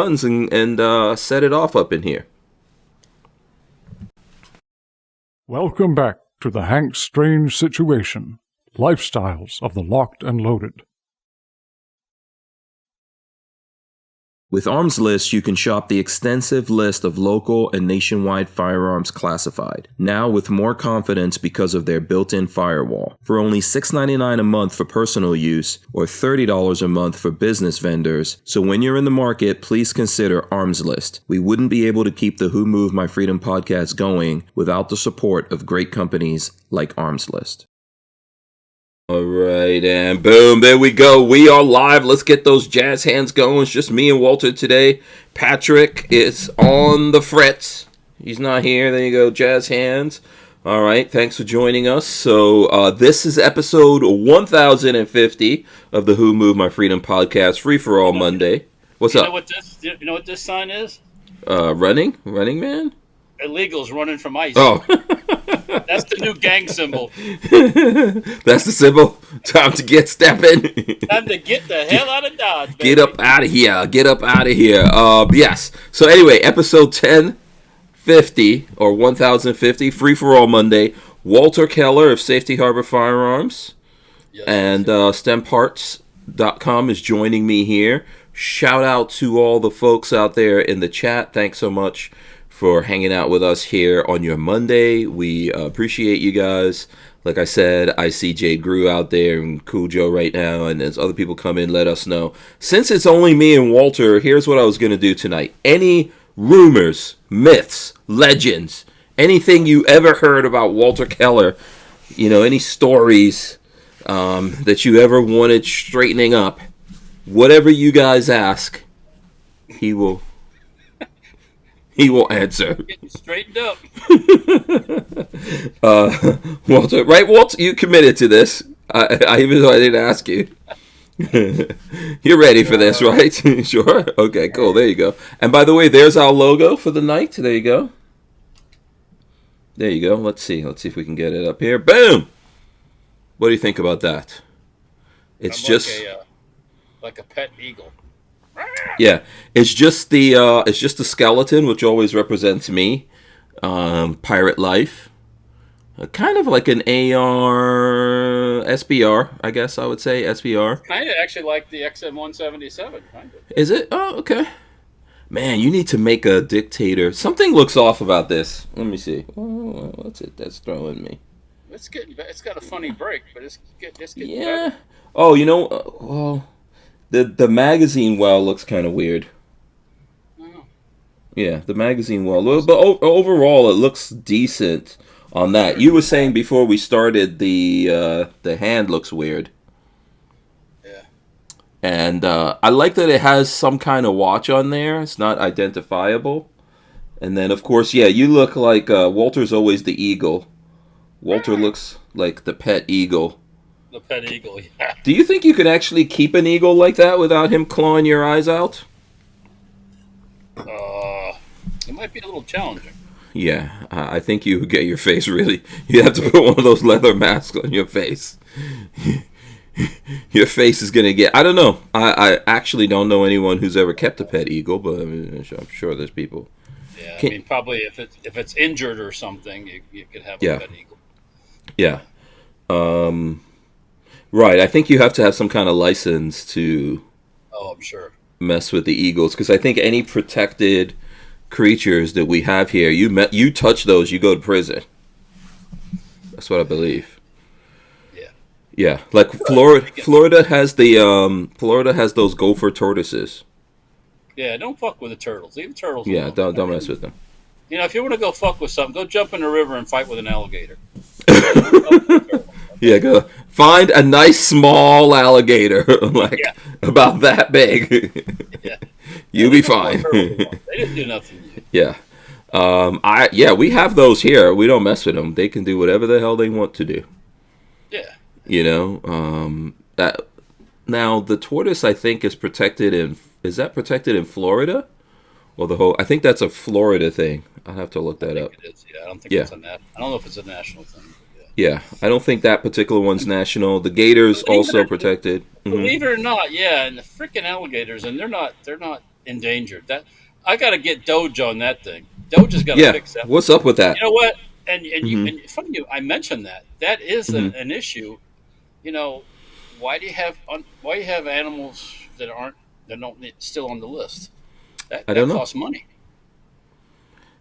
guns and set it off up in here. Welcome back to the Hank Strange Situation, Lifestyles of the Locked and Loaded. With Armslist, you can shop the extensive list of local and nationwide firearms classified, now with more confidence because of their built-in firewall. For only $6.99 a month for personal use, or $30 a month for business vendors, so when you're in the market, please consider Armslist. We wouldn't be able to keep the Who Moved My Freedom podcast going without the support of great companies like Armslist. All right, and boom, there we go. We are live. Let's get those jazz hands going. It's just me and Walter today. Patrick is on the frets. He's not here. There you go, jazz hands. All right, thanks for joining us. So this is episode 1050 of the Who Moved My Freedom podcast, FreeForAll Monday. What's up? You know what this sign is? Running man? Illegals running from ICE. Oh. That's the new gang symbol. That's the symbol. Time to stepping. Time to get the hell out of Dodge, baby. Get up out of here. Get up out of here. Yes. So anyway, episode 1050 or 1050, FreeForAll Monday. Walter Keller of Safety Harbor Firearms and STEMparts.com is joining me here. Shout out to all the folks out there in the chat. Thanks so much for hanging out with us here on your Monday. We appreciate you guys. Like I said, I see Jade Grew out there and Cool Joe right now, and as other people come in, let us know. Since it's only me and Walter, here's what I was going to do tonight. Any rumors, myths, legends, anything you ever heard about Walter Keller, any stories that you ever wanted straightening up, whatever you guys ask, he will answer. Getting straightened up. Walter, right? Walter, you committed to this. I even though I didn't ask you. You're ready for this, right? Sure? Okay, cool. There you go. And by the way, there's our logo for the night. There you go. There you go. Let's see if we can get it up here. Boom! What do you think about that? It's just like a pet eagle. Yeah, it's just the skeleton, which always represents me, pirate life, kind of like an AR SBR, I guess I would say SBR. Kind of actually like the XM177. Kind of. Is it? Oh, okay. Man, you need to make a dictator. Something looks off about this. Let me see. Oh, what's it that's throwing me? It's got a funny break, but it's getting yeah. better. Oh, well. The magazine well looks kind of weird. Oh. Yeah, the magazine well. But overall, it looks decent on that. You were saying before we started the hand looks weird. Yeah. And I like that it has some kind of watch on there. It's not identifiable. And then, of course, yeah, you look like Walter's always the eagle. Walter looks like the pet eagle. The pet eagle, yeah. Do you think you could actually keep an eagle like that without him clawing your eyes out? It might be a little challenging. Yeah, I think you would get your face really... You have to put one of those leather masks on your face. Your face is going to get... I don't know. I actually don't know anyone who's ever kept a pet eagle, but I'm sure there's people. Yeah, probably if it's injured or something, you could have a pet eagle. Yeah. Right, I think you have to have some kind of license to I'm sure. mess with the eagles, because I think any protected creatures that we have here, you touch those, you go to prison. That's what I believe. Yeah. Yeah, like Florida has those gopher tortoises. Yeah, don't fuck with the turtles. Leave the turtles alone. Yeah, don't mess with them. If you want to go fuck with something, go jump in the river and fight with an alligator. Yeah, go find a nice small alligator, about that big. Yeah. You'll be fine. They didn't do nothing. Yeah. We have those here. We don't mess with them. They can do whatever the hell they want to do. Yeah. That now the tortoise I think is protected in protected in Florida? Or I think that's a Florida thing. I'll have to look that up. It is, yeah. I don't think it's I don't know if it's a national thing. Yeah, I don't think that particular one's national. The gator's also protected. Believe it or not, yeah, and the freaking alligators, and they're not endangered. That I got to get DOGE on that thing. DOGE has got to Yeah. fix that. What's up with that? You know what? And Mm-hmm. funny I mentioned that. That is Mm-hmm. an issue. You know, why do you have animals that don't still on the list? That I don't know. costs money.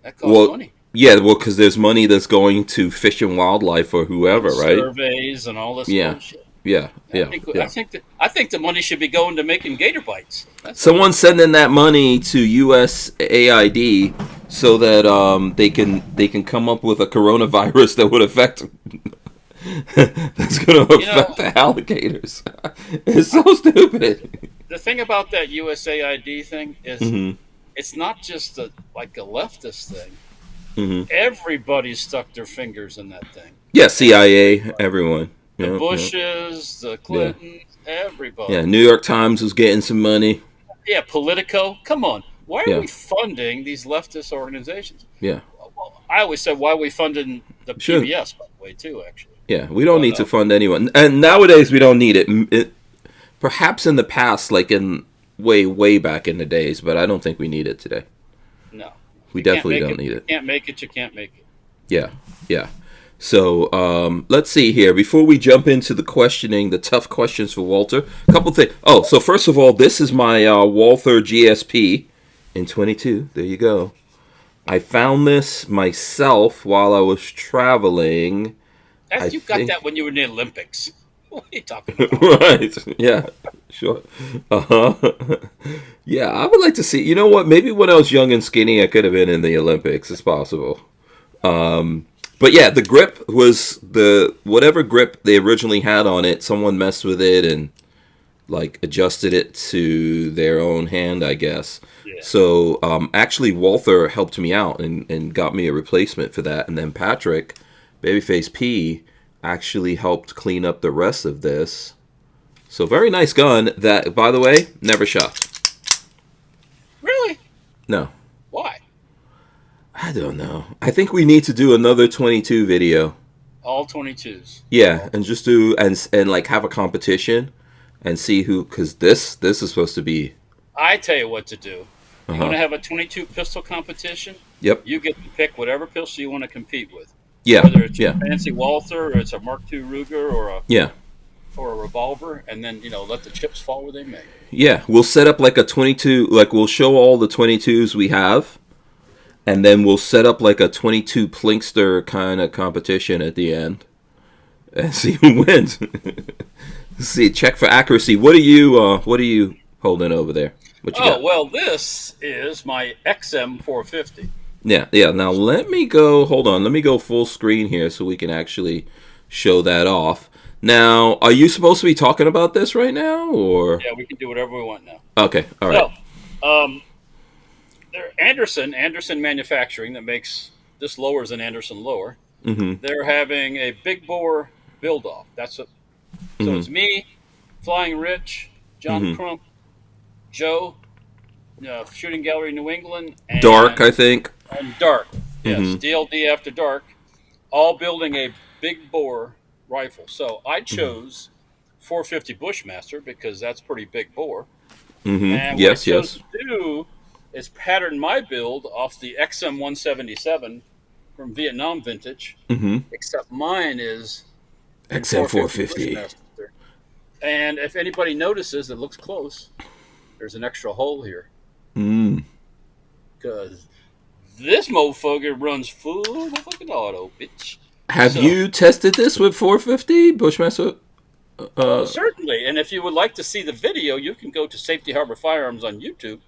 That costs money. Yeah, well, because there's money that's going to Fish and Wildlife or whoever, right? Surveys and all this bullshit. Yeah. I think the money should be going to making gator bites. Someone's sending that money to USAID so that they can come up with a coronavirus that would affect that's going to affect the alligators. It's so stupid. The thing about that USAID thing is it's not just like a leftist thing. Mm-hmm. Everybody's stuck their fingers in that thing. Yeah, CIA, everyone. The Bushes, the Clintons, everybody. Yeah, New York Times was getting some money. Yeah, Politico. Come on. Why are we funding these leftist organizations? Yeah. Well, I always said, why are we funding the PBS, by the way, too, actually? Yeah, we don't need to fund anyone. And nowadays, we don't need it. Perhaps in the past, like in way back in the days, but I don't think we need it today. No. We definitely don't need it. You can't make it, you can't make it. Yeah. So let's see here. Before we jump into the questioning, the tough questions for Walter, a couple things. Oh, so first of all, this is my Walther GSP in 22. There you go. I found this myself while I was traveling. You got that when you were in the Olympics. What are you talking about? Right. Yeah. Sure. Yeah, I would like to see. You know what? Maybe when I was young and skinny, I could have been in the Olympics. It's possible. But yeah, the grip was whatever grip they originally had on it. Someone messed with it and like adjusted it to their own hand, I guess. Yeah. So actually, Walther helped me out and got me a replacement for that. And then Patrick, Babyface P, actually helped clean up the rest of this. So very nice gun that, by the way, never shot. Really? No. Why? I don't know. I think we need to do another 22 video. All 22s. Yeah, and just do and like have a competition and see who, because this is supposed to be. I tell you what to do. You want to have a 22 pistol competition? Yep. You get to pick whatever pistol you want to compete with. Yeah. Whether it's a fancy Walther or it's a Mark II Ruger or a revolver, and then let the chips fall where they may. Yeah, we'll set up like a 22. Like we'll show all the 22s we have. And then we'll set up like a 22 Plinkster kind of competition at the end, and see who wins. See, check for accuracy. What are you holding over there? What you got? Well, this is my XM 450. Yeah. Now let me go. Hold on. Let me go full screen here so we can actually show that off. Now, are you supposed to be talking about this right now, or? Yeah, we can do whatever we want now. Okay. All right. So, Anderson Manufacturing that makes this lowers an Anderson lower. Mm-hmm. They're having a big bore build off. So it's me, Flying Rich, John Crump, Joe, Shooting Gallery New England, and Dark, I think. And Dark, yes, DLD After Dark, all building a big bore rifle. So I chose 450 Bushmaster because that's pretty big bore. Mm-hmm. And what I chose to do is pattern my build off the XM 177 from Vietnam vintage, except mine is XM 450. And if anybody notices, it looks close. There's an extra hole here. Because this motherfucker runs full fucking auto, bitch. Have you tested this with 450 Bushmaster? Certainly. And if you would like to see the video, you can go to Safety Harbor Firearms on YouTube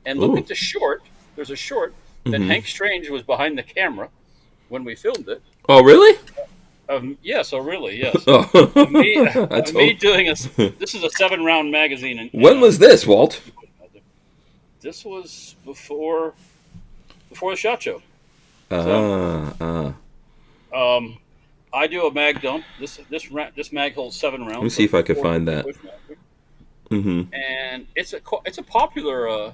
and look at the short. There's a short that Hank Strange was behind the camera when we filmed it. Oh, really? Yes. Doing this is a 7-round magazine. When was this, Walt? This was before the SHOT Show. I do a mag dump. This mag holds 7 rounds. Let me see if I can find that. And it's a popular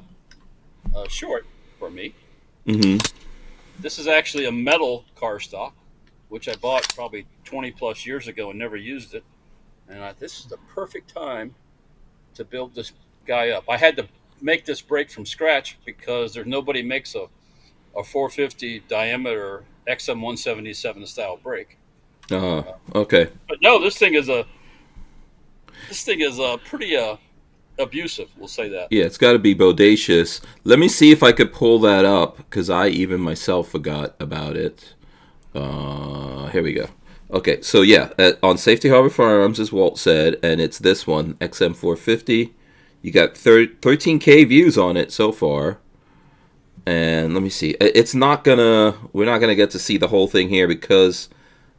short for me. This is actually a metal car stock, which I bought probably 20 plus years ago and never used it. And this is the perfect time to build this guy up. I had to make this brake from scratch because there's nobody makes a 450 diameter XM 177 style brake. Okay. But no, this thing is pretty abusive. We'll say that. Yeah, it's got to be bodacious. Let me see if I could pull that up because I even myself forgot about it. Here we go. Okay, so yeah, on Safety Harbor Firearms, as Walt said, and it's this one, XM450. You got 13K views on it so far. And let me see. We're not gonna get to see the whole thing here because,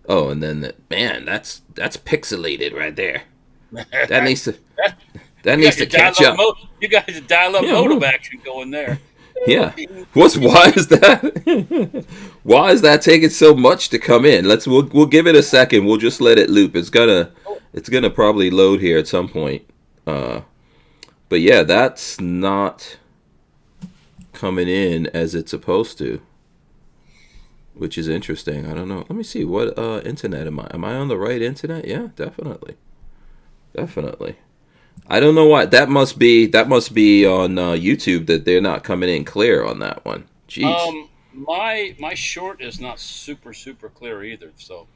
and then that's pixelated right there. That needs to catch up. You guys dial-up motive action going there. Yeah. Why is that? Why is that taking so much to come in? We'll give it a second. We'll just let it loop. It's gonna probably load here at some point. But yeah, that's not coming in as it's supposed to, which is interesting. I don't know. Let me see. What internet am I? Am I on the right internet? Yeah, definitely. I don't know why. That must be on YouTube that they're not coming in clear on that one. Jeez. My short is not super clear either. So,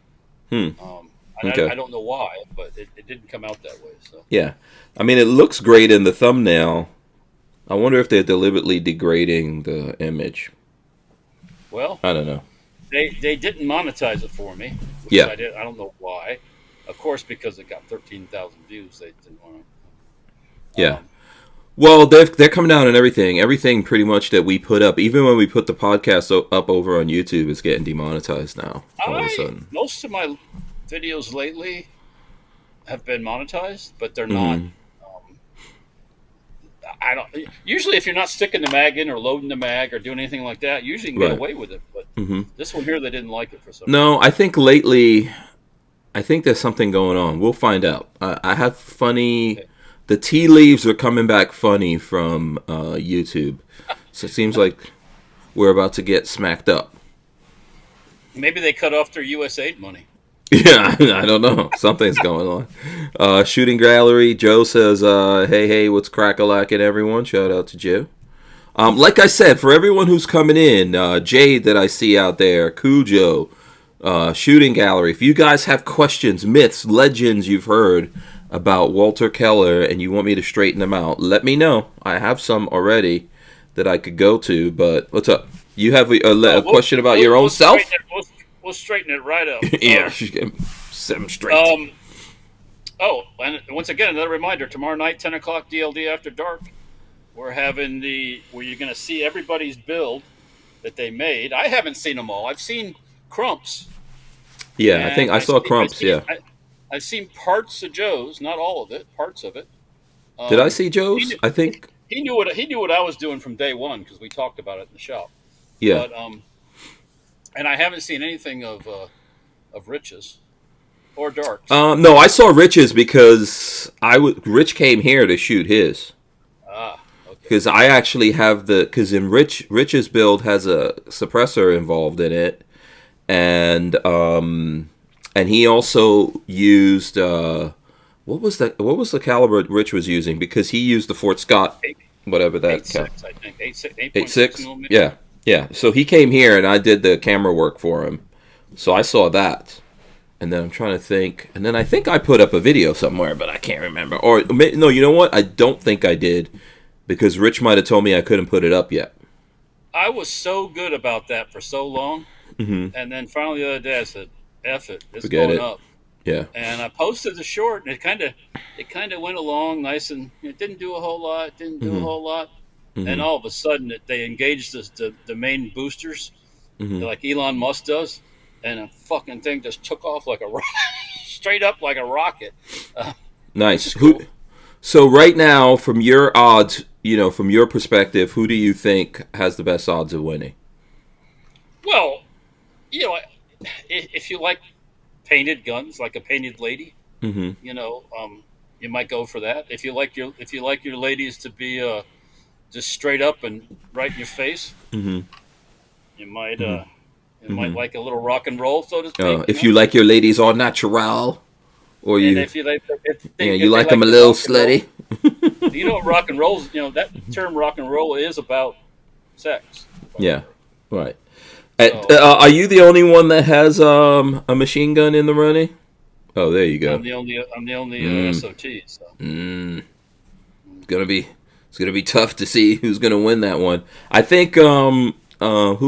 Okay. I don't know why, but it didn't come out that way. So yeah, I mean it looks great in the thumbnail. I wonder if they're deliberately degrading the image. Well, I don't know. They didn't monetize it for me. Yeah. I don't know why. Of course, because it got 13,000 views, they didn't want to. Yeah. Well, they're coming down on everything. Everything pretty much that we put up, even when we put the podcast up over on YouTube, is getting demonetized now. All of a sudden. Most of my videos lately have been monetized, but they're not. I don't. Usually, if you're not sticking the mag in or loading the mag or doing anything like that, usually you can get away with it. But this one here, they didn't like it for some reason. No, I think lately, there's something going on. We'll find out. I have funny. Okay. The tea leaves are coming back funny from YouTube, so it seems like we're about to get smacked up. Maybe they cut off their USAID money. Yeah, I don't know. Something's going on. Shooting Gallery, Joe says, hey, what's crack-a-lackin', everyone? Shout out to Joe. Like I said, for everyone who's coming in, Jade that I see out there, Cujo, Shooting Gallery, if you guys have questions, myths, legends you've heard about Walter Keller and you want me to straighten them out, let me know. I have some already that I could go to, but what's up? You have a question about your own self? We'll straighten it right up. Yeah, she's getting 7 straight. And once again, another reminder, tomorrow night, 10 o'clock, DLD After Dark, we're having where you're going to see everybody's build that they made. I haven't seen them all. I've seen Crump's. Yeah, I think I saw Crump's, yeah. I've seen parts of Joe's, not all of it, parts of it. Did I see Joe's? I think he knew what I was doing from day one because we talked about it in the shop. Yeah. But, and I haven't seen anything of Rich's or Dark's. No, I saw Rich's because Rich came here to shoot his. Okay. Because I actually have because in Rich's build has a suppressor involved in it, and he also used what was the caliber Rich was using, because he used the Fort Scott, whatever that 8.6, I think 8.6. Yeah. So he came here and I did the camera work for him. So I saw that. And then I'm trying to think. And then I think I put up a video somewhere, but I can't remember. Or no, you know what? I don't think I did, because Rich might have told me I couldn't put it up yet. I was so good about that for so long. Mm-hmm. And then finally the other day I said, F it. It's Forget going it. up. Yeah. And I posted the short, and it kind of went along nice, and it didn't do a whole lot. Mm-hmm. And all of a sudden, they engaged the main boosters, like Elon Musk does, and a fucking thing just took off like straight up like a rocket. Nice. Cool. So right now, from your odds, from your perspective, who do you think has the best odds of winning? Well, if you like painted guns, like a painted lady, you might go for that. If you like your ladies to be just straight up and right in your face, you might might like a little rock and roll, so to speak. If you like your ladies all natural, or if you like, you like them a little slutty. You know what rock and roll is? You know, that term rock and roll is about sex. Yeah, right. Are you the only one that has a machine gun in the running? Oh, there you go. I'm the only SOT. So. It's gonna be tough to see who's gonna win that one. I think who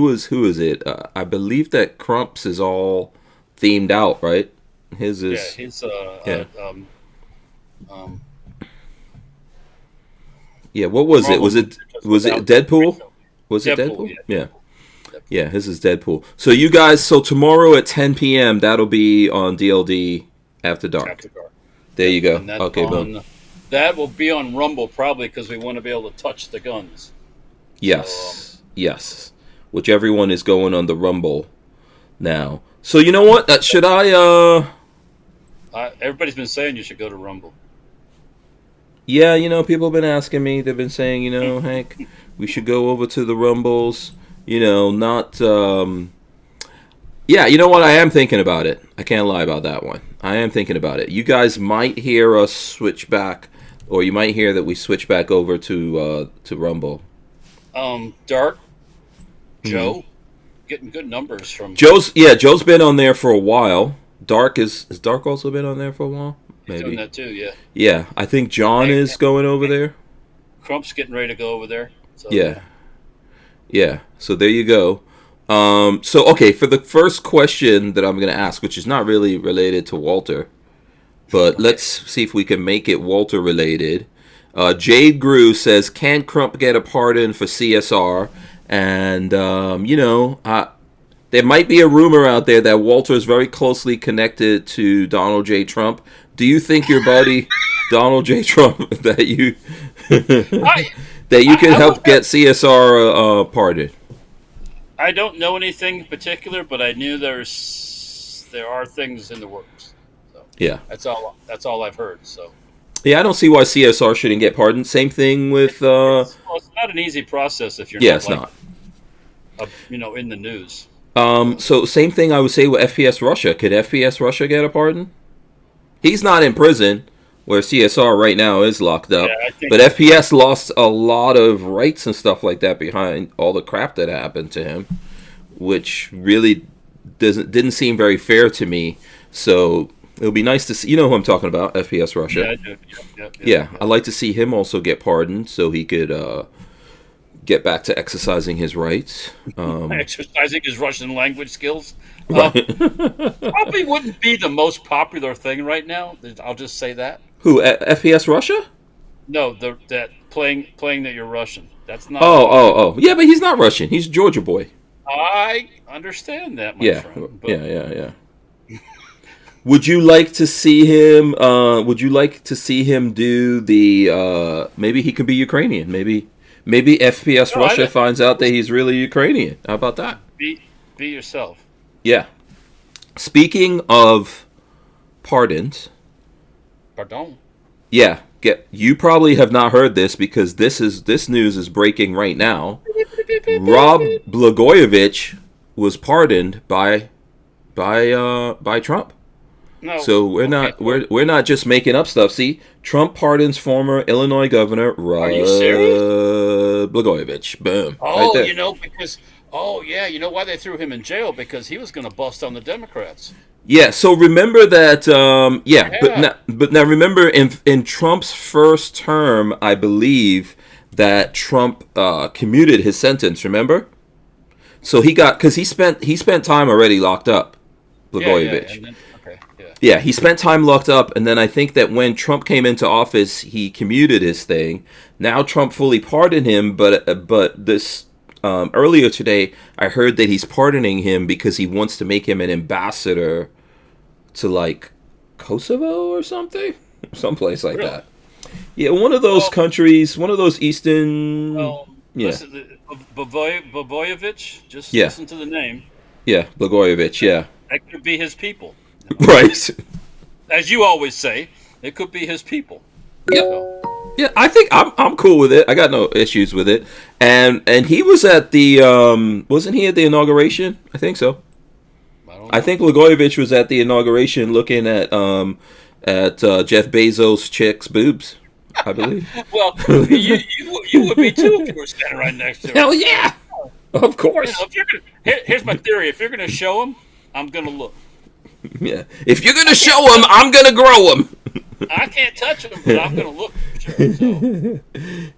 is it? I believe that Crump's is all themed out, right? His is yeah. What was it? Was it Deadpool? Was it Deadpool? Yeah. Yeah, his is Deadpool. So you guys, tomorrow at 10 p.m. that'll be on DLD After Dark. There you go. Okay, boom. That will be on Rumble probably because we want to be able to touch the guns. Yes, yes. Which everyone is going on the Rumble now. So you know what? Should I? Everybody's been saying you should go to Rumble. Yeah, people have been asking me. They've been saying, Hank, we should go over to the Rumbles. Not. Yeah, you know what? I am thinking about it. I can't lie about that one. I am thinking about it. You guys might hear us switch back, or you might hear that we switch back over to Rumble. Dark, Joe, getting good numbers from Joe's been on there for a while. Dark is Dark also been on there for a while? Maybe. He's doing that too, yeah. Yeah, I think John is going over there. Crump's getting ready to go over there. So. Yeah. So there you go. Okay, for the first question that I'm going to ask, which is not really related to Walter, but let's see if we can make it Walter related. Jade Grew says, can Crump get a pardon for CSR? And, there might be a rumor out there that Walter is very closely connected to Donald J. Trump. Do you think your buddy Donald J. Trump that you can help get CSR pardoned? I don't know anything in particular, but I knew there are things in the works. So yeah, that's all I've heard. So yeah, I don't see why CSR shouldn't get pardoned. Same thing with. It's not an easy process if you're not in the news. So same thing I would say with FPS Russia. Could FPS Russia get a pardon? He's not in prison, where CSR right now is locked up. Yeah, but FPS lost a lot of rights and stuff like that behind all the crap that happened to him, which really didn't seem very fair to me. So it'll be nice to see. You know who I'm talking about, FPS Russia. Yeah, I do. Yeah, I'd like to see him also get pardoned so he could get back to exercising his rights. Exercising his Russian language skills. Right. Probably wouldn't be the most popular thing right now. I'll just say that. Who, FPS Russia? No, that playing that you're Russian. That's not. Oh. Yeah, but he's not Russian. He's a Georgia boy. I understand that, my friend. But... Yeah. Would you like to see him? Do the? Maybe he could be Ukrainian. Maybe FPS Russia finds out that he's really Ukrainian. How about that? Be yourself. Yeah. Speaking of pardons. Pardon? Yeah. You probably have not heard this because this news is breaking right now. Rob Blagojevich was pardoned by Trump. No. So we're not just making up stuff. See, Trump pardons former Illinois Governor Rob Blagojevich. Boom. Oh, right because you know why they threw him in jail? Because he was going to bust on the Democrats. Yeah. So remember that. But now remember in Trump's first term, I believe that Trump commuted his sentence. Remember? So he spent time already locked up. Blagojevich. Yeah, he spent time locked up, and then I think that when Trump came into office, he commuted his thing. Now Trump fully pardoned him, but this earlier today, I heard that he's pardoning him because he wants to make him an ambassador to like Kosovo or something, someplace like that. Yeah, one of those countries, one of those Eastern. Listen, Blagojevich. Just listen to the name. Yeah, Blagojevich. Yeah, that could be his people. Right. As you always say, it could be his people. Yep. Yeah, I think I'm cool with it. I got no issues with it. And he was at the wasn't he at the inauguration? I think so. I think Blagojevich was at the inauguration looking at Jeff Bezos' chick's boobs. I believe. Well, you would be too if you were standing right next to him. Hell yeah! Of course. Here's my theory. If you're going to show him, I'm going to look. Yeah. If you're going to show him, I'm going to grow him. I can't touch him, but I'm going to look for sure. So.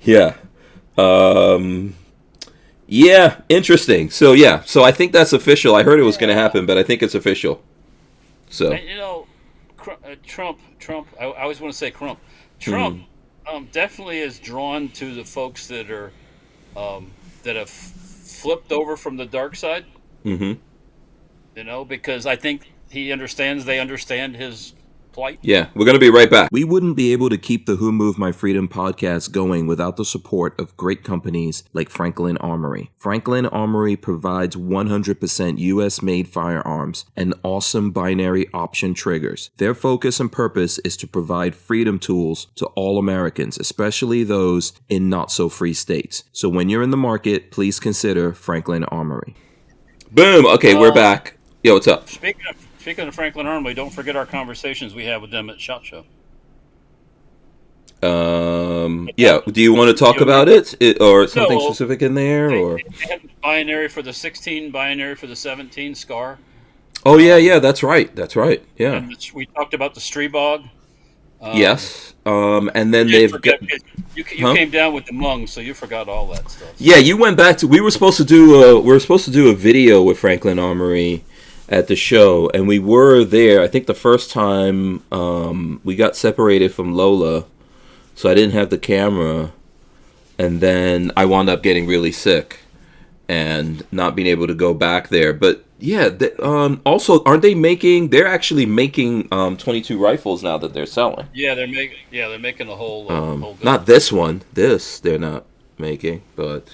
Yeah. Yeah, interesting. So I think that's official. I heard it was going to happen, but I think it's official. So. And, Trump. I always want to say Crump. Trump definitely is drawn to the folks that are that have flipped over from the dark side. Mm-hmm. Because I think they understand his plight. Yeah, we're going to be right back. We wouldn't be able to keep the Who Moved My Freedom podcast going without the support of great companies like Franklin Armory. Franklin Armory provides 100% US-made firearms and awesome binary option triggers. Their focus and purpose is to provide freedom tools to all Americans, especially those in not-so-free states. So when you're in the market, please consider Franklin Armory. Boom! Okay, we're back. Yo, what's up? Speaking of Franklin Armory, don't forget our conversations we had with them at SHOT Show. Yeah. Do you want to talk about it or something specific in there? Or they had binary for the 16, binary for the 17 SCAR. Oh yeah, that's right. Yeah. And we talked about the Streebog. Yes. And then they've got. You came down with the Mung, so you forgot all that stuff. Yeah, you went back to. We were supposed to do a video with Franklin Armory at the show, and we were there. I think the first time we got separated from Lola, so I didn't have the camera, and then I wound up getting really sick and not being able to go back there. But yeah, also aren't they making? They're actually making 22 rifles now that they're selling. Yeah, they're making a whole. Not this one. This they're not making, but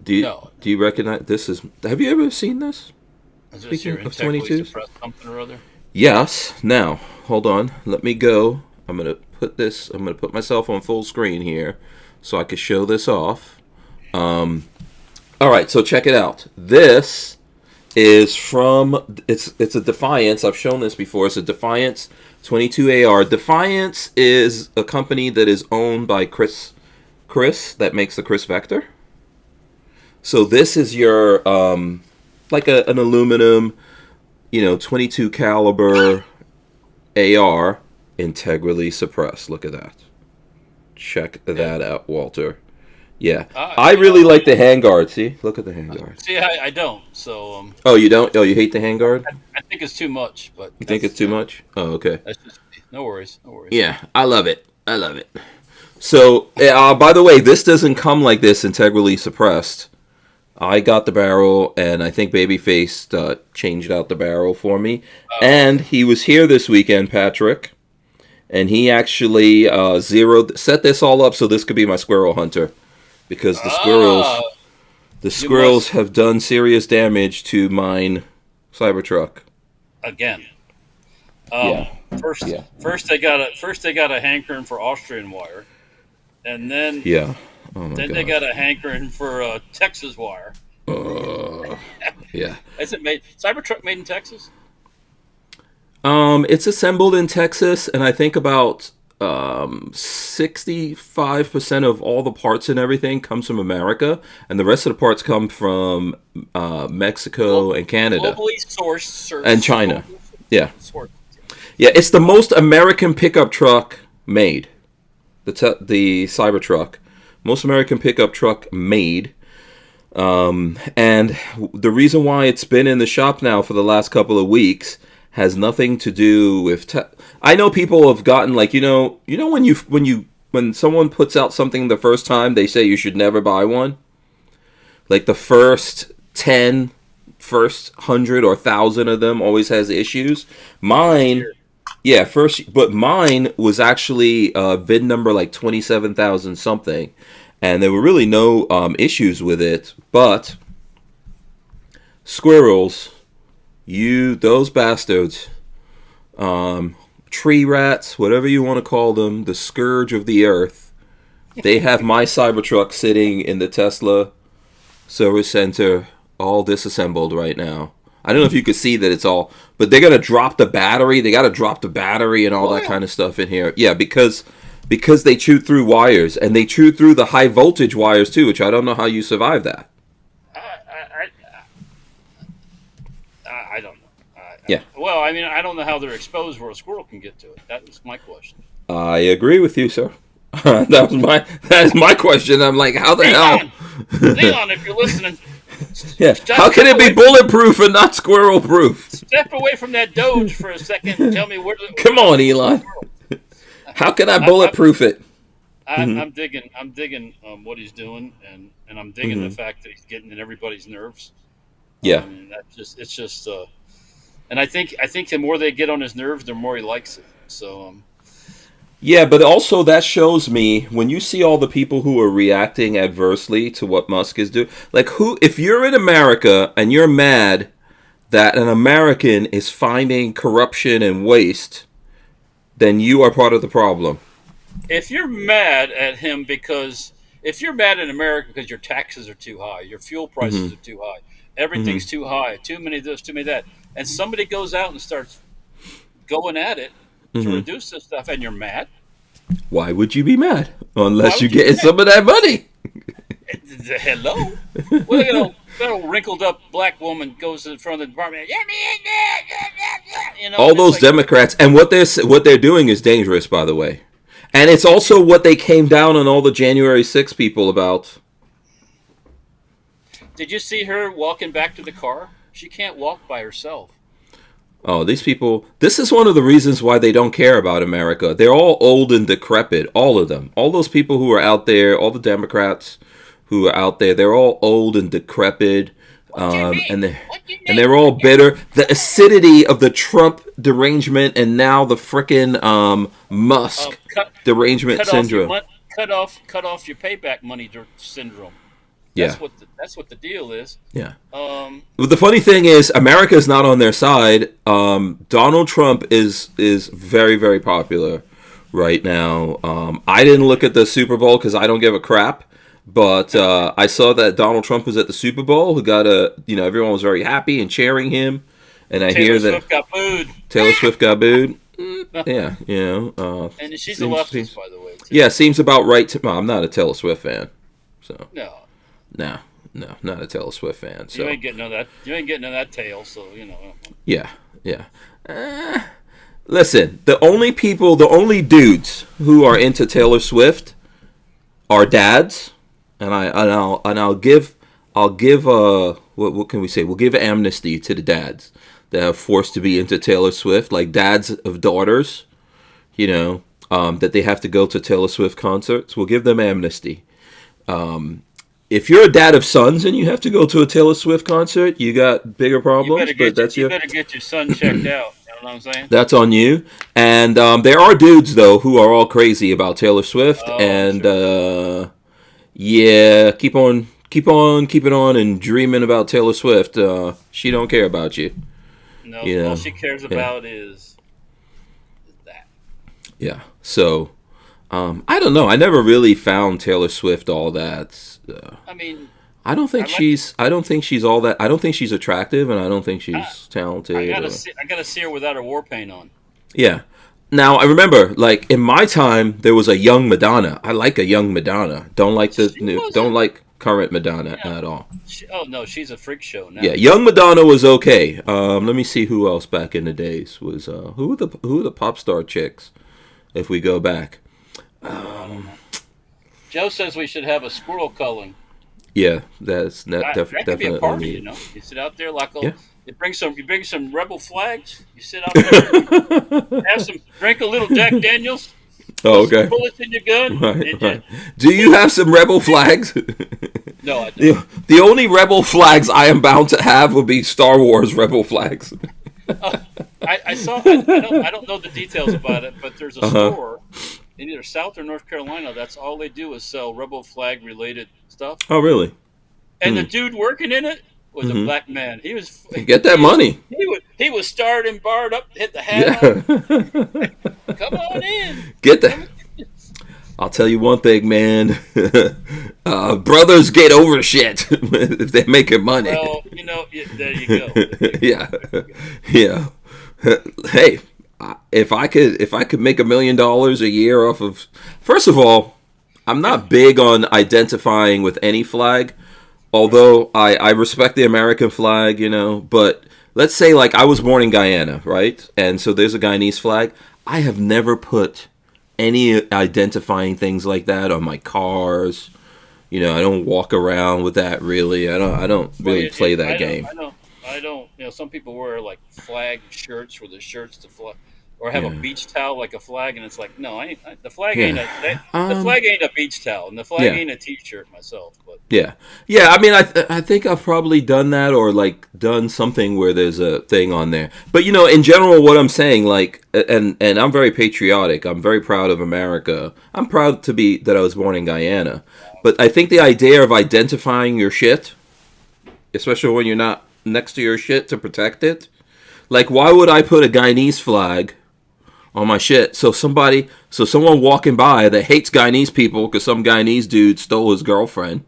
do you recognize this? Have you ever seen this? Speaking of 22s? Something or other? Yes. Now, hold on. Let me go. I'm going to put myself on full screen here so I can show this off. All right, so check it out. This is from, it's a Defiance. I've shown this before. It's a Defiance 22AR. Defiance is a company that is owned by Chris that makes the Chris Vector. So this is your... like an aluminum, 22 caliber AR, integrally suppressed. Look at that. Check that out, Walter. Yeah, I really like the handguard. See, look at the handguard. See, I don't. So. Oh, you don't? Oh, you hate the handguard? I think it's too much, but. You think it's too much? Oh, okay. That's just no worries. Yeah, I love it. So, by the way, this doesn't come like this, integrally suppressed. I got the barrel, and I think Babyface changed out the barrel for me. And he was here this weekend, Patrick, and he actually set this all up so this could be my squirrel hunter, because the squirrels have done serious damage to mine Cybertruck. Again. First they got a hankering for Austrian wire, and then they got a hankering for Texas wire. Yeah. Is it Cybertruck made in Texas? It's assembled in Texas, and I think about 65% of all the parts and everything comes from America, and the rest of the parts come from Mexico and Canada. Globally sourced. And China. Yeah. Yeah, it's the most American pickup truck made. The Cybertruck. Most American pickup truck made. And the reason why it's been in the shop now for the last couple of weeks has nothing to do with... I know people have gotten like, when someone puts out something the first time, they say you should never buy one. Like the first 10, first 100 or 1,000 of them always has issues. Mine... Yeah, but mine was actually VIN number like 27,000 something, and there were really no issues with it. But squirrels, those bastards, tree rats, whatever you want to call them, the scourge of the earth, they have my Cybertruck sitting in the Tesla service center, all disassembled right now. I don't know if you could see that it's all, but they're going to drop the battery. They got to drop the battery and all that kind of stuff in here. Yeah, because Because they chewed through wires, and they chewed through the high voltage wires too, which I don't know how you survive that. I don't know. Yeah. Well, I mean, I don't know how they're exposed where a squirrel can get to it. That was my question. I agree with you, sir. That is my question. I'm like, how the hell? Leon, if you're listening. Yeah. How can it be bulletproof and not squirrel proof? Step away from that DOGE for a second and tell me where. Come on, Elon. How can I bulletproof it? I'm digging what he's doing, and I'm digging the fact that he's getting in everybody's nerves. Yeah. It's just, and I think the more they get on his nerves, the more he likes it. So. Yeah, but also that shows me when you see all the people who are reacting adversely to what Musk is doing. Like, if you're in America and you're mad that an American is finding corruption and waste, then you are part of the problem. If you're mad at him if you're mad in America because your taxes are too high, your fuel prices are too high, everything's too high, too many this, too many that, and somebody goes out and starts going at it to reduce this stuff, and you're mad. Why would you be mad? Unless you're getting some of that money. Hello? Well, little wrinkled up black woman goes in front of the department. All those Democrats, and what they're doing is dangerous, by the way. And it's also what they came down on all the January 6th people about. Did you see her walking back to the car? She can't walk by herself. Oh, these people, this is one of the reasons why they don't care about America. They're all old and decrepit, all of them. All those people who are out there, all the Democrats who are out there, they're all old and decrepit, and they're all bitter. The acidity of the Trump derangement and now the frickin' Musk derangement syndrome. Cut off your payback money syndrome. That's what the deal is. Yeah. Well, the funny thing is, America is not on their side. Donald Trump is very, very popular right now. I didn't look at the Super Bowl because I don't give a crap. But I saw that Donald Trump was at the Super Bowl. Who got everyone was very happy and cheering him. And I hear that Taylor Swift got booed. Yeah, and she's a leftist, by the way. Too. Yeah, seems about right. I'm not a Taylor Swift fan, so no, not a Taylor Swift fan. So you ain't getting that. You ain't getting that tail. So Yeah. Listen, the only dudes who are into Taylor Swift are dads, and I'll give what can we say? We'll give amnesty to the dads that are forced to be into Taylor Swift, like dads of daughters, that they have to go to Taylor Swift concerts. We'll give them amnesty. If you're a dad of sons and you have to go to a Taylor Swift concert, you got bigger problems. You better get your son checked out. You know what I'm saying? That's on you. And there are dudes though who are all crazy about Taylor Swift, and keep on keeping on and dreaming about Taylor Swift. She don't care about you. No, all she cares about is that. Yeah. So, I don't know. I never really found Taylor Swift all that. I don't think she's all that. I don't think she's attractive, and I don't think she's talented. I gotta see her without her war paint on. Yeah. Now I remember, like in my time, there was a young Madonna. I like a young Madonna. Don't like current Madonna at all. She's a freak show now. Yeah, young Madonna was okay. Let me see who else back in the days was. Who were the pop star chicks? If we go back. Joe says we should have a squirrel culling. Yeah, definitely. That could be a party, You sit out there like you bring some rebel flags. You sit out there, drink a little Jack Daniels. Oh, okay. Some bullets in your gun. Right. Do you have some rebel flags? No, I don't. The only rebel flags I am bound to have would be Star Wars rebel flags. I saw. I don't know the details about it, but there's a store in either South or North Carolina. That's all they do is sell rebel flag related stuff. Oh, really? And the dude working in it was a black man. He was get that money. He was starred and barred up, hit the hat. On. Come on in. Get that. I'll tell you one thing, man. Brothers get over shit if they're making money. Well, there you go. Yeah. Hey, if I could make $1 million a year off of, first of all, I'm not big on identifying with any flag, although I respect the American flag, but let's say like I was born in Guyana, right? And so there's a Guyanese flag. I have never put any identifying things like that on my cars. I don't walk around with that really. I don't really play that game. I don't. Some people wear like flag shirts where the shirt's the flag, or have a beach towel like a flag, and it's like, no, the flag ain't the flag ain't a beach towel, and the flag ain't a t-shirt myself. But yeah. I mean, I think I've probably done that, or like done something where there's a thing on there. But in general, what I'm saying, like, and I'm very patriotic. I'm very proud of America. I'm proud to be that I was born in Guyana. But I think the idea of identifying your shit, especially when you're not next to your shit to protect it, like, why would I put a Guyanese flag on my shit? So someone walking by that hates Guyanese people because some Guyanese dude stole his girlfriend.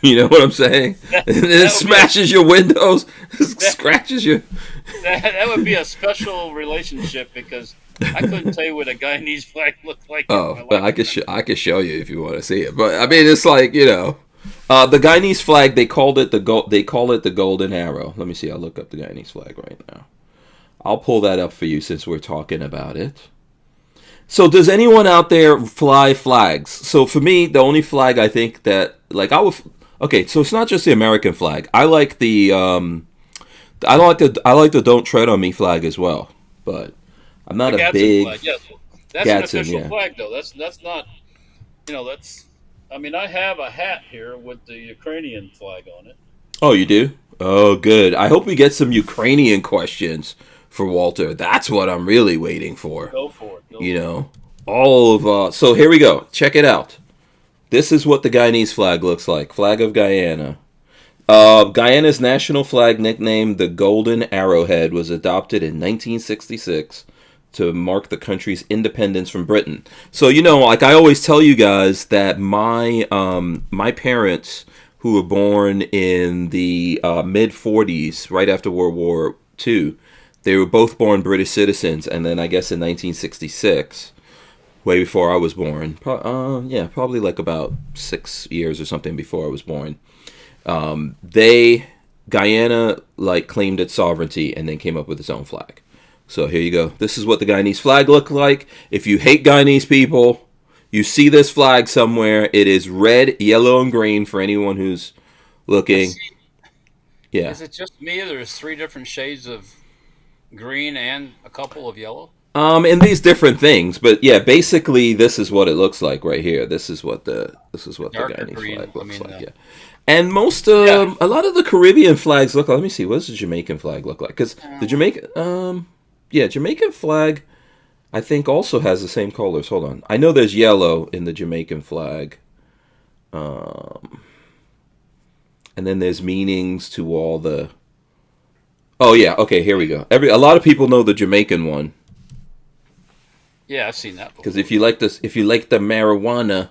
You know what I'm saying? And it smashes your windows, scratches you. That would be a special relationship, because I couldn't tell you what a Guyanese flag looked like. Oh, but I could show you if you want to see it. But I mean, it's like, the Guyanese flag, they call it the golden arrow. Let me see. I'll look up the Guyanese flag right now. I'll pull that up for you since we're talking about it. So does anyone out there fly flags? So for me, the only flag I think that, like, okay, so it's not just the American flag. I like the Don't Tread on Me flag as well. But I'm not a big flag. Yes. That's an official flag, though. That's not, that's, I mean, I have a hat here with the Ukrainian flag on it. Oh, you do? Oh, good. I hope we get some Ukrainian questions for Walter. That's what I'm really waiting for. Go for it. All of so here we go. Check it out. This is what the Guyanese flag looks like. Flag of Guyana. Guyana's national flag, nicknamed the Golden Arrowhead, was adopted in 1966 to mark the country's independence from Britain. So, like I always tell you guys that my parents, who were born in the mid-40s, right after World War II, they were both born British citizens, and then I guess in 1966, way before I was born, probably like about 6 years or something before I was born, Guyana like claimed its sovereignty and then came up with its own flag. So here you go. This is what the Guyanese flag looked like. If you hate Guyanese people, you see this flag somewhere. It is red, yellow, and green for anyone who's looking. Yeah. Is it just me? There's 3 different shades of green and a couple of yellow? And these different things, but yeah, basically this is what it looks like right here. This is what the Guyanese flag looks like. Yeah. And a lot of the Caribbean flags look like, let me see, what does the Jamaican flag look like? Because the Jamaican flag, I think, also has the same colors. Hold on. I know there's yellow in the Jamaican flag. And then there's meanings to all the... Oh, yeah. Okay, here we go. A lot of people know the Jamaican one. Yeah, I've seen that before. Because if you like the marijuana,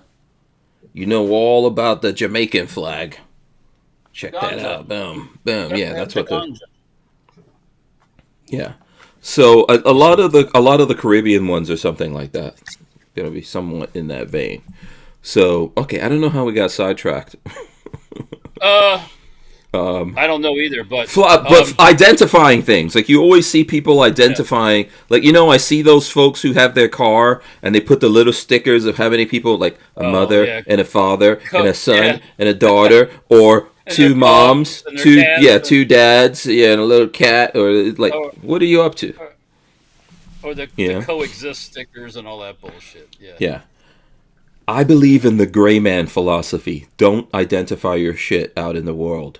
you know all about the Jamaican flag. Check that out. Boom, boom. Yeah, that's what the. Yeah, so a lot of the Caribbean ones are something like that. Gonna be somewhat in that vein. So okay, I don't know how we got sidetracked. I don't know either, but identifying things, like you always see people identifying, like I see those folks who have their car and they put the little stickers of how many people, like a mother and a father and a son and a daughter, or two moms, two dads, and a little cat, or like, what are you up to? Or the coexist stickers and all that bullshit. Yeah. I believe in the gray man philosophy. Don't identify your shit out in the world.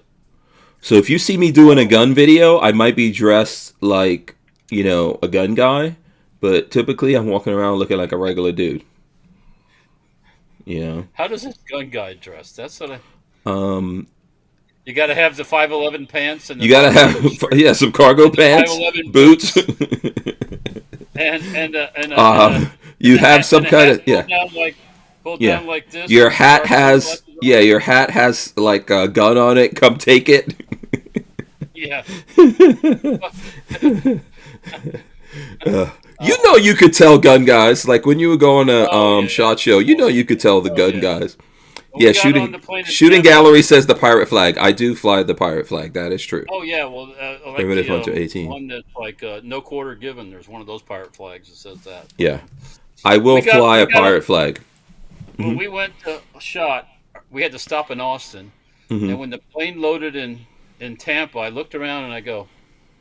So if you see me doing a gun video, I might be dressed like, a gun guy, but typically I'm walking around looking like a regular dude. How does this gun guy dress? That's what you got to have the 511 pants, and you got to have some cargo pants, boots, and you have some kind of pulled down like this. Your hat has like a gun on it. Come take it. Yeah. You could tell gun guys, like when you were going to SHOT Show, you could tell the gun guys. Yeah, shooting gallery says the pirate flag. I do fly the pirate flag. That is true. Oh yeah, well, like one that's like no quarter given. There's one of those pirate flags that says that. Yeah, I will fly a pirate flag. When we went to SHOT, we had to stop in Austin, and when the plane loaded in Tampa, I looked around and I go,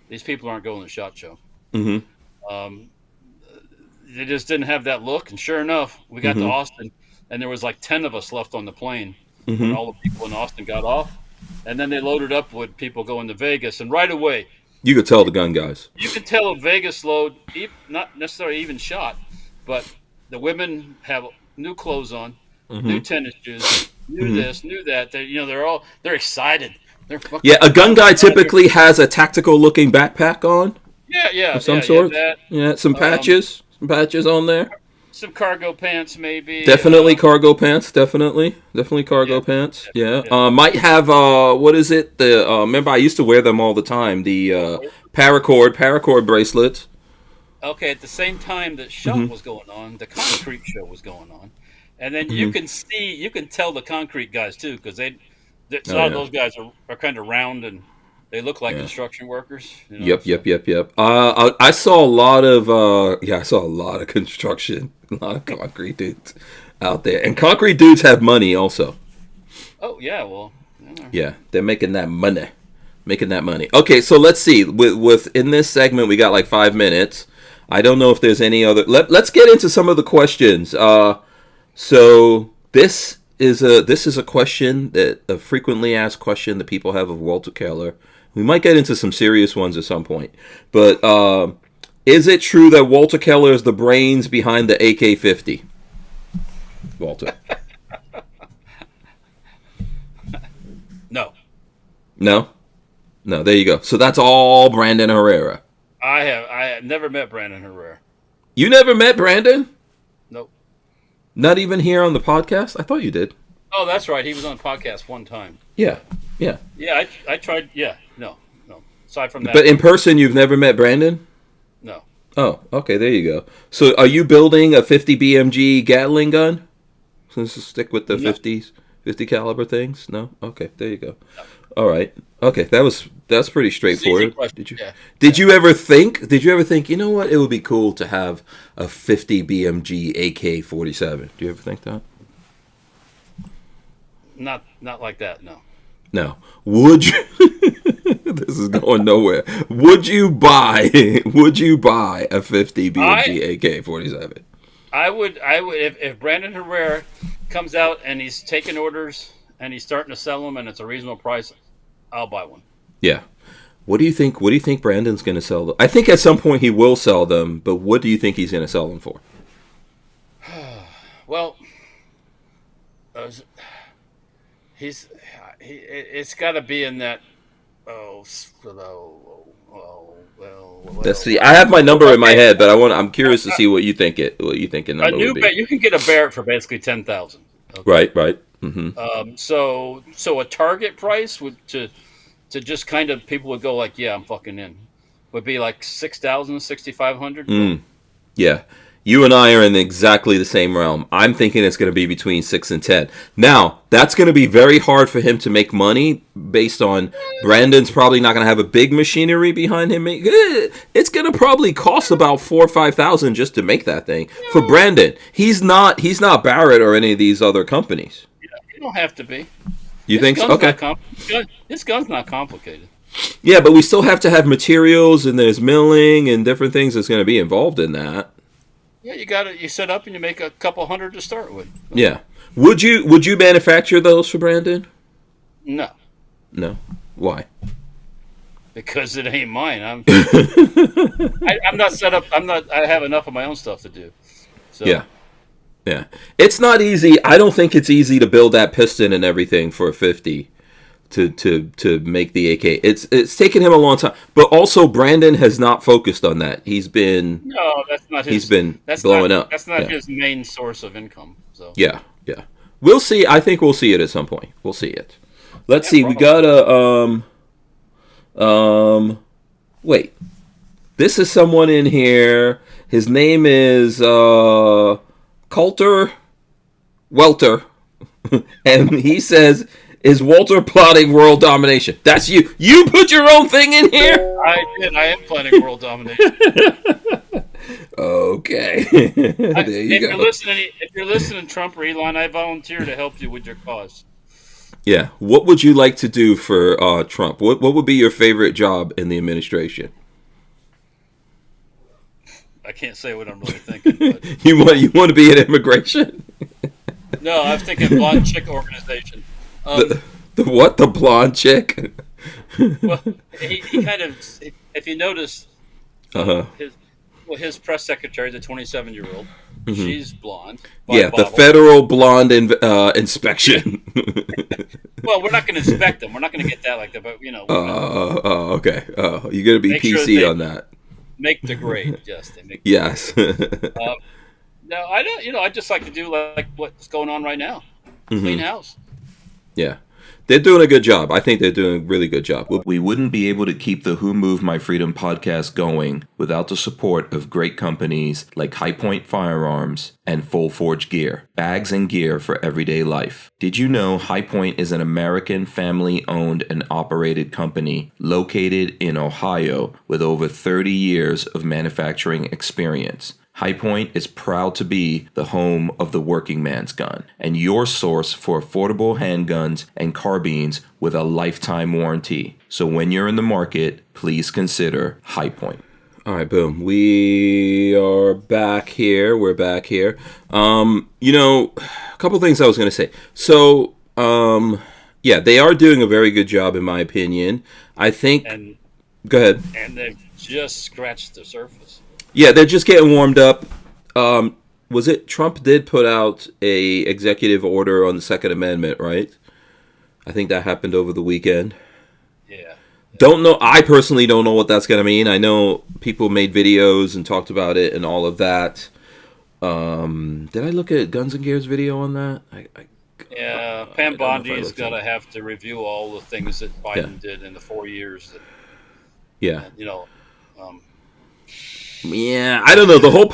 "These people aren't going to SHOT Show." They just didn't have that look, and sure enough, we got to Austin. And there was like 10 of us left on the plane when all the people in Austin got off. And then they loaded up with people going to Vegas. And right away, you could tell the gun guys. You could tell a Vegas load, not necessarily even SHOT, but the women have new clothes on, new tennis shoes, new this, new that. They're excited. A gun guy typically has a tactical looking backpack on. Yeah. Of some sort. Some patches. Some patches on there. Some cargo pants, maybe. Definitely cargo pants. Definitely cargo pants. Yeah. Might have what is it? Remember I used to wear them all the time. The paracord bracelets. Okay. At the same time that SHOT was going on, the concrete show was going on, and then you can tell the concrete guys too, because a lot of those guys are kind of round and they look like construction workers. Yep. I saw a lot of construction, a lot of concrete dudes out there, and concrete dudes have money also. Oh yeah, well. Yeah, they're making that money. Okay, so let's see. With in this segment, we got like 5 minutes. I don't know if there's any other. Let's get into some of the questions. So this is a question a frequently asked question that people have of Walther Keller. We might get into some serious ones at some point. But is it true that Walther Keller is the brains behind the AK-50? Walter. No. No? No, there you go. So that's all Brandon Herrera. I have never met Brandon Herrera. You never met Brandon? Nope. Not even here on the podcast? I thought you did. Oh, that's right. He was on the podcast one time. Yeah. Yeah, I tried. Yeah, no. Aside from that. But in person, you've never met Brandon? No. Oh, okay, there you go. So are you building a 50 BMG Gatling gun? Let's stick with the 50 caliber things? No? Okay, there you go. No. All right. Okay, that's pretty straightforward. Did you ever think, you know what, it would be cool to have a 50 BMG AK-47? Do you ever think that? Not like that, no. No. Would you? This is going nowhere. Would you buy a 50 BMG AK-47? I would. If Brandon Herrera comes out and he's taking orders and he's starting to sell them and it's a reasonable price, I'll buy one. Yeah. What do you think Brandon's going to sell them? I think at some point he will sell them, but what do you think he's going to sell them for? Well, it's got to be in that. Let's see. I have my number in my head, but I'm curious to see what you think a number would be. You can get a Barrett for basically $10,000. Okay? Right. Mm-hmm. So a target price to just kind of people would go like, yeah, I'm fucking in, would be like $6,000, $6,500. Yeah. You and I are in exactly the same realm. I'm thinking it's going to be between 6 and 10. Now, that's going to be very hard for him to make money based on Brandon's probably not going to have a big machinery behind him. It's going to probably cost about $4,000 or $5,000 just to make that thing. For Brandon, he's not Barrett or any of these other companies. You don't have to be. You think so? Okay. This gun's not complicated. Yeah, but we still have to have materials, and there's milling and different things that's going to be involved in that. Yeah, you set up and you make a couple hundred to start with. Yeah. Would you manufacture those for Brandon? No. No. Why? Because it ain't mine. I'm not set up. I have enough of my own stuff to do. So. Yeah. Yeah. It's not easy. I don't think it's easy to build that piston and everything for a 50 to make the AK. It's taken him a long time. But also Brandon has not focused on that. He's been blowing up. That's not his main source of income. So Yeah. We'll see. I think we'll see it at some point. We'll see it. Let's see. Probably. We got a wait. This is someone in here. His name is Coulter Welter. And he says, is Walter plotting world domination? That's you. You put your own thing in here? I did. I am plotting world domination. Okay. There you go. If you're listening, Trump or Elon, I volunteer to help you with your cause. Yeah. What would you like to do for Trump? What would be your favorite job in the administration? I can't say what I'm really thinking. But... you want to be in immigration? No, I was thinking blonde chick organization. The what? The blonde chick? Well, he kind of, if you notice, his press secretary, the 27-year-old, she's blonde. Yeah, the federal blonde inspection. Well, we're not going to inspect them. We're not going to get that like that, but okay. You're going to be PC on that. Make the grade, yes. Yes. No, I don't. I just like to do like what's going on right now. Clean house. Yeah. They're doing a good job. I think they're doing a really good job. We wouldn't be able to keep the Who Moved My Freedom podcast going without the support of great companies like High Point Firearms and Full Forge Gear, bags and gear for everyday life. Did you know High Point is an American family-owned and operated company located in Ohio with over 30 years of manufacturing experience? High Point is proud to be the home of the working man's gun and your source for affordable handguns and carbines with a lifetime warranty. So when you're in the market, please consider High Point. All right, boom. We are back here. We're back here. A couple things I was going to say. So, they are doing a very good job, in my opinion. I think... Go ahead. And they've just scratched the surface. Yeah, they're just getting warmed up. Was it Trump did put out a executive order on the Second Amendment, right? I think that happened over the weekend. Yeah. Don't know. I personally don't know what that's going to mean. I know people made videos and talked about it and all of that. Did I look at Guns and Gears video on that? Pam Bondi's going to have to review all the things that Biden did in the 4 years. I don't know, the whole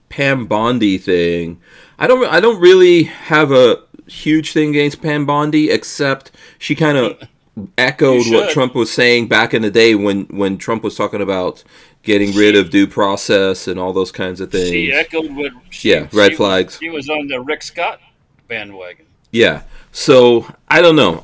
Pam Bondi thing. I don't really have a huge thing against Pam Bondi, except she kind of echoed what Trump was saying back in the day when Trump was talking about getting rid of due process and all those kinds of things. She echoed what red flags. She was on the Rick Scott bandwagon. Yeah. So I don't know.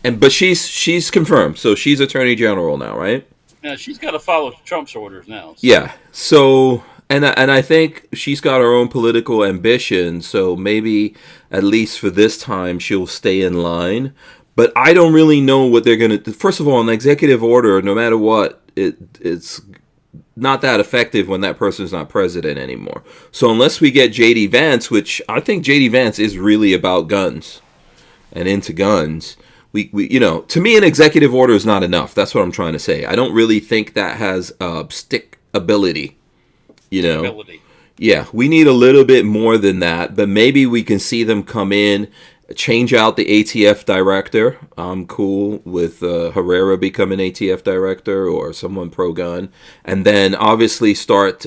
But she's confirmed. So she's Attorney General now, right? Yeah, she's got to follow Trump's orders now. So. Yeah. So and I think she's got her own political ambition. So maybe at least for this time she'll stay in line. But I don't really know what they're going to. First of all, an executive order, no matter what, it's not that effective when that person's not president anymore. So unless we get J.D. Vance, which I think J.D. Vance is really about guns and into guns, we to me an executive order is not enough. That's what I'm trying to say. I don't really think that has stick ability. Yeah, we need a little bit more than that. But maybe we can see them come in, change out the ATF director. I'm cool with Herrera becoming ATF director or someone pro-gun. And then obviously start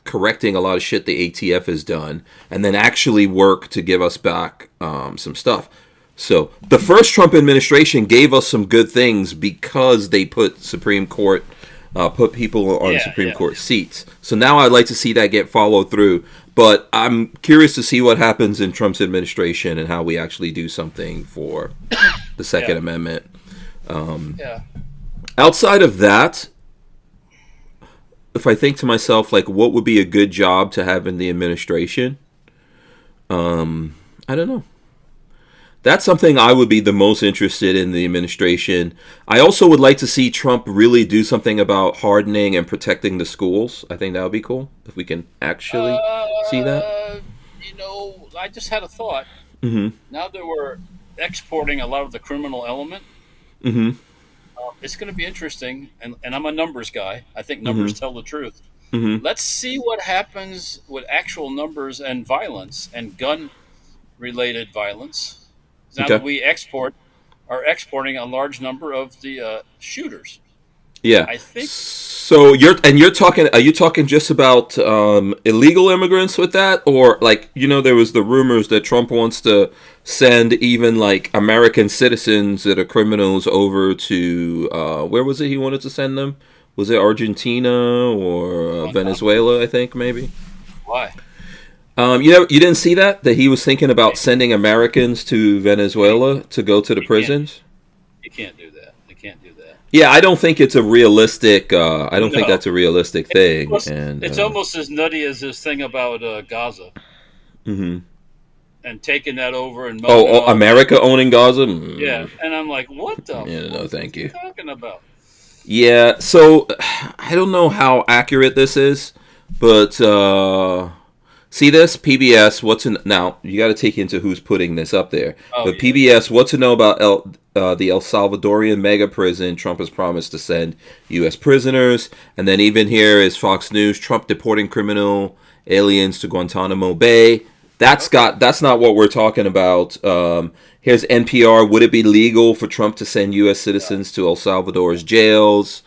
correcting a lot of shit the ATF has done. And then actually work to give us back some stuff. So the first Trump administration gave us some good things because they put Supreme Court, put people on Supreme Court seats. So now I'd like to see that get followed through. But I'm curious to see what happens in Trump's administration and how we actually do something for the Second Amendment. Outside of that, if I think to myself, like, what would be a good job to have in the administration? I don't know. That's something I would be the most interested in the administration. I also would like to see Trump really do something about hardening and protecting the schools. I think that would be cool if we can actually see that. I just had a thought. Mm-hmm. Now that we're exporting a lot of the criminal element, it's going to be interesting. And I'm a numbers guy. I think numbers tell the truth. Mm-hmm. Let's see what happens with actual numbers and violence and gun-related violence. Now that we are exporting a large number of the shooters. Yeah. I think. So you're talking. Are you talking just about illegal immigrants with that, or like there was the rumors that Trump wants to send even like American citizens that are criminals over to where was it he wanted to send them? Was it Argentina or Venezuela? I think maybe. Why? You didn't see that he was thinking about sending Americans to Venezuela to go to the prisons. You can't do that. They can't do that. Yeah, I don't think it's a realistic. I don't think that's a realistic thing. It's almost as nutty as this thing about Gaza. Mm-hmm. And taking that over and America owning Gaza. Yeah, and I'm like, what the? Yeah, no, thank you. What are you talking about? Yeah, so I don't know how accurate this is, but see this PBS. Now you got to take into who's putting this up there. But PBS, what to know about the El Salvadorian mega prison Trump has promised to send U.S. prisoners, and then even here is Fox News: Trump deporting criminal aliens to Guantanamo Bay. That's not what we're talking about. Here's NPR. Would it be legal for Trump to send U.S. citizens to El Salvador's jails?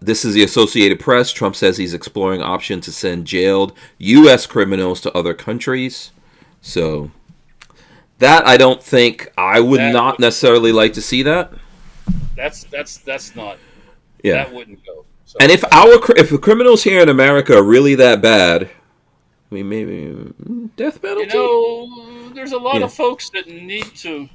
This is the Associated Press. Trump says he's exploring option to send jailed U.S. criminals to other countries. So that I don't think I would not necessarily like to see that. That's not. Yeah, that wouldn't go. So. And if the criminals here in America are really that bad, I mean, maybe death penalty. There's a lot of folks that need to.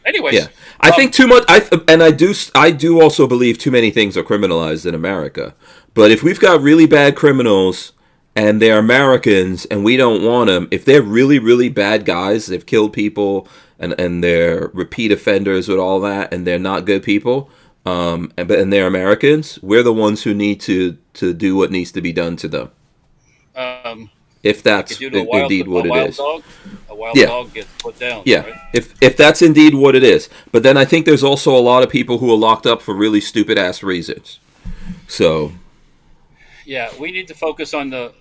Anyways, yeah, I think too much. I do also believe too many things are criminalized in America. But if we've got really bad criminals and they're Americans and we don't want them, if they're really, really bad guys, they've killed people and they're repeat offenders with all that, and they're not good people, and they're Americans, we're the ones who need to do what needs to be done to them. If that's indeed what it is. A wild dog gets put down. Yeah, right? if that's indeed what it is. But then I think there's also a lot of people who are locked up for really stupid-ass reasons. So... Yeah, we need to focus on the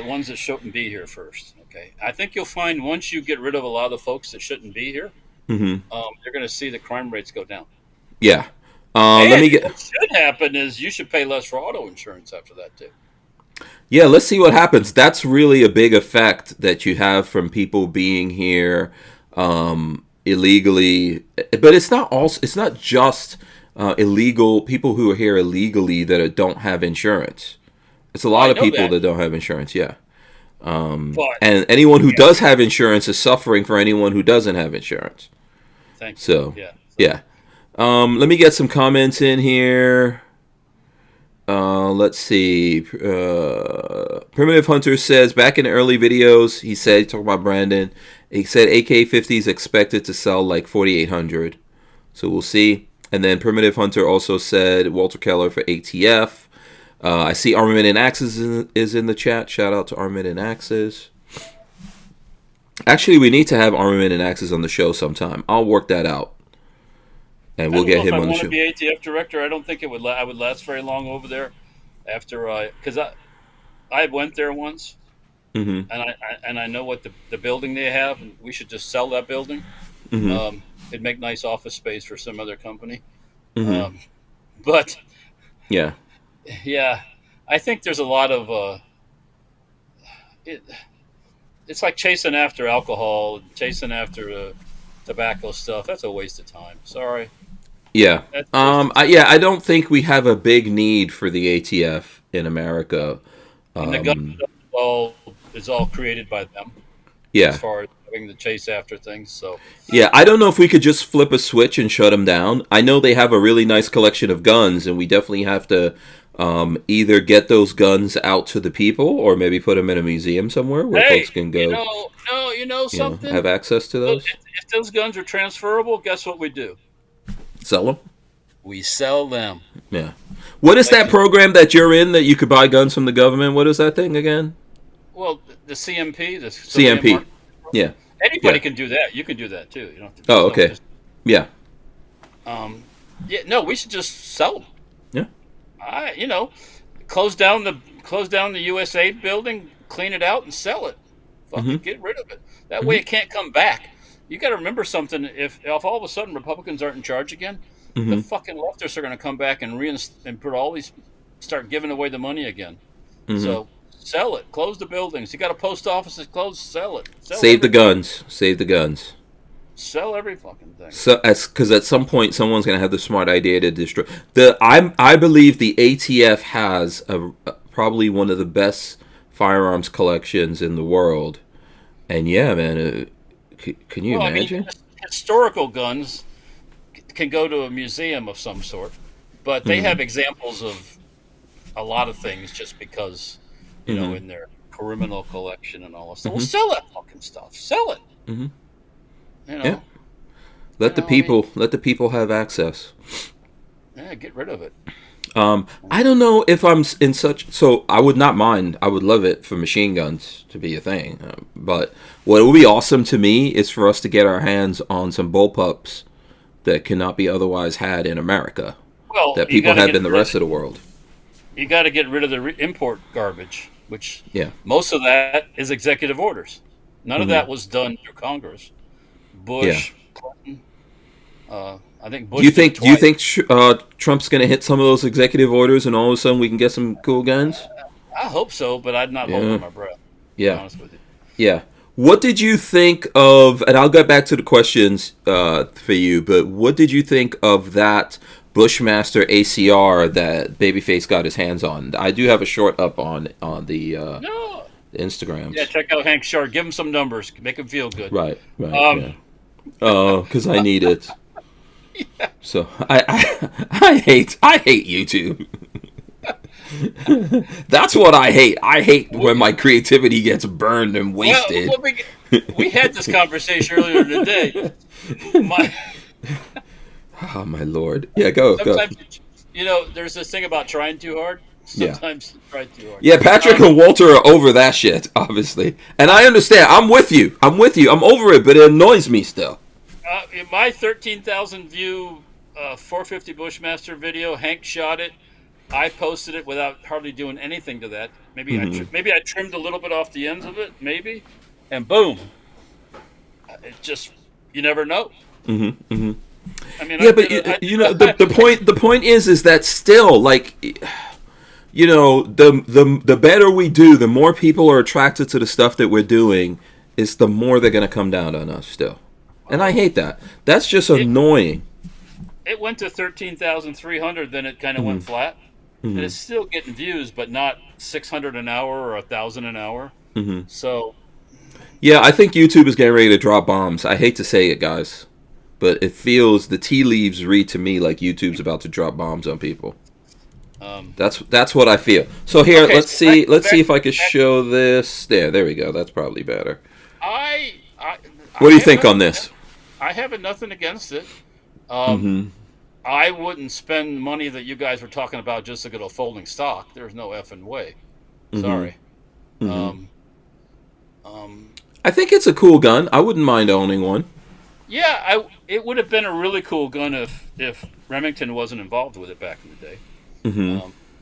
ones that shouldn't be here first. Okay, I think you'll find once you get rid of a lot of the folks that shouldn't be here, you're going to see the crime rates go down. Yeah. What should happen is you should pay less for auto insurance after that, too. Yeah, let's see what happens. That's really a big effect that you have from people being here illegally. But it's not just illegal people who are here illegally that don't have insurance. It's a lot of people that don't have insurance. Yeah, and anyone who does have insurance is suffering for anyone who doesn't have insurance. Thank you. So yeah. Let me get some comments in here. Let's see. Primitive Hunter says, back in the early videos, he said, talking about Brandon, he said AK-50 is expected to sell like 4,800. So we'll see. And then Primitive Hunter also said, Walter Keller for ATF. I see Armament and Axes is in the chat. Shout out to Armament and Axes. Actually, we need to have Armament and Axes on the show sometime. I'll work that out. And we'll get him on the show. If I want to be ATF director, I don't think I would last very long over there. Because I went there once, and I know what the building they have, and we should just sell that building. It'd make nice office space for some other company. But yeah, I think there's a lot of it's like chasing after alcohol, chasing after tobacco stuff. That's a waste of time. Sorry. Yeah. I don't think we have a big need for the ATF in America. And the gun is all created by them. Yeah. As far as having to chase after things. So. Yeah, I don't know if we could just flip a switch and shut them down. I know they have a really nice collection of guns, and we definitely have to either get those guns out to the people or maybe put them in a museum somewhere where folks can go. You know something? Have access to those. If those guns are transferable, guess what we do? Sell them? We sell them. Yeah. What is that program that you're in that you could buy guns from the government? What is that thing again? Well, the CMP. The CMP. Yeah. Anybody can do that. You can do that too. You don't have to okay. Yeah. We should just sell them. Yeah. Close down the USA building, clean it out, and sell it. Get rid of it. That way, it can't come back. You got to remember something. If all of a sudden Republicans aren't in charge again, the fucking leftists are going to come back and put all these, start giving away the money again. So sell it, close the buildings. You got a post office that's closed, sell it. Save the guns. Save the guns. Sell every fucking thing. So, because at some point someone's going to have the smart idea to destroy. I believe the ATF has probably one of the best firearms collections in the world. And yeah, man, can you imagine? I mean, historical guns can go to a museum of some sort, but they have examples of a lot of things just because, you know, in their criminal collection and all this stuff. Well, sell that fucking stuff. Sell it. You know. Yeah. Let the people have access. Yeah, get rid of it. I don't know if I'm in such. So I would not mind. I would love it for machine guns to be a thing. But what would be awesome to me is for us to get our hands on some bullpups that cannot be otherwise had in America. Well, that people have in the rest of the world. You got to get rid of the import garbage, which most of that is executive orders. None of that was done through Congress. Bush, Clinton, I think Bush. Do you think Trump's going to hit some of those executive orders, and all of a sudden we can get some cool guns? I hope so, but I'd not hold my breath. To be honest with you. Yeah. What did you think of? And I'll get back to the questions for you. But what did you think of that Bushmaster ACR that Babyface got his hands on? I do have a short up on the Instagrams. Yeah, check out Hank Sharp. Give him some numbers. Make him feel good. Right. Because I need it. So I hate YouTube. That's what I hate. I hate when my creativity gets burned and wasted. We had this conversation earlier today. Oh my lord! Yeah, go. You know, there's this thing about trying too hard. Sometimes you try too hard. Yeah, Patrick and Walter are over that shit, obviously, and I understand. I'm with you. I'm over it, but it annoys me still. In my 13,000 view 450 Bushmaster video, Hank shot it. I posted it without hardly doing anything to that. Maybe I trimmed a little bit off the ends of it, maybe, and boom. It just, you never know. I mean, the point is that still, like, you know, the better we do, the more people are attracted to the stuff that we're doing, is the more they're going to come down on us still. And I hate that. That's just annoying. It went to 13,300, then it kind of went flat. And it's still getting views, but not 600 an hour or 1,000 an hour. So, yeah, I think YouTube is getting ready to drop bombs. I hate to say it, guys, but it feels, the tea leaves read to me like YouTube's about to drop bombs on people. That's what I feel. So here, let's see if I can show this. There we go. That's probably better. What do you think on this? I have nothing against it. I wouldn't spend money that you guys were talking about just to get a folding stock. There's no effing way. Sorry. I think it's a cool gun. I wouldn't mind owning one. Yeah, it would have been a really cool gun if Remington wasn't involved with it back in the day.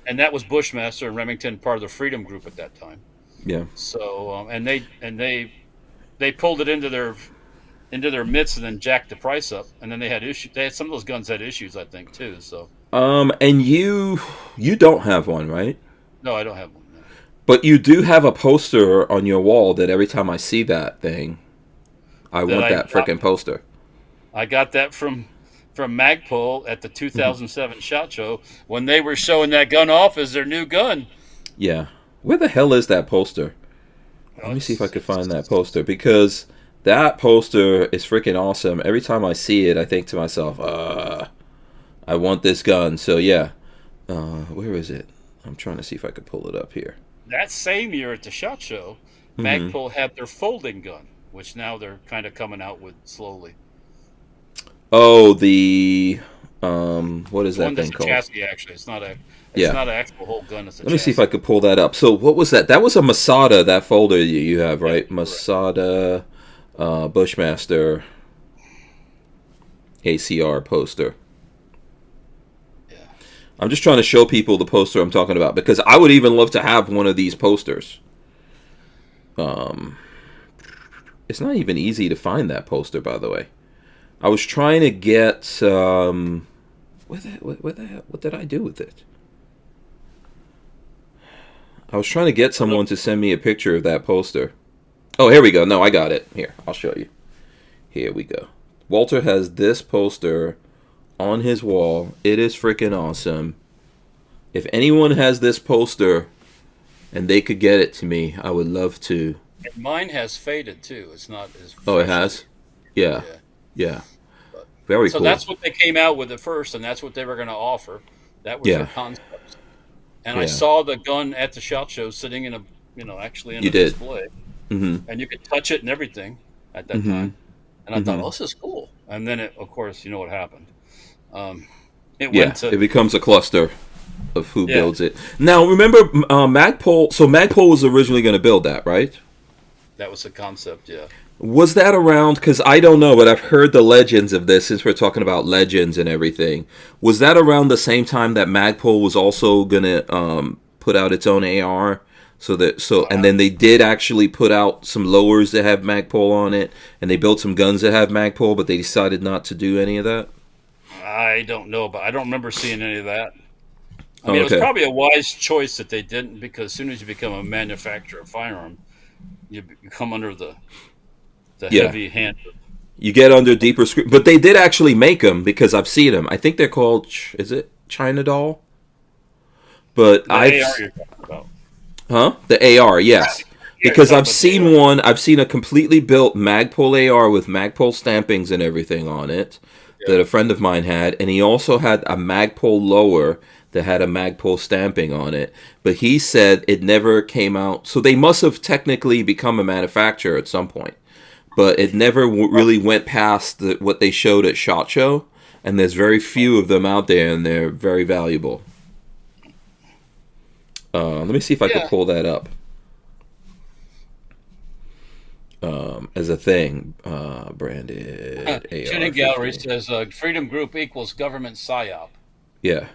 And that was Bushmaster and Remington, part of the Freedom Group at that time. Yeah. So and they pulled it into their midst and then jacked the price up, and then they had issues. They had some of those guns had issues, I think, too. So. And you don't have one, right? No, I don't have one. No. But you do have a poster on your wall that every time I see that thing, I want that frickin' poster. I got that from Magpul at the 2007 SHOT Show when they were showing that gun off as their new gun. Yeah. Where the hell is that poster? Let me see if I can find that poster, because that poster is freaking awesome. Every time I see it, I think to myself, I want this gun. So yeah, where is it? I'm trying to see if I could pull it up here. That same year at the SHOT Show, Magpul had their folding gun, which now they're kind of coming out with slowly. Oh, the what is that thing called? Chassis, actually. It's not an actual whole gun. It's a Let me see if I could pull that up. So what was that? That was a Masada, that folder you have, right? Yeah, Masada Bushmaster ACR poster. Yeah. I'm just trying to show people the poster I'm talking about, because I would even love to have one of these posters. It's not even easy to find that poster, by the way. I was trying to get What did I do with it? I was trying to get someone to send me a picture of that poster. Oh, here we go. No, I got it. Here, I'll show you. Here we go. Walter has this poster on his wall. It is freaking awesome. If anyone has this poster and they could get it to me, I would love to. And mine has faded too. It's not as Oh, it has? Yeah. Very cool. So that's what they came out with at first, and that's what they were going to offer. That was their concept. And I saw the gun at the SHOT Show sitting in a, actually in a display. Mm-hmm. And you could touch it and everything at that time. And I thought, this is cool. And then, of course, you know what happened. It becomes a cluster of who builds it. Now, remember Magpul? So Magpul was originally going to build that, right? That was the concept, yeah. Was that around, because I don't know, but I've heard the legends of this, since we're talking about legends and everything. Was that around the same time that Magpul was also going to put out its own AR? And then they did actually put out some lowers that have Magpul on it, and they built some guns that have Magpul, but they decided not to do any of that? I don't know, but I don't remember seeing any of that. I mean, it was probably a wise choice that they didn't, because as soon as you become a manufacturer of firearm, you come under the heavy hand. You get under deeper scrutiny. But they did actually make them, because I've seen them. I think they're called, is it China Doll? But the AR you're talking about. Huh? The AR, yes. Because I've seen one, I've seen a completely built Magpul AR with Magpul stampings and everything on it that a friend of mine had. And he also had a Magpul lower that had a Magpul stamping on it. But he said it never came out. So they must have technically become a manufacturer at some point. But it never really went past what they showed at SHOT Show. And there's very few of them out there, and they're very valuable. Let me see if I can pull that up. As a thing. Branded AR. Shooting Gallery says Freedom Group equals government PSYOP. Yeah.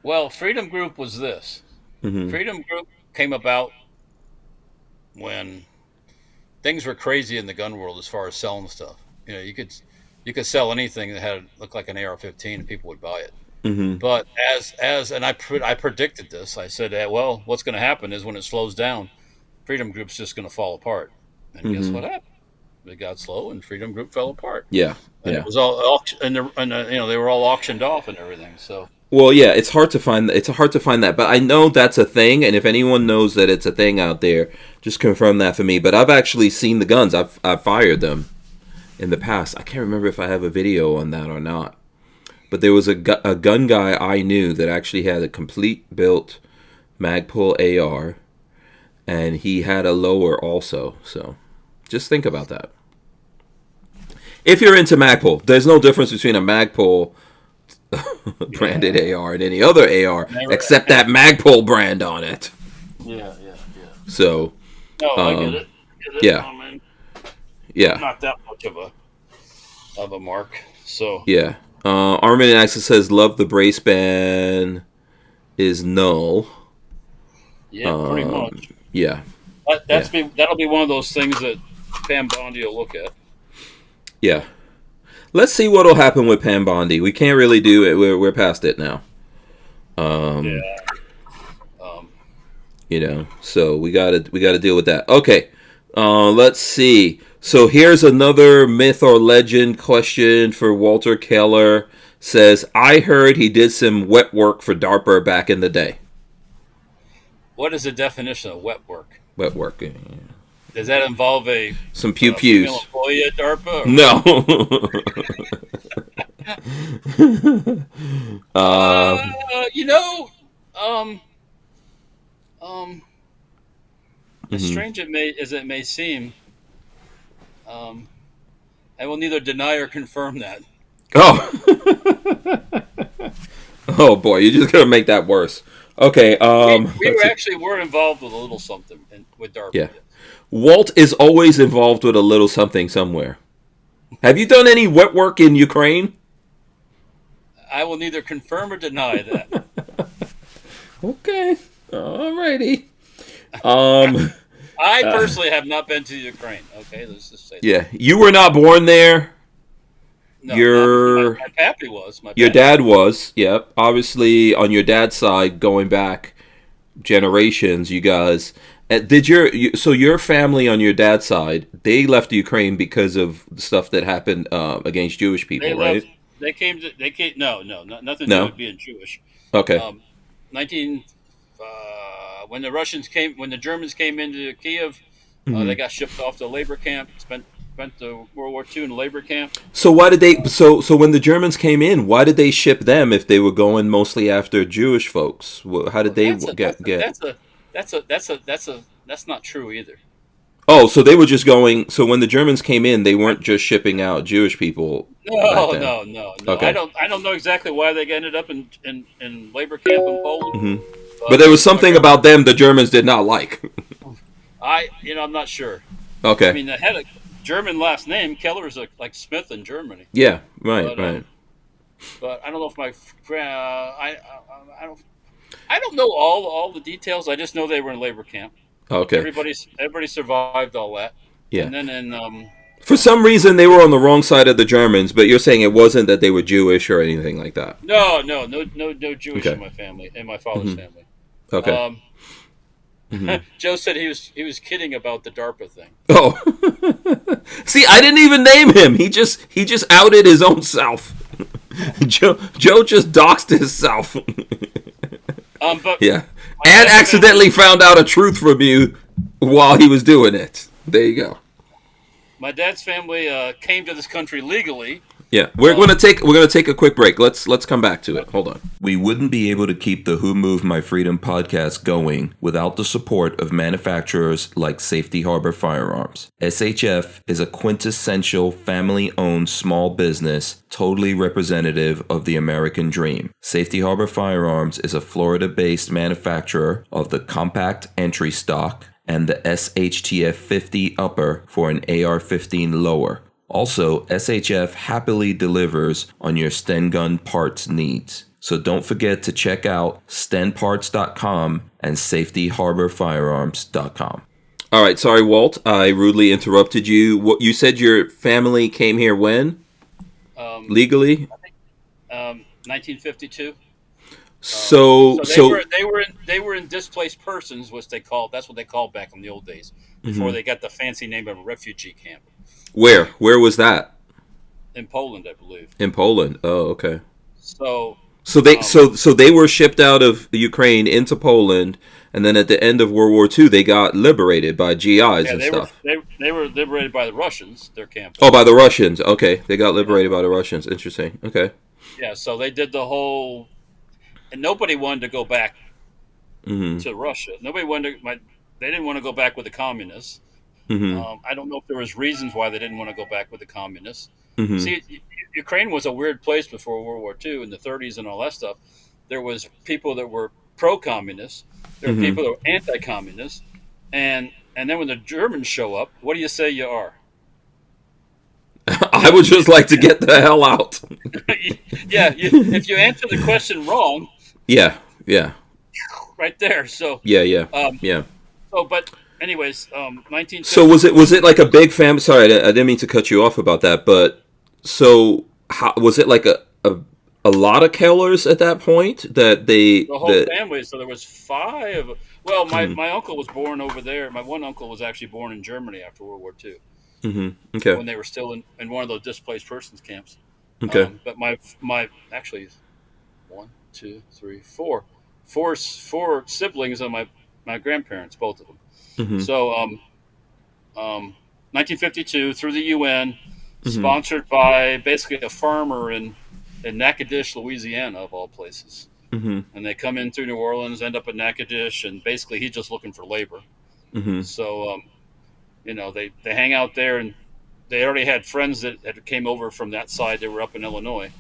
Well, Freedom Group was this. Mm-hmm. Freedom Group came about when things were crazy in the gun world as far as selling stuff. You could sell anything that looked like an AR-15 and people would buy it. Mm-hmm. But and I predicted this. I said, well, what's going to happen is when it slows down, Freedom Group's just going to fall apart. And guess what happened? It got slow, and Freedom Group fell apart. Yeah, and it was all and they were all auctioned off and everything. So. Well, yeah, it's hard to find that, but I know that's a thing, and if anyone knows that it's a thing out there, just confirm that for me. But I've actually seen the guns. I've fired them in the past. I can't remember if I have a video on that or not. But there was a gun guy I knew that actually had a complete built Magpul AR, and he had a lower also. So just think about that. If you're into Magpul, there's no difference between a Magpul branded AR and any other AR except that Magpul brand on it. Yeah. So, I get it. Yeah. Not that much of a mark. So yeah. Armin Access says, "Love the brace ban is null." Yeah, pretty much. Yeah. That'll be one of those things that Pam Bondi will look at. Yeah. Let's see what'll happen with Pam Bondi. We can't really do it. We're past it now. So we gotta deal with that. Okay. Let's see. So here's another myth or legend question for Walter Keller. Says, I heard he did some wet work for DARPA back in the day. What is the definition of wet work? Wet work. Yeah. Does that involve some pew-pews? Employee at DARPA? No. As strange as it may seem, I will neither deny or confirm that. Oh. Oh boy, you're just gonna make that worse. Okay. We were involved with a little something with DARPA. Yeah. Walt is always involved with a little something somewhere. Have you done any wet work in Ukraine? I will neither confirm or deny that. Okay. Alrighty. I personally have not been to Ukraine. Okay, let's just say that. Yeah. You were not born there? No, my pappy was. was. My Your dad was, yep. Obviously, on your dad's side, going back generations, you guys. So your family on your dad's side, they left Ukraine because of the stuff that happened against Jewish people, They right? left. They came. No, nothing to do No. with being Jewish. Okay. 19 when the Germans came into Kiev, they got shipped off to labor camp. Spent the World War II in a labor camp. So why did they? So when the Germans came in, why did they ship them if they were going mostly after Jewish folks? How did they get? That's not true either. Oh, so they were just going. So when the Germans came in, they weren't just shipping out Jewish people. No. Okay. I don't know exactly why they ended up in labor camp in Poland. But there was something about them the Germans did not like. I'm not sure. Okay. I mean, they had a German last name. Keller is like Smith in Germany. Yeah. Right. Right. But I don't know if I don't know all the details. I just know they were in labor camp. Okay. Everybody survived all that. Yeah. And then for some reason they were on the wrong side of the Germans, but you're saying it wasn't that they were Jewish or anything like that. No Jewish in my family, in my father's family. Okay. Joe said he was kidding about the DARPA thing. Oh. See, I didn't even name him. He just outed his own self. Joe just doxed himself. But yeah. And accidentally found out a truth from you while he was doing it. There you go. My dad's family came to this country legally. Yeah, we're gonna take a quick break. Let's come back to it. Hold on. We wouldn't be able to keep the Who Moved My Freedom podcast going without the support of manufacturers like Safety Harbor Firearms. SHF is a quintessential family-owned small business, totally representative of the American dream. Safety Harbor Firearms is a Florida-based manufacturer of the compact entry stock and the SHTF 50 upper for an AR-15 lower. Also, SHF happily delivers on your Sten gun parts needs. So don't forget to check out stenparts.com and safetyharborfirearms.com. All right, sorry, Walt. I rudely interrupted you. What you said your family came here when? Legally? I think 1952. So they were in displaced persons, which that's what they called back in the old days, before they got the fancy name of a refugee camp. Where was that? In Poland, I believe. In Poland. Oh, okay. So they were shipped out of Ukraine into Poland, and then at the end of World War II, they got liberated by GIs and stuff. They were liberated by the Russians. Their camp. Oh, by the Russians. Okay, they got liberated by the Russians. Interesting. Okay. Yeah, so they did the whole, and nobody wanted to go back to Russia. Nobody wanted to. They didn't want to go back with the communists. I don't know if there was reasons why they didn't want to go back with the communists. See, Ukraine was a weird place before World War II in the 30s and all that stuff. There was people that were pro-communist. There were people that were anti-communist. And then when the Germans show up, what do you say you are? I would just like to get the hell out. Yeah, if you answer the question wrong. Yeah. Right there. So. Yeah. So, but. Anyways, 19. So was it like a big family? Sorry, I didn't mean to cut you off about that, but so was it like a lot of Kellers at that point that the whole family? So there was 5. Well, my uncle was born over there. My one uncle was actually born in Germany after World War II. Okay. When they were still in one of those displaced persons camps. Okay. But my actually 1, 2, 3, 4 siblings of my grandparents, both of them. So, 1952 through the UN, sponsored by basically a farmer in Natchitoches, Louisiana, of all places. And they come in through New Orleans, end up in Natchitoches, and basically he's just looking for labor. So, they hang out there, and they already had friends that came over from that side. They were up in Illinois,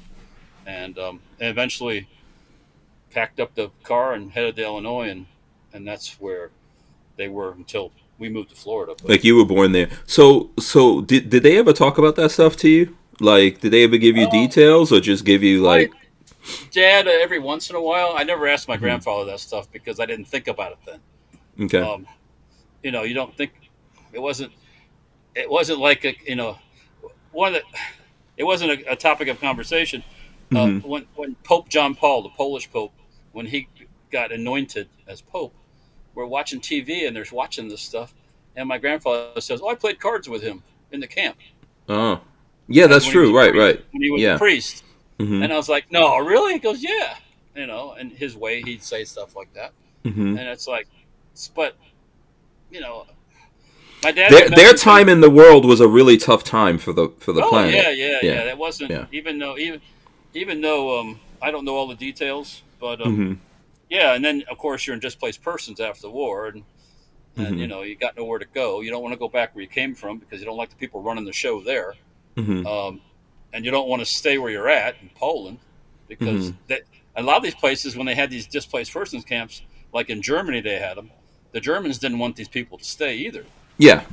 and eventually packed up the car and headed to Illinois, and that's where they were until we moved to Florida. But. Like you were born there. So did they ever talk about that stuff to you? Like, did they ever give you details or just give you like? Dad, every once in a while. I never asked my grandfather that stuff because I didn't think about it then. Okay. You don't think it wasn't like it wasn't a topic of conversation. When Pope John Paul, the Polish Pope, when he got anointed as Pope, we're watching TV and they're watching this stuff, and my grandfather says, "Oh, I played cards with him in the camp." Oh, yeah, that's true. Right. When he was a priest, and I was like, "No, really?" He goes, "Yeah," and his way, he'd say stuff like that, and it's like, but my dad. Their time in the world was a really tough time for the planet. Yeah. That wasn't even though I don't know all the details, but yeah. And then of course you're in displaced persons after the war, and you got nowhere to go. You don't want to go back where you came from because you don't like the people running the show there, and you don't want to stay where you're at in Poland because a lot of these places when they had these displaced persons camps, like in Germany, they had them. The Germans didn't want these people to stay either. Yeah.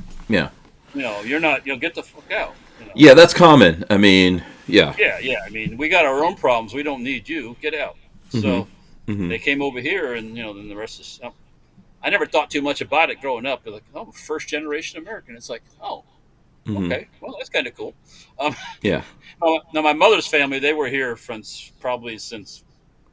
You're not. Get the fuck out. Yeah, that's common. I mean, yeah. I mean, we got our own problems. We don't need you. Get out. So they came over here, and then the rest is. I never thought too much about it growing up. They're like, oh, first generation American. It's like, oh, okay, well, that's kind of cool. Yeah. Now, my mother's family, they were here probably since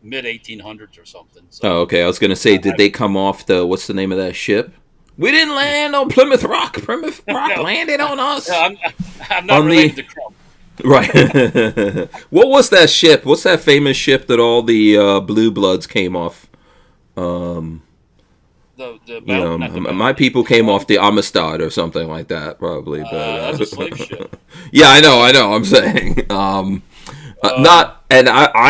mid 1800s or something. So, oh, okay. I was gonna say, did they come off what's the name of that ship? We didn't land on Plymouth Rock. Plymouth Rock landed on us. No, I'm not related to Crump. Right. What was that ship? What's that famous ship that all the Blue Bloods came off? My people came off the Amistad or something like that, probably. But that's a slave ship. Yeah, I know. I'm saying, I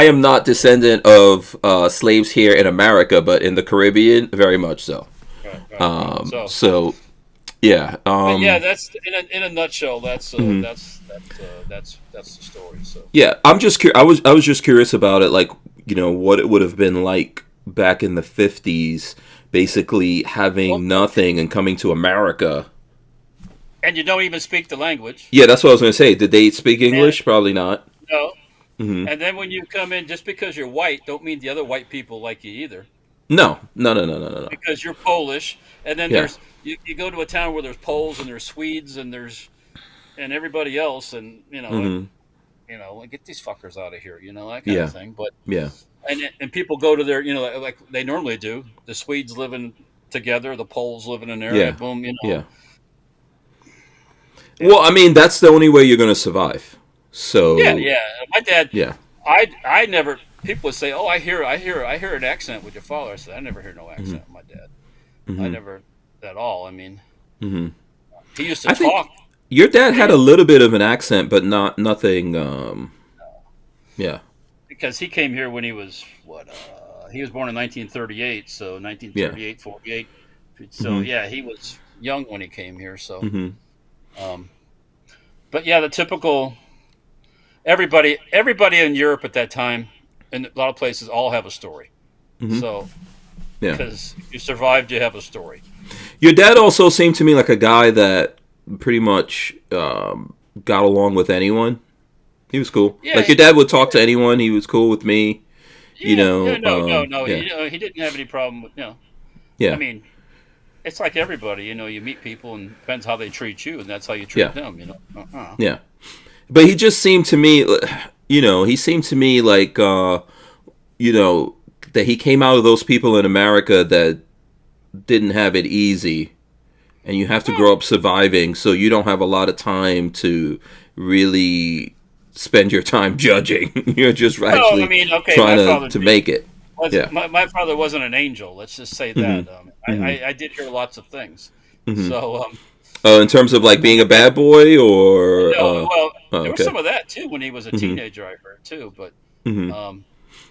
am not descendant of slaves here in America, but in the Caribbean, very much so. Right. So, yeah. Yeah, that's in a nutshell. That's the story. So yeah, I was just curious about it, like what it would have been like back in the 50s. Basically having nothing and coming to America. And you don't even speak the language. Yeah, that's what I was going to say. Did they speak English? Probably not. No. And then when you come in, just because you're white, don't mean the other white people like you either. No. Because you're Polish, and then there's you go to a town where there's Poles and there's Swedes and everybody else, and get these fuckers out of here, that kind of thing. But And people go to their, like they normally do. The Swedes living together, the Poles living in there. Boom, Yeah. Well, I mean, that's the only way you're going to survive. So. Yeah. My dad. Yeah. I never. People would say, "Oh, I hear an accent with your father." I said, "I never hear no accent with my dad. I never at all. I mean, he used to talk." Your dad had a little bit of an accent, but nothing. Yeah. Because he came here when he was he was born in 1938, so 1938, 48. So he was young when he came here. So, but yeah, the typical everybody in Europe at that time, and a lot of places, all have a story. So, because if you survived, you have a story. Your dad also seemed to me like a guy that pretty much got along with anyone. He was cool. Yeah, like your dad would talk to anyone. He was cool with me. No. He didn't have any problem with Yeah. I mean, it's like everybody. You meet people, and it depends how they treat you, and that's how you treat them. Yeah. But he just seemed to me, he seemed to me like, that he came out of those people in America that didn't have it easy, and you have to grow up surviving, so you don't have a lot of time to really spend your time judging. You're just trying to make it. My father wasn't an angel. Let's just say that. I did hear lots of things. So. In terms of like being a bad boy, or there was some of that too when he was a teenager. I heard too, but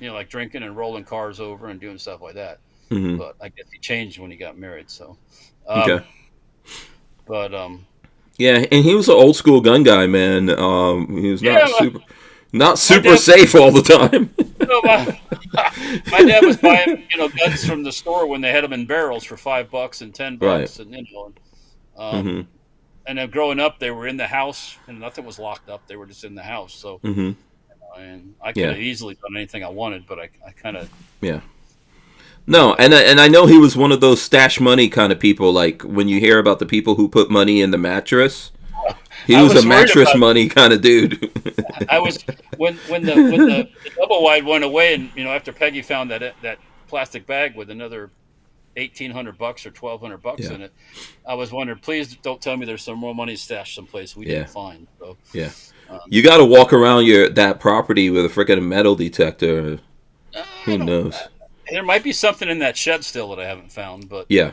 like drinking and rolling cars over and doing stuff like that. But I guess he changed when he got married. So. But yeah, and he was an old school gun guy, man. He was not super safe all the time. My dad was buying, guns from the store when they had them in barrels for $5 and $10, right. And then growing up, they were in the house, and nothing was locked up. They were just in the house. So, and I could have easily done anything I wanted, but I kind of No, and I know he was one of those stash money kind of people. Like when you hear about the people who put money in the mattress, He was a mattress money kind of dude. I was when the double wide went away, and after Peggy found that plastic bag with another $1,800 or $1,200 in it, I was wondering, please don't tell me there's some more money stashed someplace we didn't find. So you got to walk around that property with a freaking metal detector. Who knows? There might be something in that shed still that I haven't found, but yeah.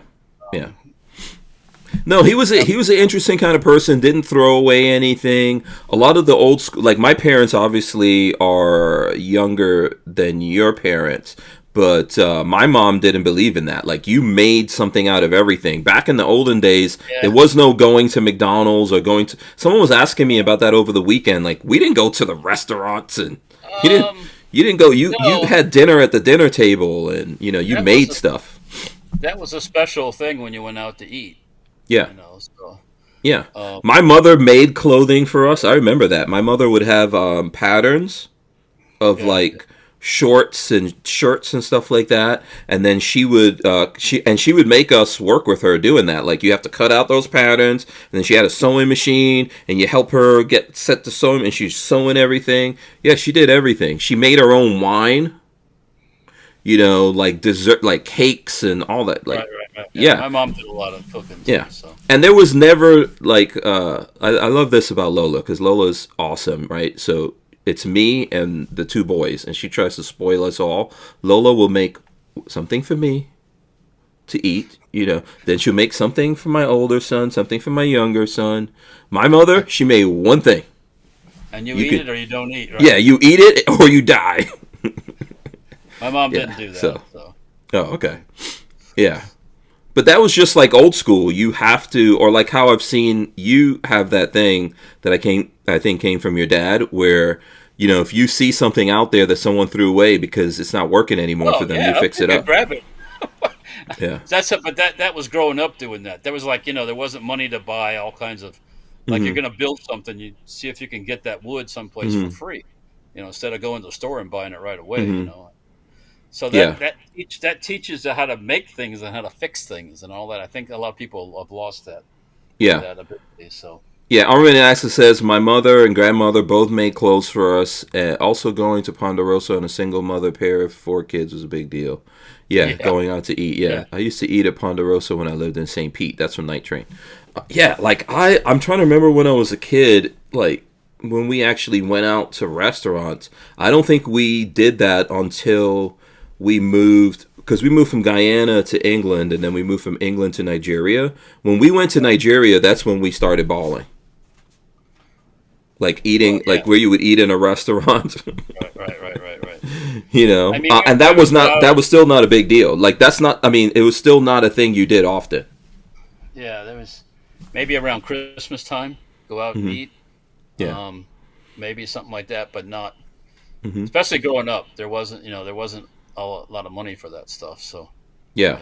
No, he was an interesting kind of person. Didn't throw away anything. A lot of the old school, like my parents, obviously are younger than your parents, but my mom didn't believe in that. Like, you made something out of everything. Back in the olden days, there was no going to McDonald's or going to. Someone was asking me about that over the weekend. Like, we didn't go to the restaurants, and you didn't go. You had dinner at the dinner table, and you made stuff. That was a special thing when you went out to eat. Yeah. My mother made clothing for us. I remember that. My mother would have patterns of shorts and shirts and stuff like that, and then she would make us work with her doing that. Like, you have to cut out those patterns, and then she had a sewing machine, and you help her get set to sewing, and she's sewing everything. Yeah, she did everything. She made her own wine. Like dessert, like cakes and all that. Like, right. Yeah. My mom did a lot of cooking too. Yeah. So. And there was never like, I love this about Lola, because Lola's awesome, right? So it's me and the two boys, and she tries to spoil us all. Lola will make something for me to eat, Then she'll make something for my older son, something for my younger son. My mother, she made one thing. And you eat it or you don't eat, right? Yeah, you eat it or you die. My mom didn't do that. So. Oh, okay. Yeah. But that was just like old school. You have to, or like how I've seen you have that thing that I think came from your dad, where, if you see something out there that someone threw away because it's not working anymore for them, you fix it up. Grab it. Yeah. But that was growing up doing that. There was there wasn't money to buy all kinds of, like, you're going to build something, you see if you can get that wood someplace for free, instead of going to the store and buying it right away, So that teaches you how to make things and how to fix things and all that. I think a lot of people have lost that. Yeah. That ability. So. Yeah, Armory Access says, my mother and grandmother both made clothes for us. Also going to Ponderosa on a single mother pair of 4 kids was a big deal. Yeah, going out to eat. Yeah. I used to eat at Ponderosa when I lived in St. Pete. That's from Night Train. Like I'm trying to remember when I was a kid, like when we actually went out to restaurants. I don't think we did that until we moved, because we moved from Guyana to England, and then we moved from England to Nigeria. When we went to Nigeria, that's when we started balling. Like eating, like where you would eat in a restaurant. Right. And that was still not a big deal. Like, it was still not a thing you did often. Yeah, there was maybe around Christmas time, go out and eat. Yeah. Maybe something like that, but not, especially growing up, there wasn't a lot of money for that stuff. So yeah.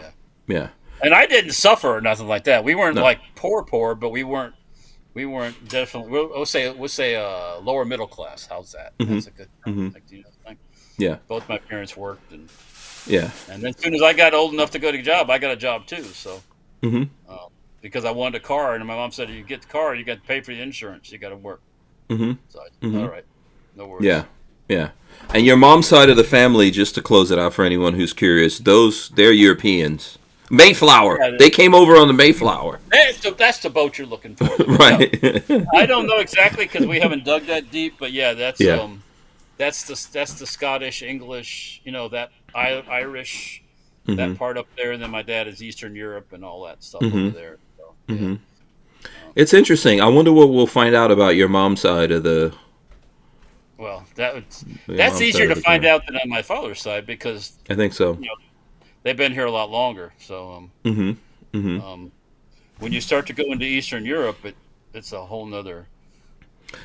And I didn't suffer or nothing like that. We weren't like poor, but we weren't definitely. We'll say lower middle class. How's that? That's a good term. Yeah. Both my parents worked, and and then as soon as I got old enough to go to a job, I got a job too. So because I wanted a car, and my mom said, "You get the car, you got to pay for the insurance. You got to work." So I said, all right, no worries. Yeah. And your mom's side of the family, just to close it out for anyone who's curious, they're Europeans. Mayflower. They came over on the Mayflower. That's the boat you're looking for. Right. I don't know exactly because we haven't dug that deep, but that's the Scottish, English, that Irish, that part up there, and then my dad is Eastern Europe and all that stuff over there. So, It's interesting. I wonder what we'll find out about your mom's side of the. Well, that's easier to find out than on my father's side, because I think so. They've been here a lot longer. So when you start to go into Eastern Europe, it's a whole nother.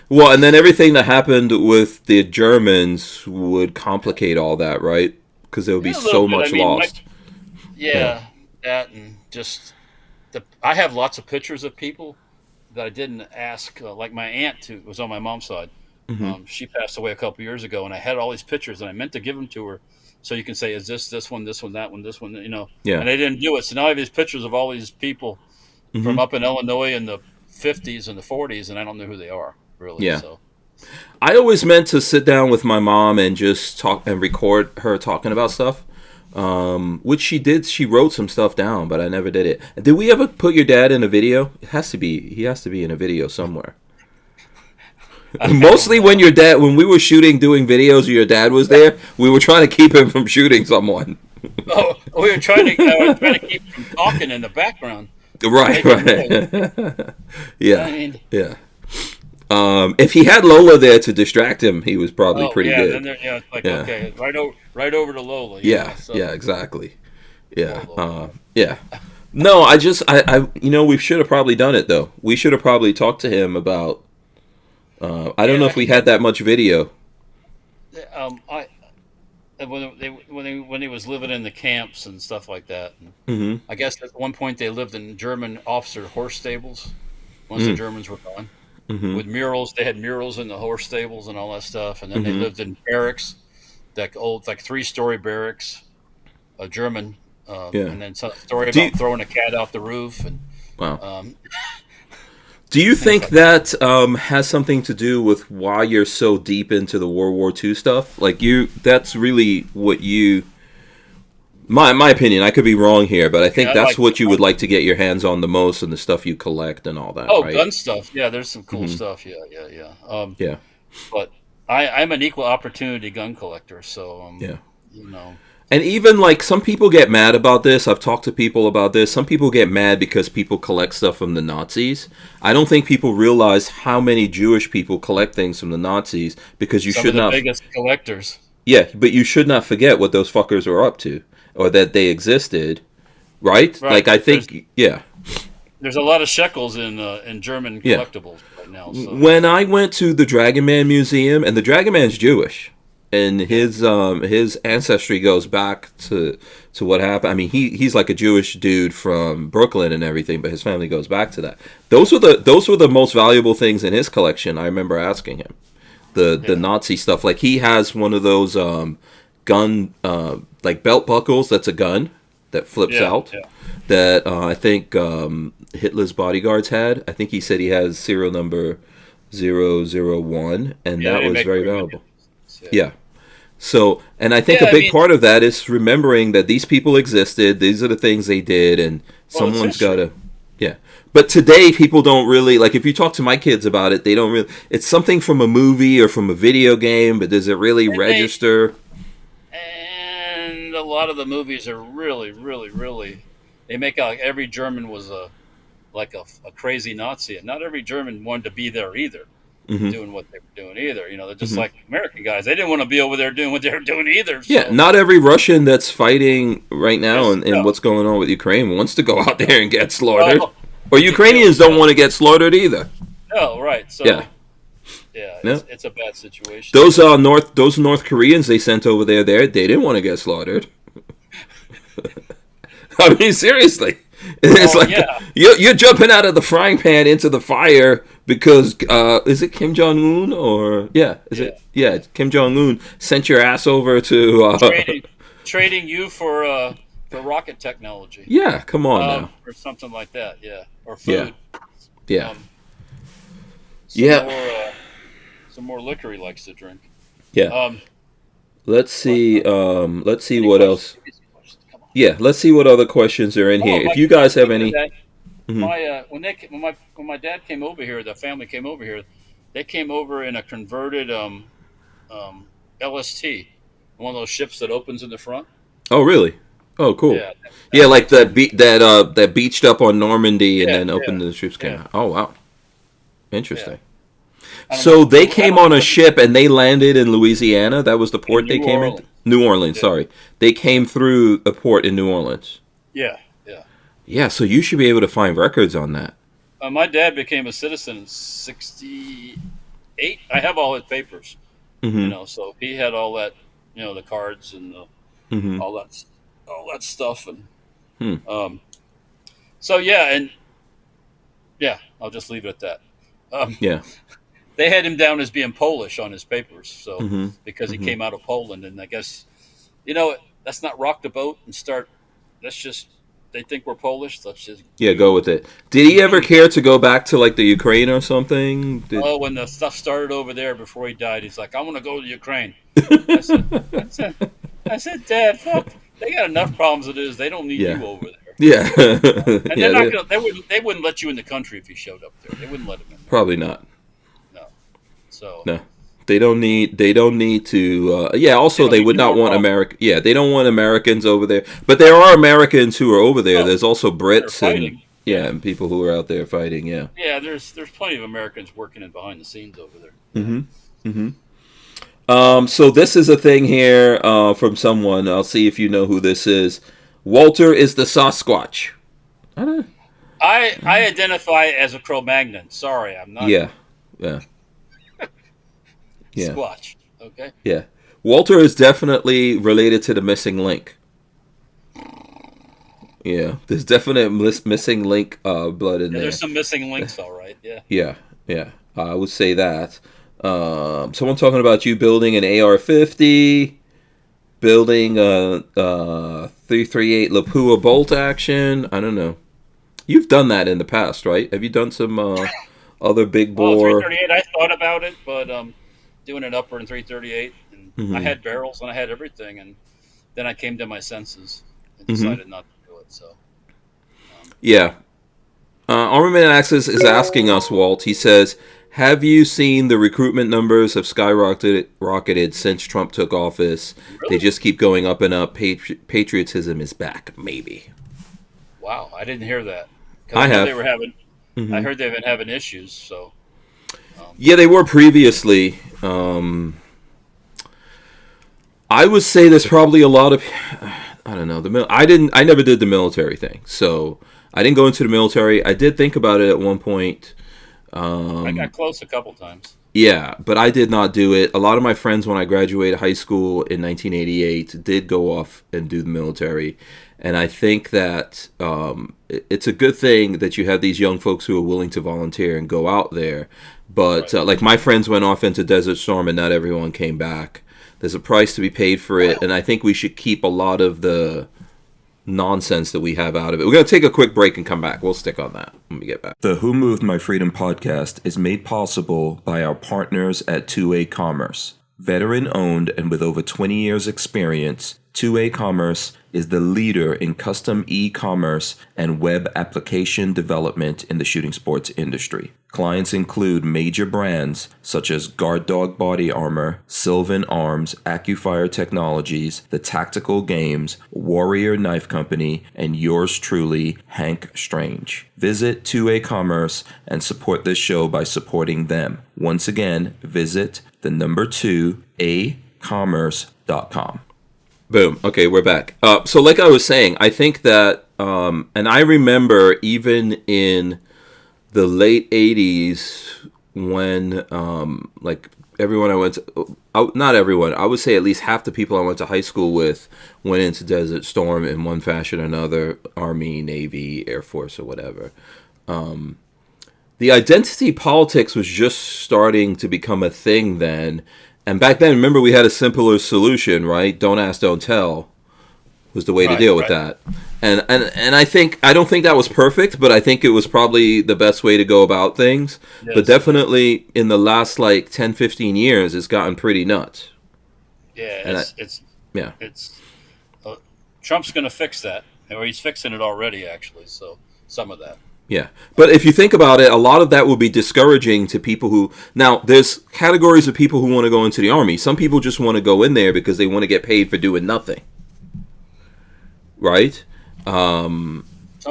Well, and then everything that happened with the Germans would complicate all that, right? Because there would be so much lost. That and just I have lots of pictures of people that I didn't ask, like my aunt, who was on my mom's side. She passed away a couple years ago, and I had all these pictures, and I meant to give them to her so you can say, is this one, this one, that one, this one, Yeah. And I didn't do it. So now I have these pictures of all these people from up in Illinois in the 50s and the 40s, and I don't know who they are really. Yeah. So I always meant to sit down with my mom and just talk and record her talking about stuff, which she did. She wrote some stuff down, but I never did it. Did we ever put your dad in a video? It has to be. He has to be in a video somewhere. Mostly when we were shooting, doing videos, your dad was there. We were trying to keep him from shooting someone. Oh, we were trying to keep him talking in the background. Right. Yeah. I mean, yeah. If he had Lola there to distract him, he was probably pretty good. Then it's like, okay, right over to Lola. Yeah, exactly. Yeah, yeah. No, I we should have probably done it though. We should have probably talked to him about. I don't know if we had that much video. When he was living in the camps and stuff like that. Mm-hmm. I guess at one point they lived in German officer horse stables. Once the Germans were gone. Mm-hmm. With murals. They had murals in the horse stables and all that stuff. And then Mm-hmm. they lived in barracks, like old, 3-story barracks, a German. And then some story about throwing a cat out the roof. And wow. Do you think that has something to do with why you're so deep into the World War II stuff? Like that's really what you. My opinion, I could be wrong here, but I think that's what you would like to get your hands on the most, and the stuff you collect and all that. Oh, right? Gun stuff. Yeah, there's some cool stuff. Yeah. Yeah. But I'm an equal opportunity gun collector, so yeah. And even some people get mad about this. I've talked to people about this. Some people get mad because people collect stuff from the Nazis. I don't think people realize how many Jewish people collect things from the Nazis, because you should not. Some of the biggest collectors. Yeah, but you should not forget what those fuckers were up to, or that they existed, right? I think, There's a lot of shekels in German collectibles right now. So. When I went to the Dragon Man Museum, and the Dragon Man's Jewish, and his ancestry goes back to what happened. I mean, he's like a Jewish dude from Brooklyn and everything, but his family goes back to that. Those were the most valuable things in his collection. I remember asking him the Nazi stuff. Like, he has one of those gun belt buckles that's a gun that flips out. Yeah. That I think Hitler's bodyguards had. I think he said he has serial number 001, and that was very valuable. Yeah. So, and I think a big part of that is remembering that these people existed. These are the things they did, and someone's got to. Yeah. But today, people don't really if you talk to my kids about it, they don't really. It's something from a movie or from a video game, but does it really register? And a lot of the movies are really, really, really. They make out every German was a crazy Nazi, and not every German wanted to be there either. Mm-hmm. Doing what they were doing either. They're just like American guys. They didn't want to be over there doing what they were doing either. So. Yeah, not every Russian that's fighting right now and what's going on with Ukraine wants to go out there and get slaughtered. Or Ukrainians don't want to get slaughtered either. No, right. So, it's a bad situation. Those North Koreans they sent over there, they didn't want to get slaughtered. I mean, seriously. It's you're jumping out of the frying pan into the fire because is it Kim Jong Un or Kim Jong Un sent your ass over to trading you for rocket technology. Yeah, come on now, or something like that. Yeah, or food. Yeah, some more liquor he likes to drink. Yeah. Let's see what else. Yeah, let's see what other questions are in here. If you guys have any, when my dad came over here, the family came over here. They came over in a converted LST, one of those ships that opens in the front. Oh, really? Oh, cool. Yeah, like that beached up on Normandy and then opened and the ships came out. Oh, wow, interesting. So they came on a ship and they landed in Louisiana. That was the port they came in. New Orleans, sorry. They came through a port in New Orleans. Yeah. Yeah, so you should be able to find records on that. My dad became a citizen in '68. I have all his papers. Mm-hmm. So he had all that, the cards and all that stuff, and I'll just leave it at that. They had him down as being Polish on his papers, so because he came out of Poland, and I guess, let's not rock the boat and start. Let's just they think we're Polish. Let's just go with it. Did he ever care to go back to like the Ukraine or something? When the stuff started over there before he died, he's like, "I want to go to Ukraine." I said, Dad, fuck, they got enough problems as it is. They don't need you over there. Yeah, and they're not gonna. They wouldn't let you in the country if you showed up there. They wouldn't let him in there. Probably not. No. So no. They don't need to. Also, they would not want America. Yeah, they don't want Americans over there. But there are Americans who are over there. There's also Brits and people who are out there fighting. Yeah. Yeah, there's plenty of Americans working in behind the scenes over there. So this is a thing here from someone. I'll see if you know who this is. Walther is the Sasquatch. I identify as a Cro-Magnon. Sorry, I'm not. Yeah. Squatch. Okay. Yeah. Walther is definitely related to the missing link. Yeah. There's definite missing link blood in there. There's some missing links, all right. Yeah. Yeah. I would say that. Someone talking about you building an AR-50, building a 338 Lapua bolt action. I don't know. You've done that in the past, right? Have you done some other big bore? 338, I thought about it, but doing it upper in 338, and I had barrels and I had everything, and then I came to my senses and decided not to do it. So, Armament Access is asking us, Walt. He says, "Have you seen the recruitment numbers have skyrocketed since Trump took office? Really? They just keep going up and up. Patriotism is back, maybe." Wow, I didn't hear that. I have. They were having. I heard they've been having issues. So. Yeah, they were previously. I would say there's probably a lot of. I don't know. I never did the military thing, so I didn't go into the military. I did think about it at one point. I got close a couple times. Yeah, but I did not do it. A lot of my friends, when I graduated high school in 1988, did go off and do the military. And I think that it's a good thing that you have these young folks who are willing to volunteer and go out there. But like my friends went off into Desert Storm and not everyone came back. There's a price to be paid for it. And I think we should keep a lot of the nonsense that we have out of it. We're going to take a quick break and come back. We'll stick on that when we get back. The Who Moved My Freedom podcast is made possible by our partners at 2A Commerce. Veteran-owned and with over 20 years experience, 2A Commerce is the leader in custom e-commerce and web application development in the shooting sports industry. Clients include major brands such as Guard Dog Body Armor, Sylvan Arms, AccuFire Technologies, The Tactical Games, Warrior Knife Company, and yours truly, Hank Strange. Visit 2A Commerce and support this show by supporting them. Once again, visit the number 2acommerce.com. Boom. Okay, we're back. So like I was saying, I think that, and I remember even in the late 80s when, like, everyone I went to, not everyone, I would say at least half the people I went to high school with went into Desert Storm in one fashion or another, Army, Navy, Air Force, or whatever. The identity politics was just starting to become a thing then. And back then, remember, we had a simpler solution, right? Don't ask, don't tell was the way to deal with that. And I don't think that was perfect, but I think it was probably the best way to go about things. Yes. But definitely in the last like 10, 15 years, it's gotten pretty nuts. Yeah, Trump's going to fix that. Or he's fixing it already, actually. So some of that. Yeah, but if you think about it, a lot of that will be discouraging to people who... Now, there's categories of people who want to go into the Army. Some people just want to go in there because they want to get paid for doing nothing. Right? Some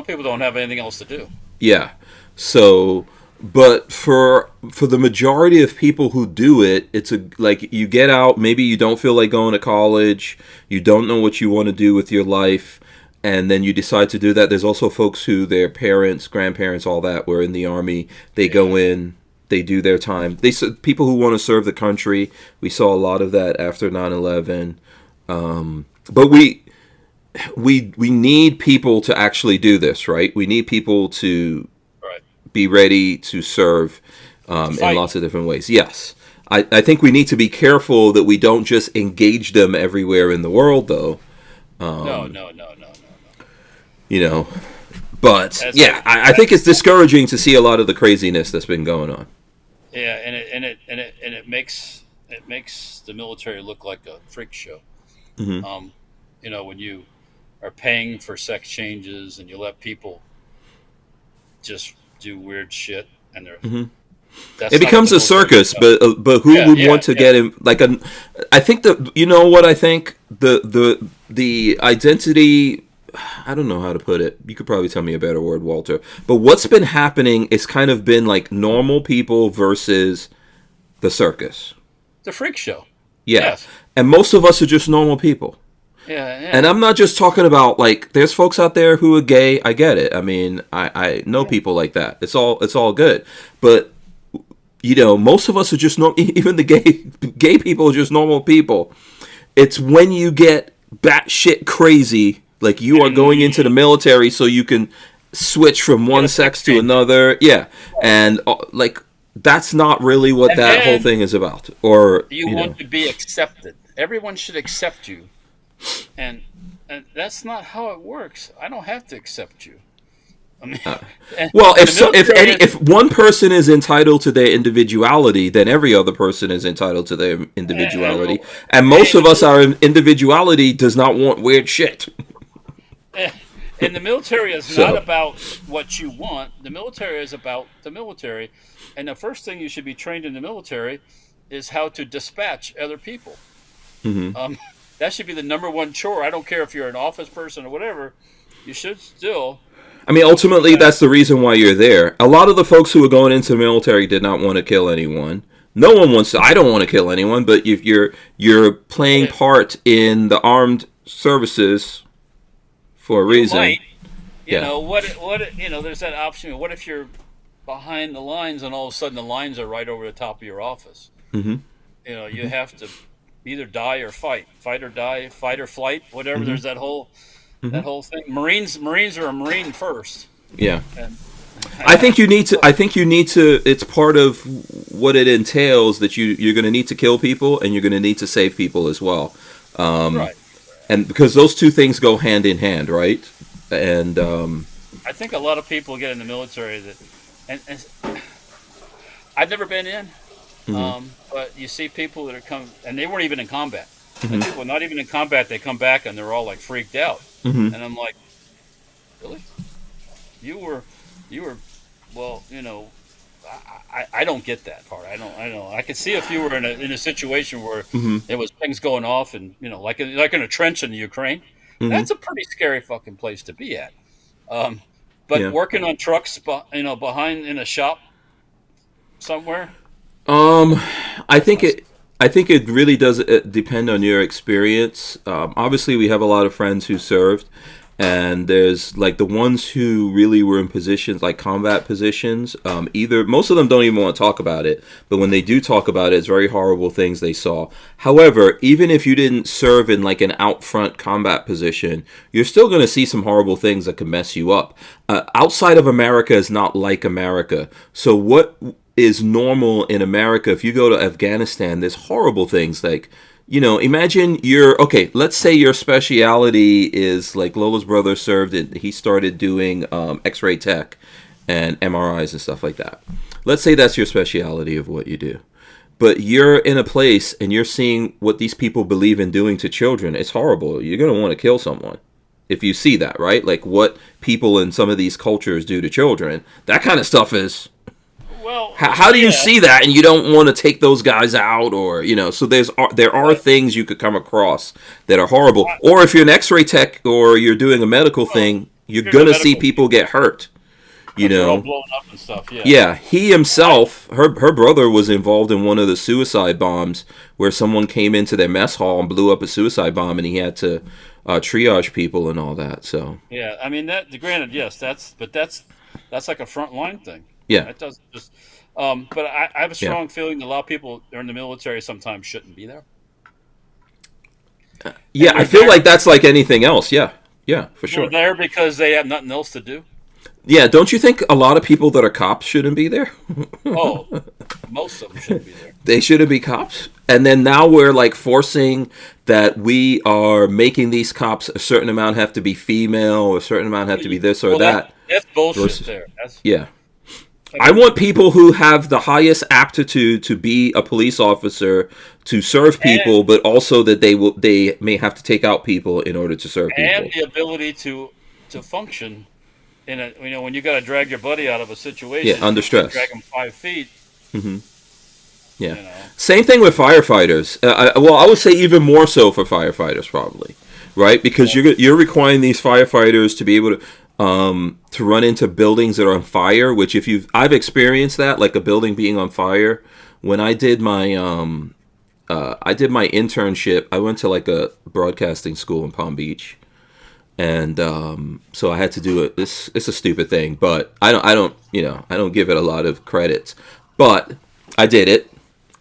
people don't have anything else to do. Yeah. So, but for the majority of people who do it, it's like you get out, maybe you don't feel like going to college, you don't know what you want to do with your life, and then you decide to do that. There's also folks who their parents, grandparents, all that were in the Army. They go in, they do their time. People who want to serve the country. We saw a lot of that after 9/11. But we need people to actually do this, right? We need people to be ready to serve in lots of different ways. Yes. I think we need to be careful that we don't just engage them everywhere in the world, though. No. you know. But I think it's discouraging to see a lot of the craziness that's been going on. Yeah, and it makes the military look like a freak show. Mm-hmm. You know, when you are paying for sex changes and you let people just do weird shit, and it becomes a circus. But who would want to get him like a? I think I think the identity. I don't know how to put it. You could probably tell me a better word, Walter. But what's been happening is kind of been like normal people versus the circus. The freak show. Yeah. Yes. And most of us are just normal people. Yeah. And I'm not just talking about like there's folks out there who are gay. I get it. I mean, I know people like that. It's all good. But most of us are just even the gay people are just normal people. It's when you get batshit crazy, like you are going into the military so you can switch from one sex to another. Yeah. And like that's not really what that whole thing is about. Or you want to be accepted. Everyone should accept you. And that's not how it works. I don't have to accept you. I mean, well, if one person is entitled to their individuality, then every other person is entitled to their individuality. And most of us, our individuality does not want weird shit. And the military is not about what you want. The military is about the military. And the first thing you should be trained in the military is how to dispatch other people. Mm-hmm. That should be the number one chore. I don't care if you're an office person or whatever. You should still. I mean, ultimately, that's the reason why you're there. A lot of the folks who are going into the military did not want to kill anyone. No one wants to. I don't want to kill anyone. But if you're playing part in the armed services for a reason. Might. You know what? There's that option. What if you're behind the lines and all of a sudden the lines are right over the top of your office? Mm-hmm. You have to either die or fight or die, fight or flight, whatever. There's that whole thing. Marines are a Marine first. Yeah. I think you need to. It's part of what it entails that you're going to need to kill people and you're going to need to save people as well. Right. And because those two things go hand in hand, right? And I think a lot of people get in the military and I've never been in, but you see people that are come and they weren't even in combat. And people not even in combat, they come back and they're all like freaked out. And I'm like, really? You were, well, I don't get that part. I don't. I could see if you were in a situation where there was things going off, and like in a trench in the Ukraine, that's a pretty scary fucking place to be at. But working on trucks, behind in a shop somewhere. I think it really does depend on your experience. Obviously, we have a lot of friends who served. And there's like the ones who really were in positions like combat positions. Most of them don't even want to talk about it, but when they do talk about it, it's very horrible things they saw. However, even if you didn't serve in like an out front combat position, you're still going to see some horrible things that can mess you up. Outside of America is not like America. So what is normal in America? If you go to Afghanistan, there's horrible things like. Imagine let's say your speciality is like Lola's brother served and he started doing x-ray tech and MRIs and stuff like that. Let's say that's your speciality of what you do. But you're in a place and you're seeing what these people believe in doing to children. It's horrible. You're going to want to kill someone if you see that, right? Like what people in some of these cultures do to children. That kind of stuff is... Well, how do you see that and you don't want to take those guys out or so there are things you could come across that are horrible, or if you're an x-ray tech or you're doing a medical thing, you're gonna see people get hurt all blown up and stuff. He himself, her brother was involved in one of the suicide bombs where someone came into their mess hall and blew up a suicide bomb and he had to triage people and all that. So I mean granted, yes, that's like a frontline thing. Yeah, that does just. But I have a strong feeling that a lot of people that are in the military sometimes shouldn't be there. I feel like that's like anything else. Yeah, for sure. They're there because they have nothing else to do. Yeah, don't you think a lot of people that are cops shouldn't be there? Oh, most of them shouldn't be there. They shouldn't be cops. And then now we're like forcing that we are making these cops a certain amount have to be female, or a certain amount have to be this or that. That's bullshit there. Yeah. I want people who have the highest aptitude to be a police officer to serve people, but also that they may have to take out people in order to serve people. And the ability to function in a, when you got to drag your buddy out of a situation. Yeah, under stress. Drag him 5 feet. Mm-hmm. Yeah. Same thing with firefighters. I would say even more so for firefighters, probably, right? Because you're requiring these firefighters to be able to run into buildings that are on fire. Which I've experienced that, like a building being on fire. When I did my internship, I went to like a broadcasting school in Palm Beach, and so I had to do it. It's a stupid thing, but I don't give it a lot of credits, but I did it.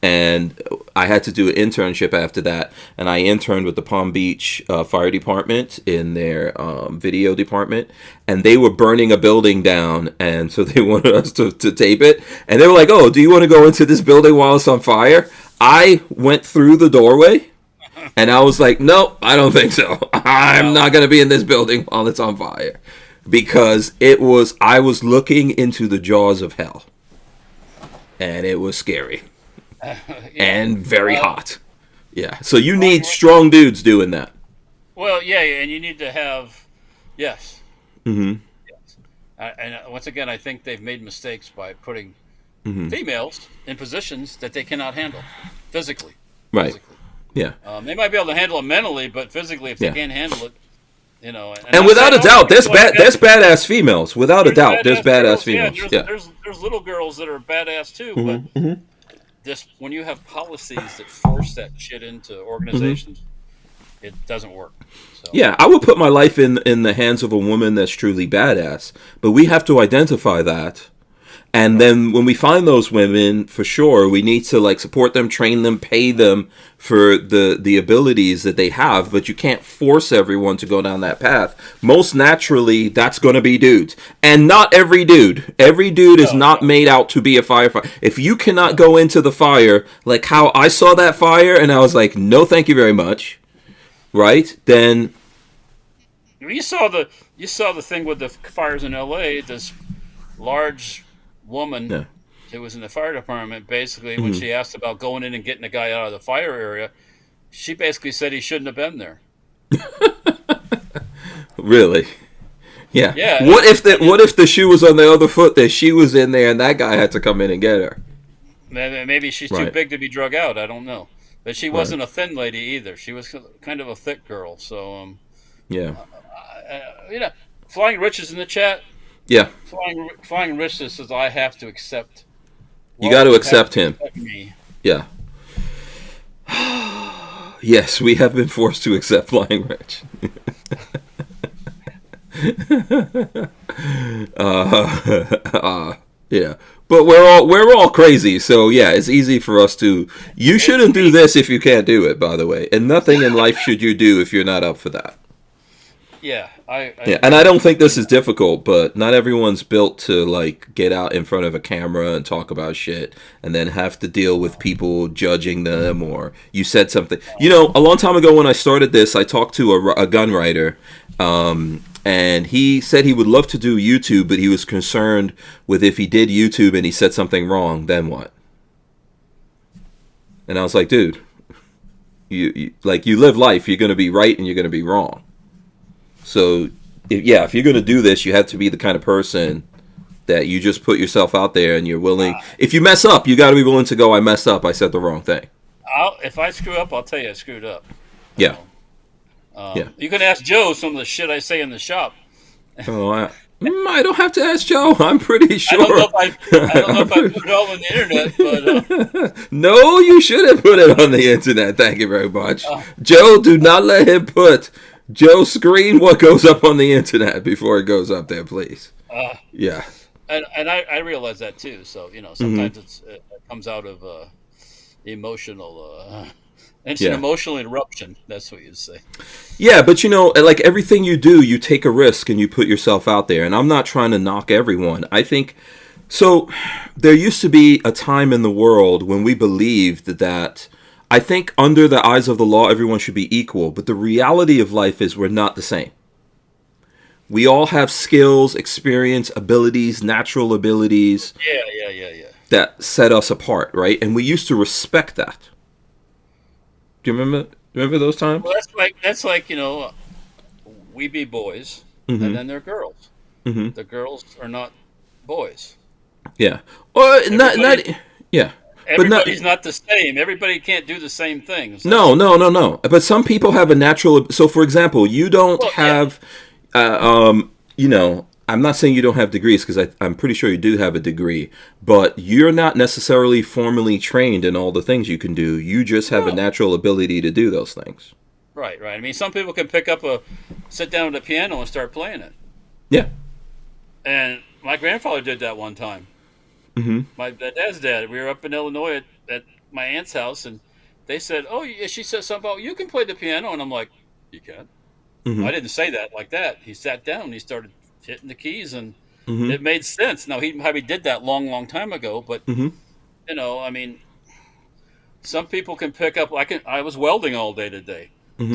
And I had to do an internship after that, and I interned with the Palm Beach Fire Department in their video department, and they were burning a building down, and so they wanted us to tape it, and they were like, "Oh, do you want to go into this building while it's on fire?" I went through the doorway, and I was like, "No, I don't think so. I'm not going to be in this building while it's on fire," because I was looking into the jaws of hell, and it was scary. And very hot. Yeah. So you need strong dudes doing that. Well, yeah, and you need to have, yes. Mm-hmm. Yes. And once again, I think they've made mistakes by putting females in positions that they cannot handle physically. Right. Physically. Yeah. They might be able to handle it mentally, but physically, if they can't handle it, And without a doubt, there's badass females. Without a doubt, there's badass females. Yeah, there's little girls that are badass too, but when you have policies that force that shit into organizations, it doesn't work. So. Yeah, I would put my life in the hands of a woman that's truly badass, but we have to identify that. And then when we find those women, for sure, we need to like support them, train them, pay them for the abilities that they have. But you can't force everyone to go down that path. Most naturally, that's going to be dudes. And not every dude. Every dude is not made out to be a firefighter. If you cannot go into the fire, like how I saw that fire and I was like, no, thank you very much. Right? Then... You saw the thing with the fires in L.A., this large... woman who was in the fire department, basically, when she asked about going in and getting a guy out of the fire area, she basically said he shouldn't have been there. Really? Yeah. Yeah. What if the shoe was on the other foot, that she was in there and that guy had to come in and get her? Maybe she's too big to be drug out. I don't know. But she wasn't a thin lady either. She was kind of a thick girl. So, Flying Rich is in the chat. Yeah. Flying Rich says I have to accept. You got to accept him. Me. Yeah. Yes, we have been forced to accept Flying Rich. Yeah. But we're all crazy, so yeah, it's easy for us to. You shouldn't do this if you can't do it, by the way, and nothing in life should you do if you're not up for that. Yeah, and I don't think this is difficult, but not everyone's built to like get out in front of a camera and talk about shit, and then have to deal with people judging them or you said something. A long time ago when I started this, I talked to a gun writer, and he said he would love to do YouTube, but he was concerned with if he did YouTube and he said something wrong, then what? And I was like, dude, you live life, you're going to be right and you're going to be wrong. So, if you're going to do this, you have to be the kind of person that you just put yourself out there and you're willing. If you mess up, you got to be willing to go, I messed up, I said the wrong thing. If I screw up, I'll tell you I screwed up. Yeah. You can ask Joe some of the shit I say in the shop. Oh, I don't have to ask Joe. I'm pretty sure. I don't know if I put it all on the internet, but... No, you shouldn't put it on the internet. Thank you very much. Joe, do not let him put... Joe, screen what goes up on the internet before it goes up there, please. Yeah. And I realize that too. So, sometimes it comes out of emotional It's an emotional interruption. That's what you'd say. Yeah, but like everything you do, you take a risk and you put yourself out there. And I'm not trying to knock everyone. I think, so there used to be a time in the world when we believed that, I think under the eyes of the law, everyone should be equal. But the reality of life is we're not the same. We all have skills, experience, abilities, natural abilities. Yeah. That set us apart, right? And we used to respect that. Do you remember those times? Well, that's like we be boys, and then they're girls. Mm-hmm. The girls are not boys. Yeah. Or not. Yeah. Everybody's not the same. Everybody can't do the same things. No. But some people have a natural. So, for example, you don't have. I'm not saying you don't have degrees, because I'm pretty sure you do have a degree, but you're not necessarily formally trained in all the things you can do. You just have a natural ability to do those things. Right. I mean, some people can sit down at a piano and start playing it. Yeah. And my grandfather did that one time. Mm-hmm. My dad's dad. We were up in Illinois at my aunt's house, and they said, "Oh, she said something about you can play the piano," and I'm like, "You can?" Mm-hmm. I didn't say that like that. He sat down and he started hitting the keys, and it made sense. Now, he probably did that long time ago, but I mean, some people can pick up. I was welding all day today,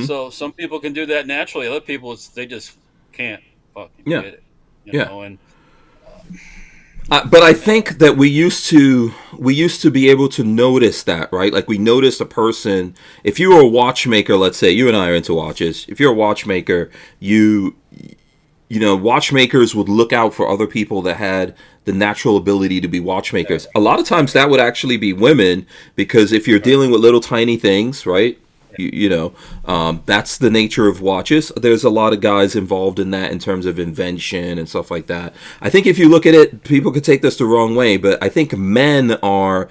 so some people can do that naturally. Other people, they just can't fucking get it. You know, and but I think that we used to be able to notice that, right? Like we noticed a person. If you were a watchmaker, let's say you and I are into watches. If you're a watchmaker, watchmakers would look out for other people that had the natural ability to be watchmakers. A lot of times that would actually be women, because if you're dealing with little tiny things, right? That's the nature of watches. There's a lot of guys involved in that in terms of invention and stuff like that. I think if you look at it, people could take this the wrong way, but I think men are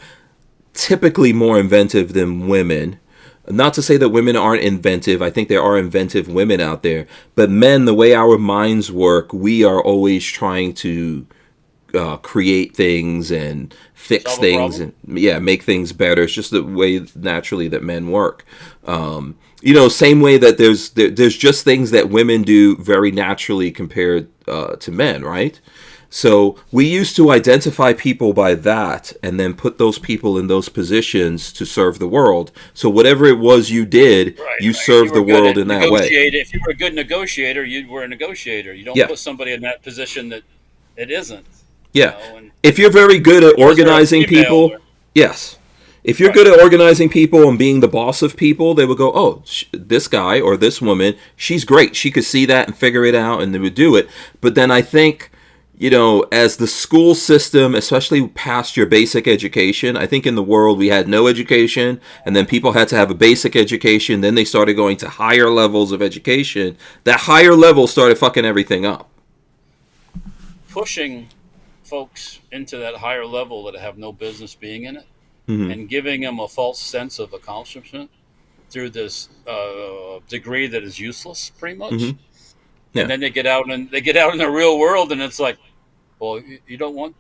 typically more inventive than women. Not to say that women aren't inventive. I think there are inventive women out there. But men, the way our minds work, we are always trying to create things and fix things and make things better. It's just the way naturally that men work. Same way that there's just things that women do very naturally compared to men, right? So we used to identify people by that and then put those people in those positions to serve the world. So whatever it was you did, you served the world in that way. If you were a good negotiator, you were a negotiator. You don't put somebody in that position that it isn't. Yeah. If you're very good at organizing people, yes. If you're good at organizing people and being the boss of people, they would go, oh, this guy or this woman, she's great. She could see that and figure it out, and they would do it. But then I think, as the school system, especially past your basic education, I think in the world we had no education, and then people had to have a basic education. Then they started going to higher levels of education. That higher level started fucking everything up. Pushing folks into that higher level that have no business being in it, and giving them a false sense of accomplishment through this degree that is useless, pretty much. Yeah. And then they get out in the real world, and it's like, well, you don't want.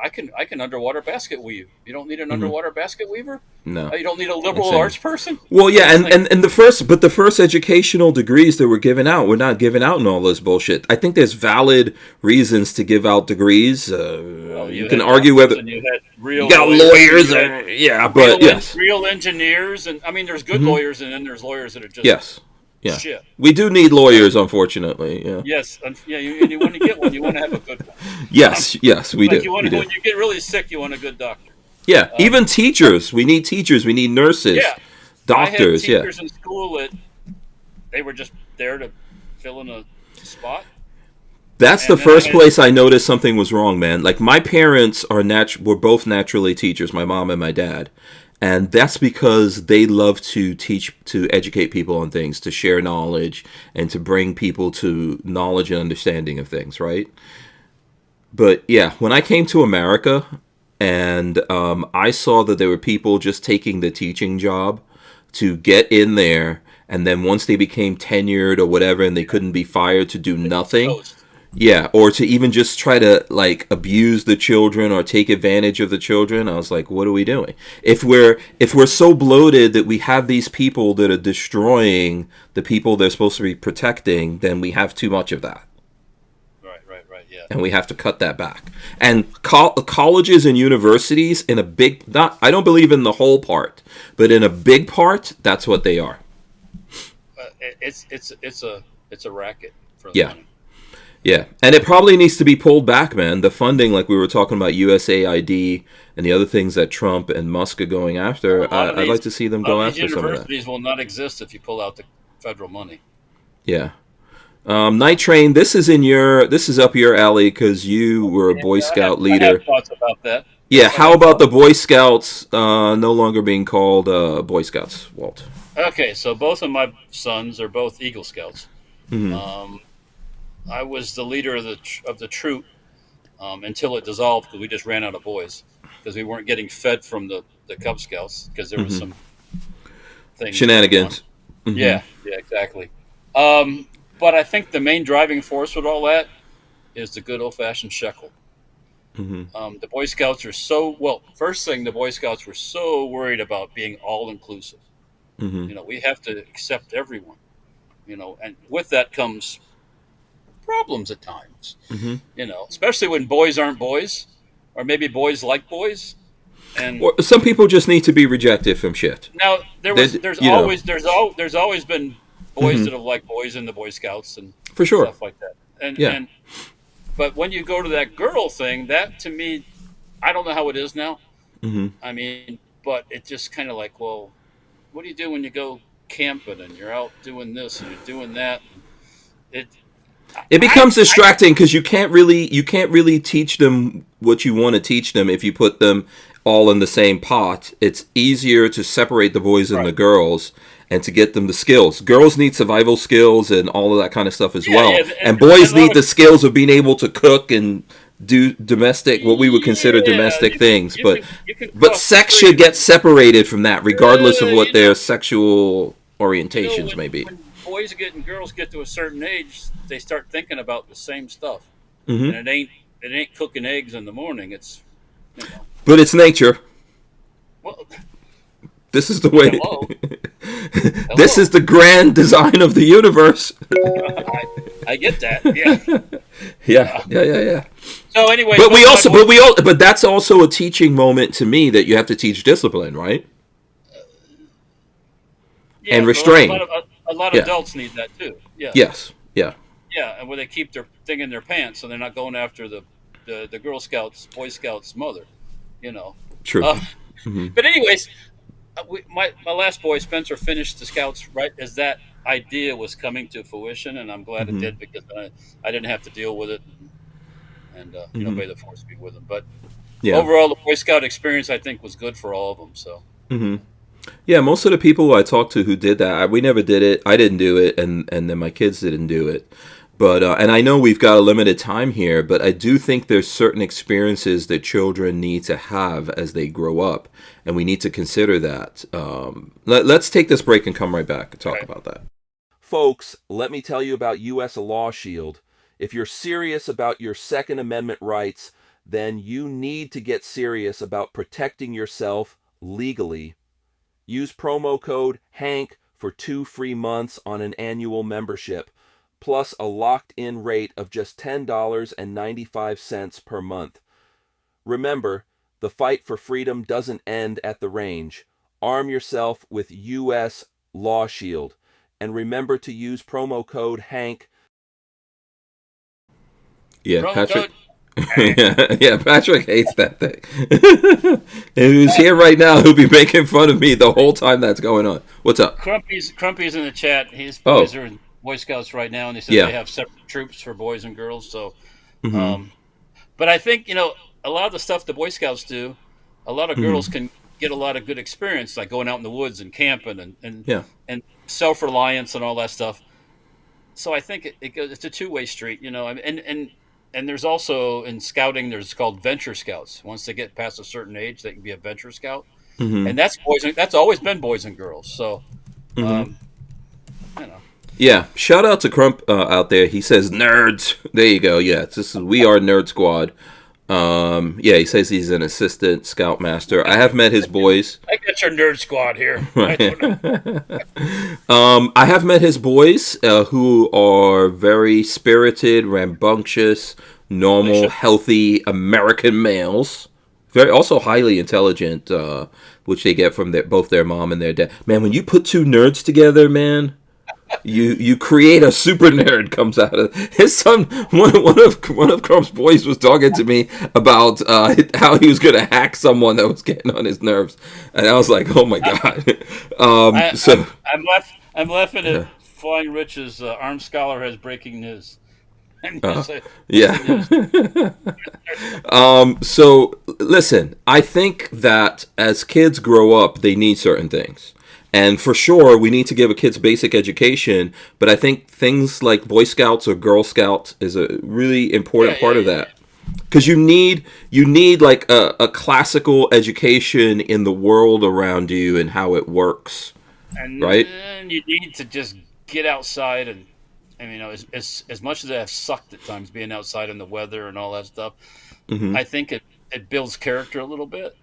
I can underwater basket weave. You don't need an underwater basket weaver? No. You don't need a liberal arts person? Well, yeah, and the first educational degrees that were given out were not given out in all this bullshit. I think there's valid reasons to give out degrees. You can argue whether you got lawyers, but real engineers, and I mean, there's good lawyers, and then there's lawyers that are just shit. We do need lawyers, unfortunately. Yeah. Yes, you want to get one, you want to have a good one. Yes, we do. When you get really sick, you want a good doctor. Yeah, even teachers. We need teachers. We need nurses. Yeah. Doctors. I had teachers in school that they were just there to fill in a spot. That's the first place I noticed something was wrong, man. Like, my parents were both naturally teachers, my mom and my dad. And that's because they love to educate people on things, to share knowledge, and to bring people to knowledge and understanding of things, right? But yeah, when I came to America and I saw that there were people just taking the teaching job to get in there, and then once they became tenured or whatever and they couldn't be fired, to do nothing. Yeah, or to even just try to like abuse the children or take advantage of the children. I was like, what are we doing? If we're so bloated that we have these people that are destroying the people they're supposed to be protecting, then we have too much of that. Right, yeah. And we have to cut that back. And colleges and universities, in a big, not, I don't believe in the whole part, but in a big part, that's what they are. It's a racket for the money. Yeah, and it probably needs to be pulled back, man. The funding, like we were talking about USAID and the other things that Trump and Musk are going after, I'd like to see them go after some of that. Universities will not exist if you pull out the federal money. Yeah. Night Train, this is up your alley because you were a Boy Scout leader. I have thoughts about that. Yeah, how about the Boy Scouts no longer being called Boy Scouts, Walt? Okay, so both of my sons are both Eagle Scouts. Mm-hmm. I was the leader of the troop until it dissolved because we just ran out of boys because we weren't getting fed from the Cub Scouts because there was some things shenanigans. Mm-hmm. Yeah, exactly. But I think the main driving force with all that is the good old-fashioned shekel. Mm-hmm. The Boy Scouts are first thing, the Boy Scouts were so worried about being all-inclusive. Mm-hmm. We have to accept everyone, and with that comes problems at times, especially when boys aren't boys, or maybe boys like boys. And or some people just need to be rejected from shit. Now there's always been boys that have liked boys in the Boy Scouts and for sure stuff like that. But when you go to that girl thing, that to me, I don't know how it is now. Mm-hmm. I mean, but it's just kind of like, well, what do you do when you go camping and you're out doing this and you're doing that? It becomes distracting because you can't really teach them what you want to teach them if you put them all in the same pot. It's easier to separate the boys and the girls and to get them the skills. Girls need survival skills and all of that kind of stuff as well. Yeah, and boys need the skills of being able to cook and do domestic, what we would consider domestic things. But sex should get separated from that, regardless of what their sexual orientations may be. When boys and girls get to a certain age, they start thinking about the same stuff, mm-hmm. and it ain't cooking eggs in the morning. It's but it's nature. Well, this is the way. Hello. This is the grand design of the universe. I get that. Yeah. So anyway, but that's also a teaching moment to me that you have to teach discipline, right? And restraint. A lot of adults need that too. Yeah. Yes. Yeah. Yeah, and where they keep their thing in their pants, so they're not going after the Girl Scouts, Boy Scouts mother. True. Mm-hmm. But anyways, my last boy Spencer finished the Scouts right as that idea was coming to fruition, and I'm glad it did because I didn't have to deal with it, and may the force be with him. But overall, the Boy Scout experience I think was good for all of them. So. Mm-hmm. Yeah, most of the people who I talked to who did that, we never did it. I didn't do it, and then my kids didn't do it. But and I know we've got a limited time here, but I do think there's certain experiences that children need to have as they grow up, and we need to consider that. Let's take this break and come right back and talk about that. Folks, let me tell you about U.S. Law Shield. If you're serious about your Second Amendment rights, then you need to get serious about protecting yourself legally. Use promo code HANK for 2 free months on an annual membership, plus a locked-in rate of just $10.95 per month. Remember, the fight for freedom doesn't end at the range. Arm yourself with U.S. Law Shield, and remember to use promo code HANK. Yeah, Patrick. Patrick hates that thing. If he was here right now, he'll be making fun of me the whole time that's going on. What's up? Crumpy's in the chat. His boys are in Boy Scouts right now, and they said they have separate troops for boys and girls. So, but I think a lot of the stuff the Boy Scouts do, a lot of girls can get a lot of good experience, like going out in the woods and camping and self-reliance and all that stuff. So I think it's a two-way street, and there's also in scouting, there's called venture scouts. Once they get past a certain age, they can be a venture scout, and that's always been boys and girls. So, Yeah, shout out to Crump out there. He says nerds. There you go. Yeah, we are Nerd Squad. Yeah, he says he's an assistant scoutmaster. I have met his boys. I got your Nerd Squad here. I have met his boys who are very spirited, rambunctious, normal, healthy American males. Very also highly intelligent, which they get from both their mom and their dad. Man, when you put two nerds together, man. You create a super nerd comes out of his son. One of Crump's boys was talking to me about how he was going to hack someone that was getting on his nerves, and I was like, "Oh my god!" I'm laughing at Flying Rich's Armed Scholar has breaking news. Yeah. So listen, I think that as kids grow up, they need certain things. And for sure, we need to give a kid's basic education, but I think things like Boy Scouts or Girl Scouts is a really important part of that. Because you need like a classical education in the world around you and how it works, right? And you need to just get outside and as much as I've sucked at times being outside in the weather and all that stuff, I think it builds character a little bit.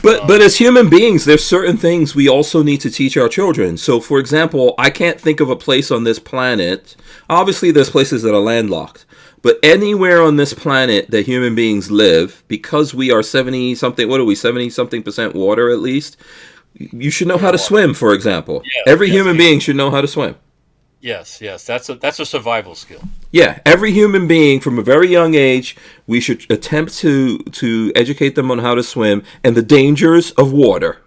But as human beings, there's certain things we also need to teach our children. So, for example, I can't think of a place on this planet. Obviously, there's places that are landlocked. But anywhere on this planet that human beings live, because we are 70-something% water at least, you should know how to swim, for example. Every human being should know how to swim. Yes, that's a survival skill. Yeah, every human being from a very young age, we should attempt to educate them on how to swim and the dangers of water.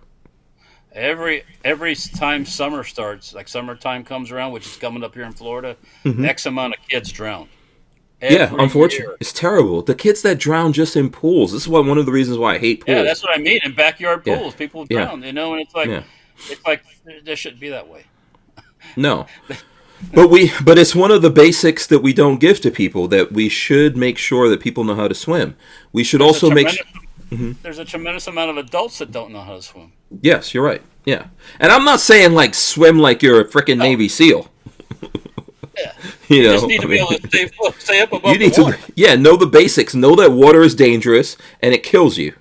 Every time summer starts, like summertime comes around, which is coming up here in Florida, X amount of kids drown. Unfortunately, it's terrible. The kids that drown just in pools. This is one of the reasons why I hate pools. Yeah, that's what I mean. In backyard pools, people drown. And it's like this shouldn't be that way. No. But it's one of the basics that we don't give to people, that we should make sure that people know how to swim. We should also make sure. There's a tremendous amount of adults that don't know how to swim. Yes, you're right. Yeah. And I'm not saying like swim like you're a freaking Navy SEAL. Yeah. You just need to be able to stay up above the water. Know the basics. Know that water is dangerous and it kills you.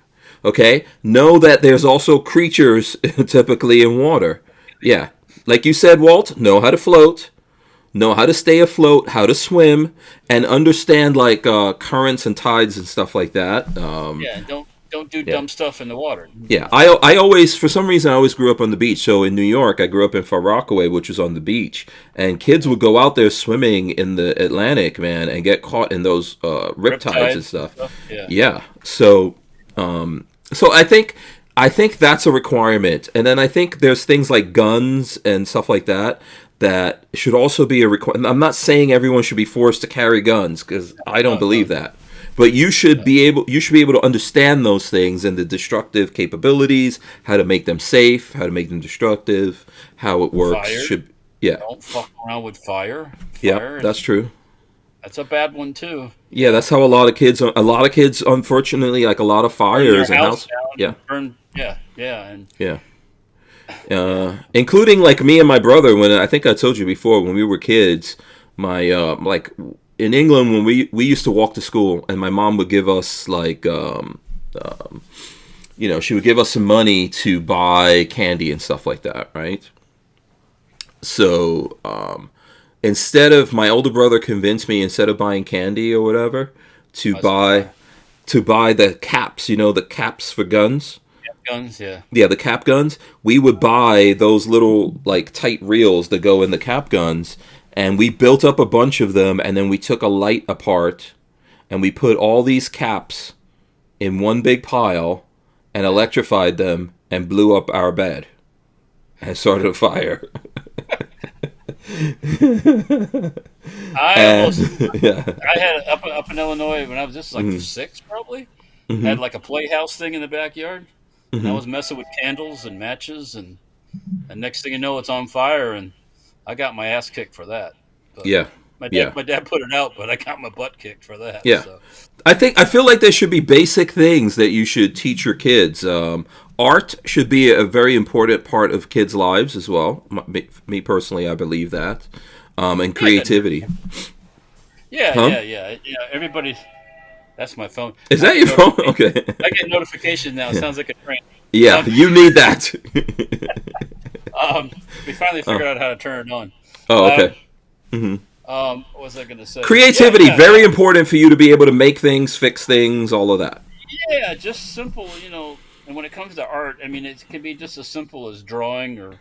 Okay? Know that there's also creatures typically in water. Yeah. Like you said, Walt, know how to float. Know how to stay afloat, how to swim, and understand like currents and tides and stuff like that. Don't do dumb stuff in the water. Yeah, I always, for some reason, I always grew up on the beach. So in New York, I grew up in Far Rockaway, which was on the beach, and kids would go out there swimming in the Atlantic, man, and get caught in those riptides and stuff. Yeah. So I think that's a requirement, and then I think there's things like guns and stuff like that should also be a requirement. I'm not saying everyone should be forced to carry guns, because I don't believe that. But you should be able to understand those things and the destructive capabilities, how to make them safe, how to make them destructive, how it works. Fire. Don't fuck around with fire. Yeah, that's true. That's a bad one too. Yeah, that's how a lot of kids, unfortunately, like a lot of fires and house. Including like me and my brother. When I think I told you before, when we were kids, my like in England, when we used to walk to school, and my mom would give us like she would give us some money to buy candy and stuff like that, right? So instead of, my older brother convinced me, instead of buying candy or whatever, to buy the caps, the caps for guns. Guns, yeah, the cap guns. We would buy those little like tight reels that go in the cap guns, and we built up a bunch of them, and then we took a light apart and we put all these caps in one big pile and electrified them and blew up our bed and started a fire. I had up in Illinois when I was just like 6 probably. Had like a playhouse thing in the backyard. And I was messing with candles and matches, and next thing you know, it's on fire, and I got my ass kicked for that. But, My Yeah. dad put it out, but I got my butt kicked for that. Yeah. So. I feel like there should be basic things that you should teach your kids. Art should be a very important part of kids' lives as well. Me personally, I believe that. And creativity. Yeah. Everybody. That's my phone. Is that your phone? Okay. I get notifications now. It sounds like a train. Yeah, you need that. We finally figured out how to turn it on. Oh, okay. What was I going to say? Creativity, very important for you to be able to make things, fix things, all of that. Yeah, just simple, And when it comes to art, I mean, it can be just as simple as drawing or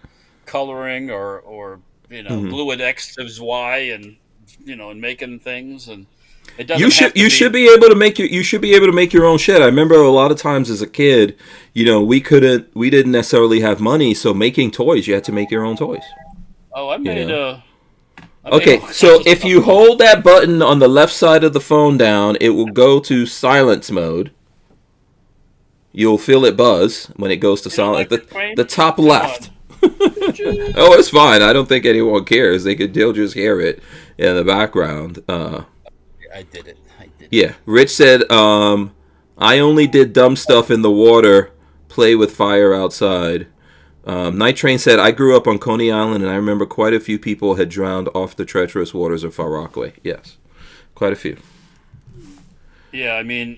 coloring or blue and X gives Y and making things, and it doesn't. You should be able to make your own shit. I remember a lot of times as a kid, we didn't necessarily have money, so making toys, you had to make your own toys. Oh, I made Okay, so if you hold that button on the left side of the phone down, it will go to silence mode. You'll feel it buzz when it goes to silent. The top left. Oh, it's fine. I don't think anyone cares. They'll just hear it in the background. I did it. Yeah, Rich said, I only did dumb stuff in the water, play with fire outside. Night Train said, I grew up on Coney Island, and I remember quite a few people had drowned off the treacherous waters of Far Rockaway. Yes, quite a few. Yeah, I mean,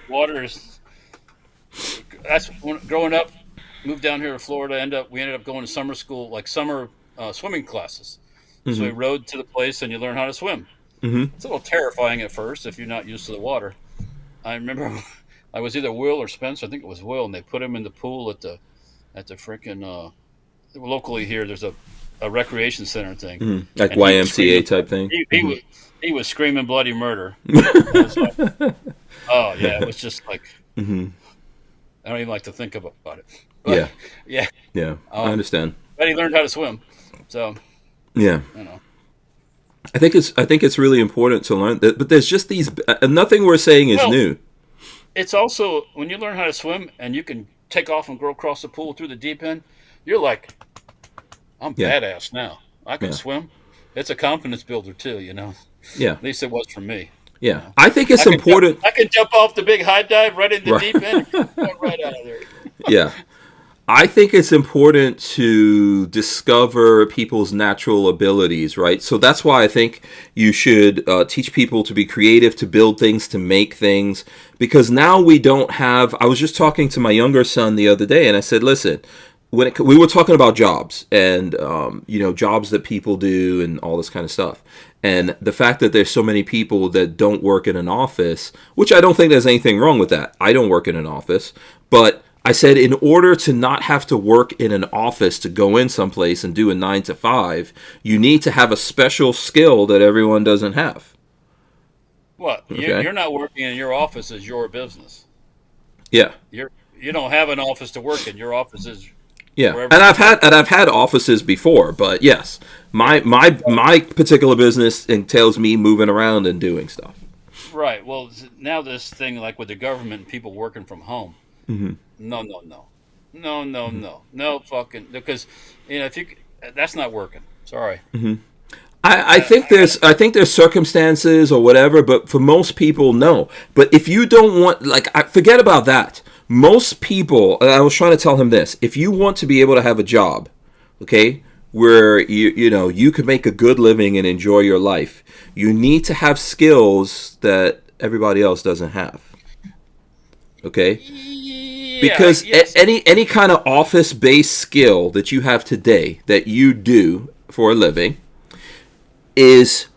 water is... That's growing up, moved down here to Florida, we ended up going to summer school, like summer swimming classes. So we rode to the place, and you learn how to swim. It's a little terrifying at first if you're not used to the water. I remember I was either Will or Spencer, I think it was Will, and they put him in the pool at the freaking locally here. There's a recreation center thing, like YMCA type thing. He was screaming bloody murder. It was just like I don't even like to think about it. But, yeah. I understand. But he learned how to swim, so yeah. I think it's really important to learn that, but there's just these. Nothing we're saying is new. It's also when you learn how to swim and you can take off and go across the pool through the deep end, you're like, I'm badass now. I can swim. It's a confidence builder too, Yeah. At least it was for me. Yeah. I think it's important. I can jump off the big high dive right in the deep end and go right out of there. Yeah. I think it's important to discover people's natural abilities, right? So that's why I think you should teach people to be creative, to build things, to make things. Because now we don't have... I was just talking to my younger son the other day, and I said, listen, we were talking about jobs and, jobs that people do and all this kind of stuff. And the fact that there's so many people that don't work in an office, which I don't think there's anything wrong with that. I don't work in an office, but... I said, in order to not have to work in an office to go in someplace and do a 9 to 5, you need to have a special skill that everyone doesn't have. What? Okay. You're not working in your office is your business. Yeah. You don't have an office to work in. Your office is and I've had offices before, but yes, my particular business entails me moving around and doing stuff. Right. Well, now this thing like with the government, people working from home. No, fucking, because that's not working. Sorry. I think there's circumstances or whatever, but for most people, no. But if you don't want, forget about that. Most people, and I was trying to tell him this: if you want to be able to have a job, okay, where you can make a good living and enjoy your life, you need to have skills that everybody else doesn't have. Okay. Because any kind of office-based skill that you have today that you do for a living is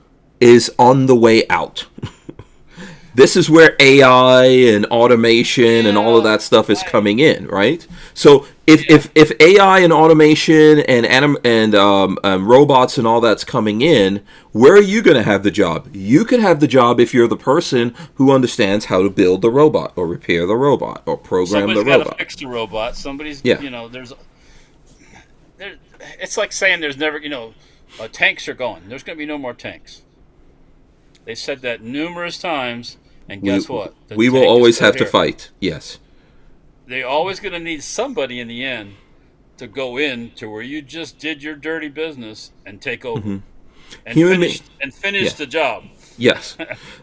on the way out. This is where AI and automation and all of that stuff is coming in, right? So if AI and automation and robots and all that's coming in, where are you going to have the job? You can have the job if you're the person who understands how to build the robot or repair the robot or program the robot. Somebody's got to fix the robot. Somebody's, it's like saying there's never, tanks are gone. There's going to be no more tanks. They said that numerous times, and guess what? We will always have to fight. Yes. They're always going to need somebody in the end to go in to where you just did your dirty business and take over. and finish the job. Yes.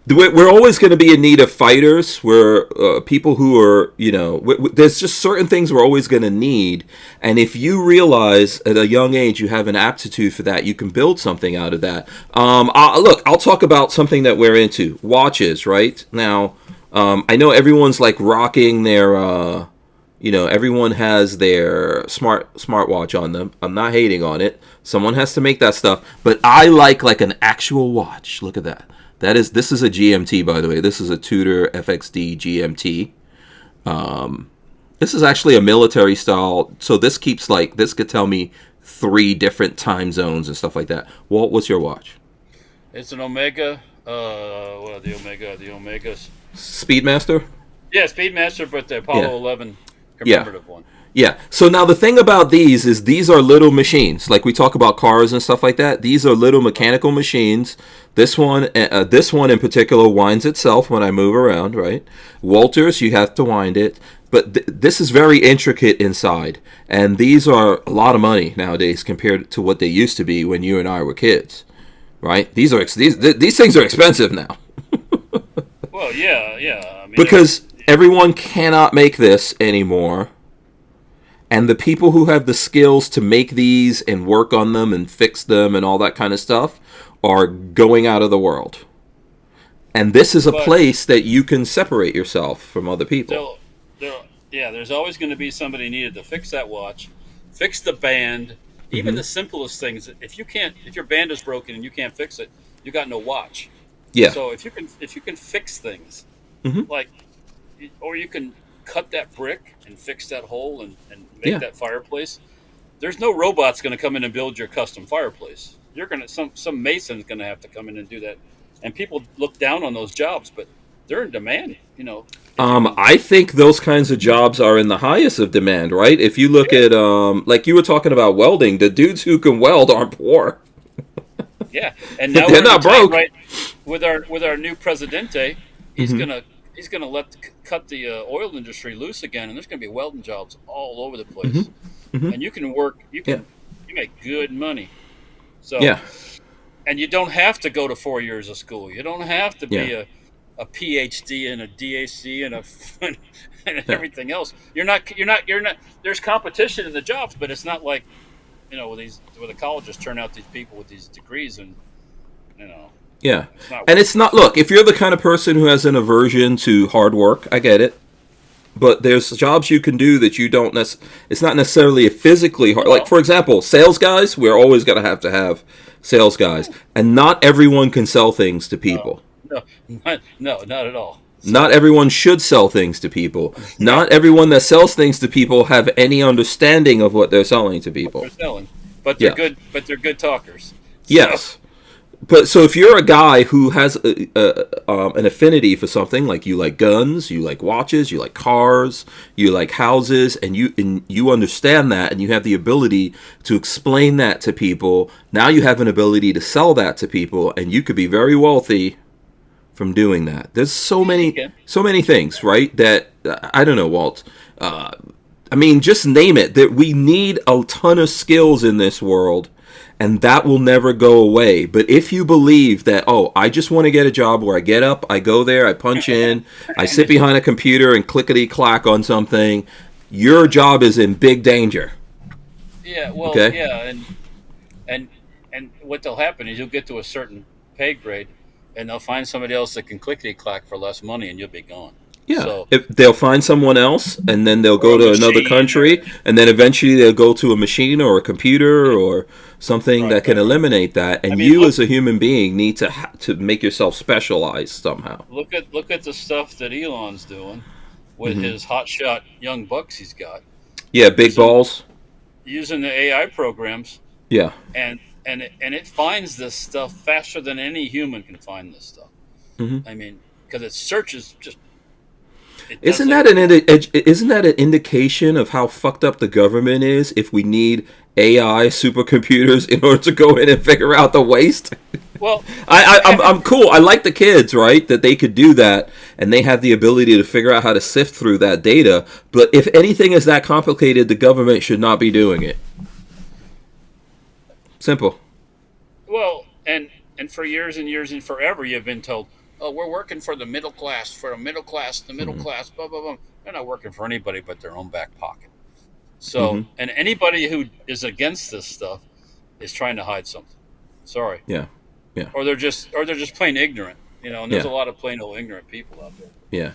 We're always going to be in need of fighters. We're people who are, there's just certain things we're always going to need. And if you realize at a young age you have an aptitude for that, you can build something out of that. I'll talk about something that we're into. Watches, right? Now, I know everyone's like rocking their, everyone has their smartwatch on them. I'm not hating on it. Someone has to make that stuff. But I like an actual watch. Look at that. This is a GMT, by the way. This is a Tudor FXD GMT. This is actually a military style. So this could tell me 3 different time zones and stuff like that. Walt, what's your watch? It's an Omega. The Omegas. Speedmaster? Yeah, Speedmaster, but the Apollo 11 commemorative one. Yeah. So now the thing about these are little machines. Like we talk about cars and stuff like that. These are little mechanical machines. This one in particular winds itself when I move around, right? Walters, you have to wind it. But this is very intricate inside. And these are a lot of money nowadays compared to what they used to be when you and I were kids, right? These things are expensive now. Well, yeah. I mean, because everyone cannot make this anymore. And the people who have the skills to make these and work on them and fix them and all that kind of stuff are going out of the world. And this is a place that you can separate yourself from other people. There's always going to be somebody needed to fix that watch, fix the band, even the simplest things. If your band is broken and you can't fix it, you got no watch. Yeah. So if you can fix things, or you can cut that brick and fix that hole and make that fireplace. There's no robot's going to come in and build your custom fireplace. You're going to some mason's going to have to come in and do that. And people look down on those jobs, but they're in demand. I think those kinds of jobs are in the highest of demand, right? If you look at like you were talking about welding, the dudes who can weld aren't poor. Yeah, and now they're not broke. Right, with our new presidente, he's gonna cut the oil industry loose again, and there's going to be welding jobs all over the place. And you can work, you make good money. So, and you don't have to go to 4 years of school. You don't have to be a PhD and a DAC and everything else. You're not. There's competition in the jobs, but it's not like where the colleges turn out these people with these degrees and Yeah, and it's not, look, if you're the kind of person who has an aversion to hard work, I get it. But there's jobs you can do that you don't it's not necessarily a physically hard. Like, for example, sales guys, we're always going to have sales guys. And not everyone can sell things to people. No, not at all. Not everyone should sell things to people. Not everyone that sells things to people have any understanding of what they're selling to people. They're selling. But they're good. But they're good talkers. Yes. But so if you're a guy who has an affinity for something, like you like guns, you like watches, you like cars, you like houses, and you understand that, and you have the ability to explain that to people, now you have an ability to sell that to people, and you could be very wealthy from doing that. There's so many things, right? That I don't know, Walt. I mean, just name it. That we need a ton of skills in this world. And that will never go away. But if you believe that, I just want to get a job where I get up, I go there, I punch in, I sit behind a computer and clickety-clack on something, your job is in big danger. Yeah, well, and what'll happen is you'll get to a certain pay grade, and they'll find somebody else that can clickety-clack for less money, and you'll be gone. Yeah, so, if they'll find someone else, and then they'll go to another country, and then eventually they'll go to a machine or a computer or something that can eliminate that. And as a human being need to make yourself specialized somehow. Look at the stuff that Elon's doing with his hotshot young bucks he's got. Yeah, big balls. Using the AI programs. Yeah, and it finds this stuff faster than any human can find this stuff. I mean, because it searches just. Isn't that an indication of how fucked up the government is if we need AI supercomputers in order to go in and figure out the waste? Well, I'm cool. I like the kids, right, that they could do that and they have the ability to figure out how to sift through that data. But if anything is that complicated, the government should not be doing it. Simple. Well, and And for years and years and forever, you've been told, "Oh, we're working for the middle class, the middle class, blah blah blah." They're not working for anybody but their own back pocket. So, and anybody who is against this stuff is trying to hide something. Sorry. Yeah. Or they're just plain ignorant. And there's a lot of plain old ignorant people out there. Yeah.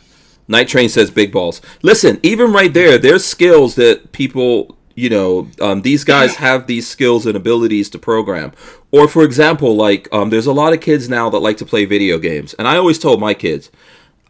Night Train says big balls. Listen, even right there's skills that people, these guys have these skills and abilities to program. Or, for example, like, there's a lot of kids now that like to play video games. And I always told my kids,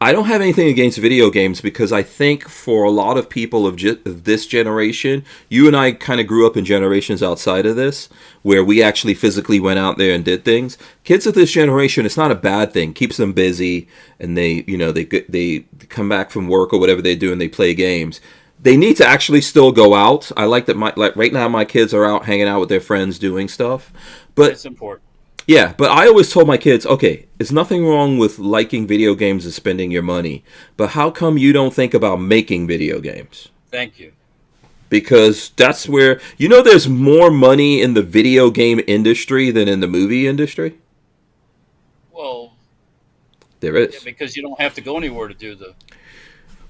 I don't have anything against video games because I think for a lot of people of this generation, you and I kind of grew up in generations outside of this, where we actually physically went out there and did things. Kids of this generation, it's not a bad thing. Keeps them busy, and they come back from work or whatever they do and they play games. They need to actually still go out. I like that. Right now, my kids are out hanging out with their friends doing stuff, but it's important. Yeah, but I always told my kids, okay, there's nothing wrong with liking video games and spending your money, but how come you don't think about making video games? Thank you. Because that's where, there's more money in the video game industry than in the movie industry? Well, there is. Yeah, because you don't have to go anywhere to do the...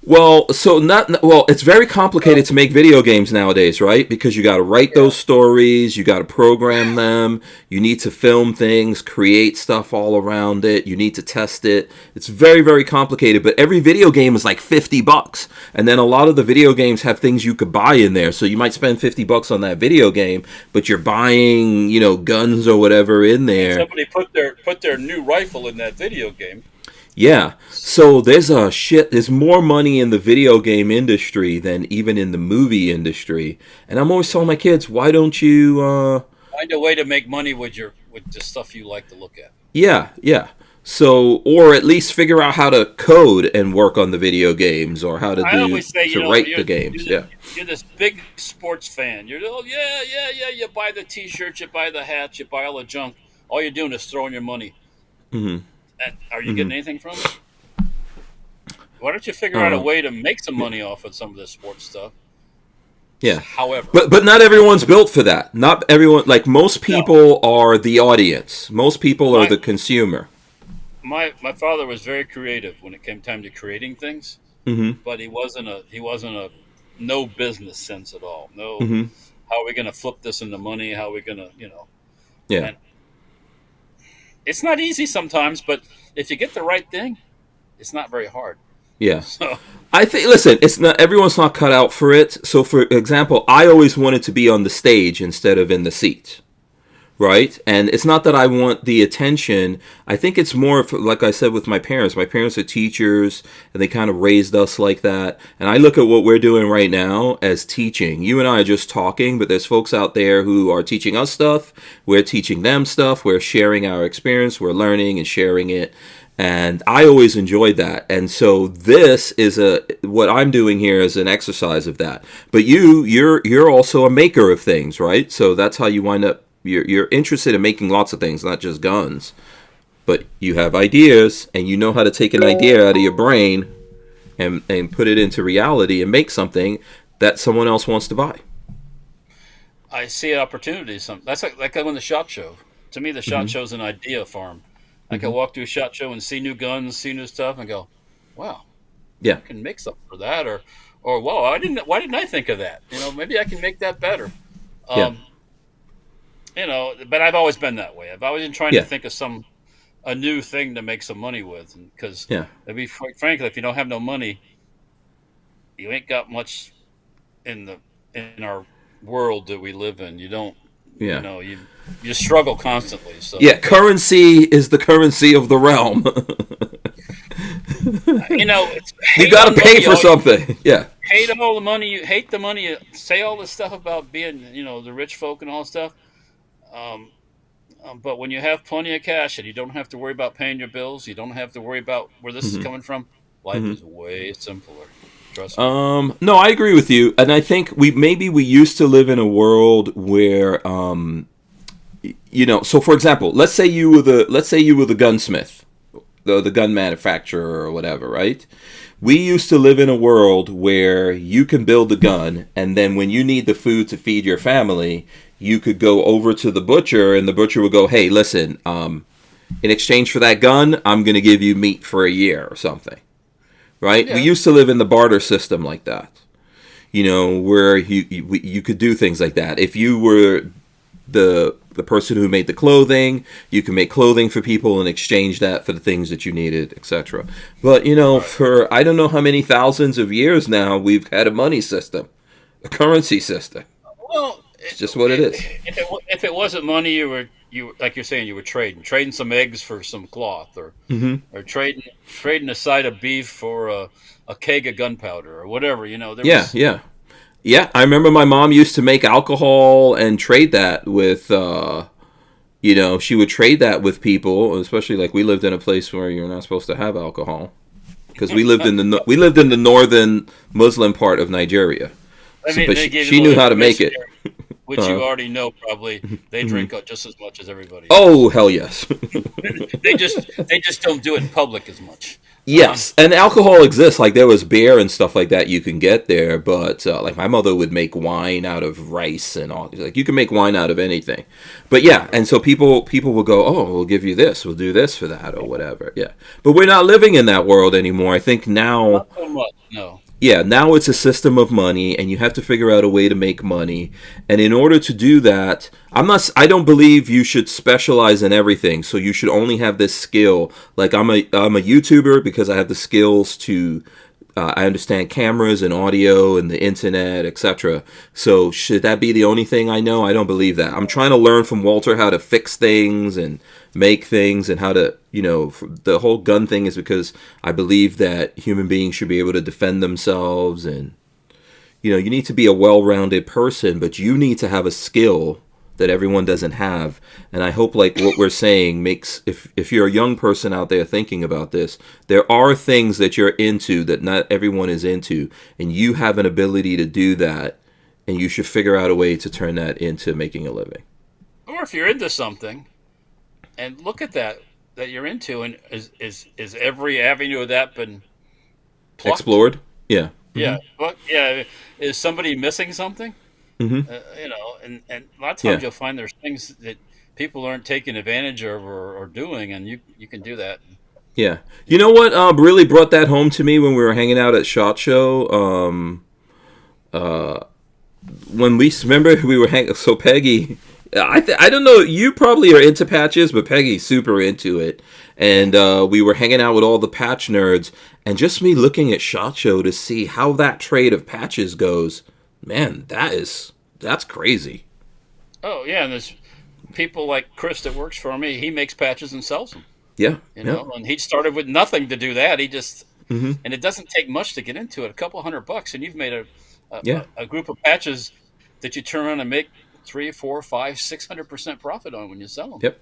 Well, it's very complicated to make video games nowadays, right? Because you got to write those stories, you got to program them, you need to film things, create stuff all around it, you need to test it. It's very, very complicated, but every video game is like $50. And then a lot of the video games have things you could buy in there. So you might spend $50 on that video game, but you're buying, guns or whatever in there. Somebody put their new rifle in that video game. Yeah, so there's more money in the video game industry than even in the movie industry. And I'm always telling my kids, why don't you find a way to make money with the stuff you like to look at? Yeah. So, or at least figure out how to code and work on the video games, or how to write the games. You're this big sports fan. You're you buy the T-shirts, you buy the hats, you buy all the junk. All you're doing is throwing your money. Mm-hmm. Are you getting anything from it? Why don't you figure out a way to make some money off of some of this sports stuff? Yeah. However, but not everyone's built for that. Not everyone. Like, most people are the audience. Most people are the consumer. My father was very creative when it came time to creating things, but he wasn't a no business sense at all. No, how are we going to flip this into money? How are we going to Yeah. And it's not easy sometimes, but if you get the right thing, it's not very hard. Yeah. So I think, listen, everyone's not cut out for it. So, for example, I always wanted to be on the stage instead of in the seat, right? And it's not that I want the attention. I think it's more, like I said, with my parents. My parents are teachers, and they kind of raised us like that. And I look at what we're doing right now as teaching. You and I are just talking, but there's folks out there who are teaching us stuff. We're teaching them stuff. We're sharing our experience. We're learning and sharing it. And I always enjoyed that. And so this is what I'm doing here is an exercise of that. But you're also a maker of things, right? So that's how you wind up. You're interested in making lots of things, not just guns. But you have ideas, and you know how to take an idea out of your brain and put it into reality and make something that someone else wants to buy. I see opportunities. That's like on the SHOT Show. To me, the SHOT Show is an idea farm. I can walk through a SHOT Show and see new guns, see new stuff, and go, "Wow, yeah, I can make something for that," or "Whoa, why didn't I think of that? Maybe I can make that better." But I've always been that way. I've always been trying to think of a new thing to make some money with, because frankly, if you don't have no money, you ain't got much in our world that we live in. You don't. Yeah. You struggle constantly. So currency is the currency of the realm. You got to pay for something. Yeah. Hate all the money. You hate the money. You say all this stuff about being, the rich folk and all this stuff. But when you have plenty of cash and you don't have to worry about paying your bills, you don't have to worry about where this is coming from. Life is way simpler. Trust me. No, I agree with you, and I think we used to live in a world where, So, for example, let's say you were the gunsmith, the gun manufacturer or whatever, right? We used to live in a world where you can build a gun, and then when you need the food to feed your family, you could go over to the butcher, and the butcher would go, "Hey, listen, In exchange for that gun, I'm going to give you meat for a year or something. Right? Yeah. We used to live in the barter system like that. Where you could do things like that. If you were the person who made the clothing, you can make clothing for people and exchange that for the things that you needed, etc. But for I don't know how many thousands of years now, we've had a money system, a currency system. Well, it's just what it is. If it wasn't money, you were like you're saying, you were trading some eggs for some cloth, or trading a side of beef for a keg of gunpowder or whatever. Yeah. I remember my mom used to make alcohol and trade that with, she would trade that with people, especially like we lived in a place where you're not supposed to have alcohol because we lived in the northern Muslim part of Nigeria. But she knew how to make it. Which you already know, probably they drink just as much as everybody else. Oh, hell yes. They just don't do it in public as much. Yes, and alcohol exists. Like there was beer and stuff like that you can get there, but like my mother would make wine out of rice and all. Like you can make wine out of anything. But yeah, and so people will go, oh, we'll give you this, we'll do this for that or whatever. Yeah, but we're not living in that world anymore. I think now. Not so much, no. Yeah, now it's a system of money, and you have to figure out a way to make money. And in order to do that, I don't believe you should specialize in everything. So you should only have this skill. Like I'm a YouTuber because I have the skills to. I understand cameras and audio and the internet, etc. So should that be the only thing I know? I don't believe that. I'm trying to learn from Walter how to fix things and make things and how to, the whole gun thing is because I believe that human beings should be able to defend themselves and, you need to be a well-rounded person, but you need to have a skill that everyone doesn't have. And I hope like what we're saying makes, if you're a young person out there thinking about this, there are things that you're into that not everyone is into, and you have an ability to do that, and you should figure out a way to turn that into making a living. Or if you're into something and look at that you're into, and is every avenue of that been plucked? Explored? Yeah. Yeah. Well, yeah. Is somebody missing something? And a lot of times you'll find there's things that people aren't taking advantage of or doing, and you can do that. Yeah. You know what really brought that home to me when we were hanging out at SHOT Show? When we were hanging, so Peggy, I don't know, you probably are into patches, but Peggy's super into it. And we were hanging out with all the patch nerds, and just me looking at SHOT Show to see how that trade of patches goes. Man, that's crazy. Oh, yeah, and there's people like Chris that works for me. He makes patches and sells them. Yeah. And he started with nothing to do that. He just, and it doesn't take much to get into it, a couple $100, and you've made a group of patches that you turn around and make 3, 4, 5, 600% profit on when you sell them.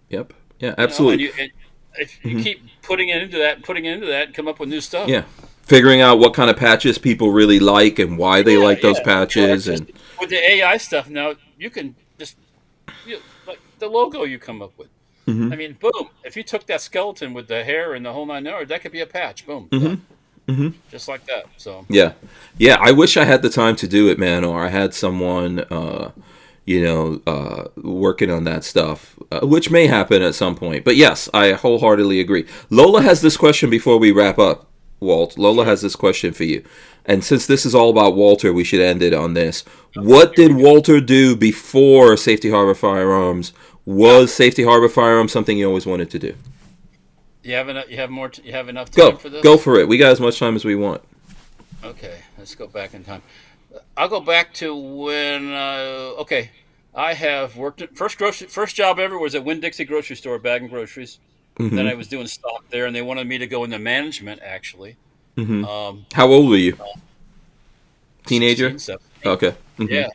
Yep. Yeah, absolutely. If you keep putting it into that, and come up with new stuff. Yeah. Figuring out what kind of patches people really like and why they like those patches. And with the AI stuff now, you can just like the logo you come up with. I mean, boom! If you took that skeleton with the hair and the whole 9 yards, that could be a patch. Boom, just like that. So yeah. I wish I had the time to do it, man, or I had someone, working on that stuff, which may happen at some point. But yes, I wholeheartedly agree. Lola has this question before we wrap up. Walt, Lola has this question for you. And since this is all about Walter, we should end it on this. What did Walter do before Safety Harbor Firearms? Was Safety Harbor Firearms something you always wanted to do? You have enough time for this? Go for it. We got as much time as we want. Okay, let's go back in time. I'll go back to when, I have worked at, first job ever was at Winn-Dixie grocery store, bagging groceries. Then I was doing stock there, and they wanted me to go into management, actually. How old were you? Teenager? 16, 17. Okay.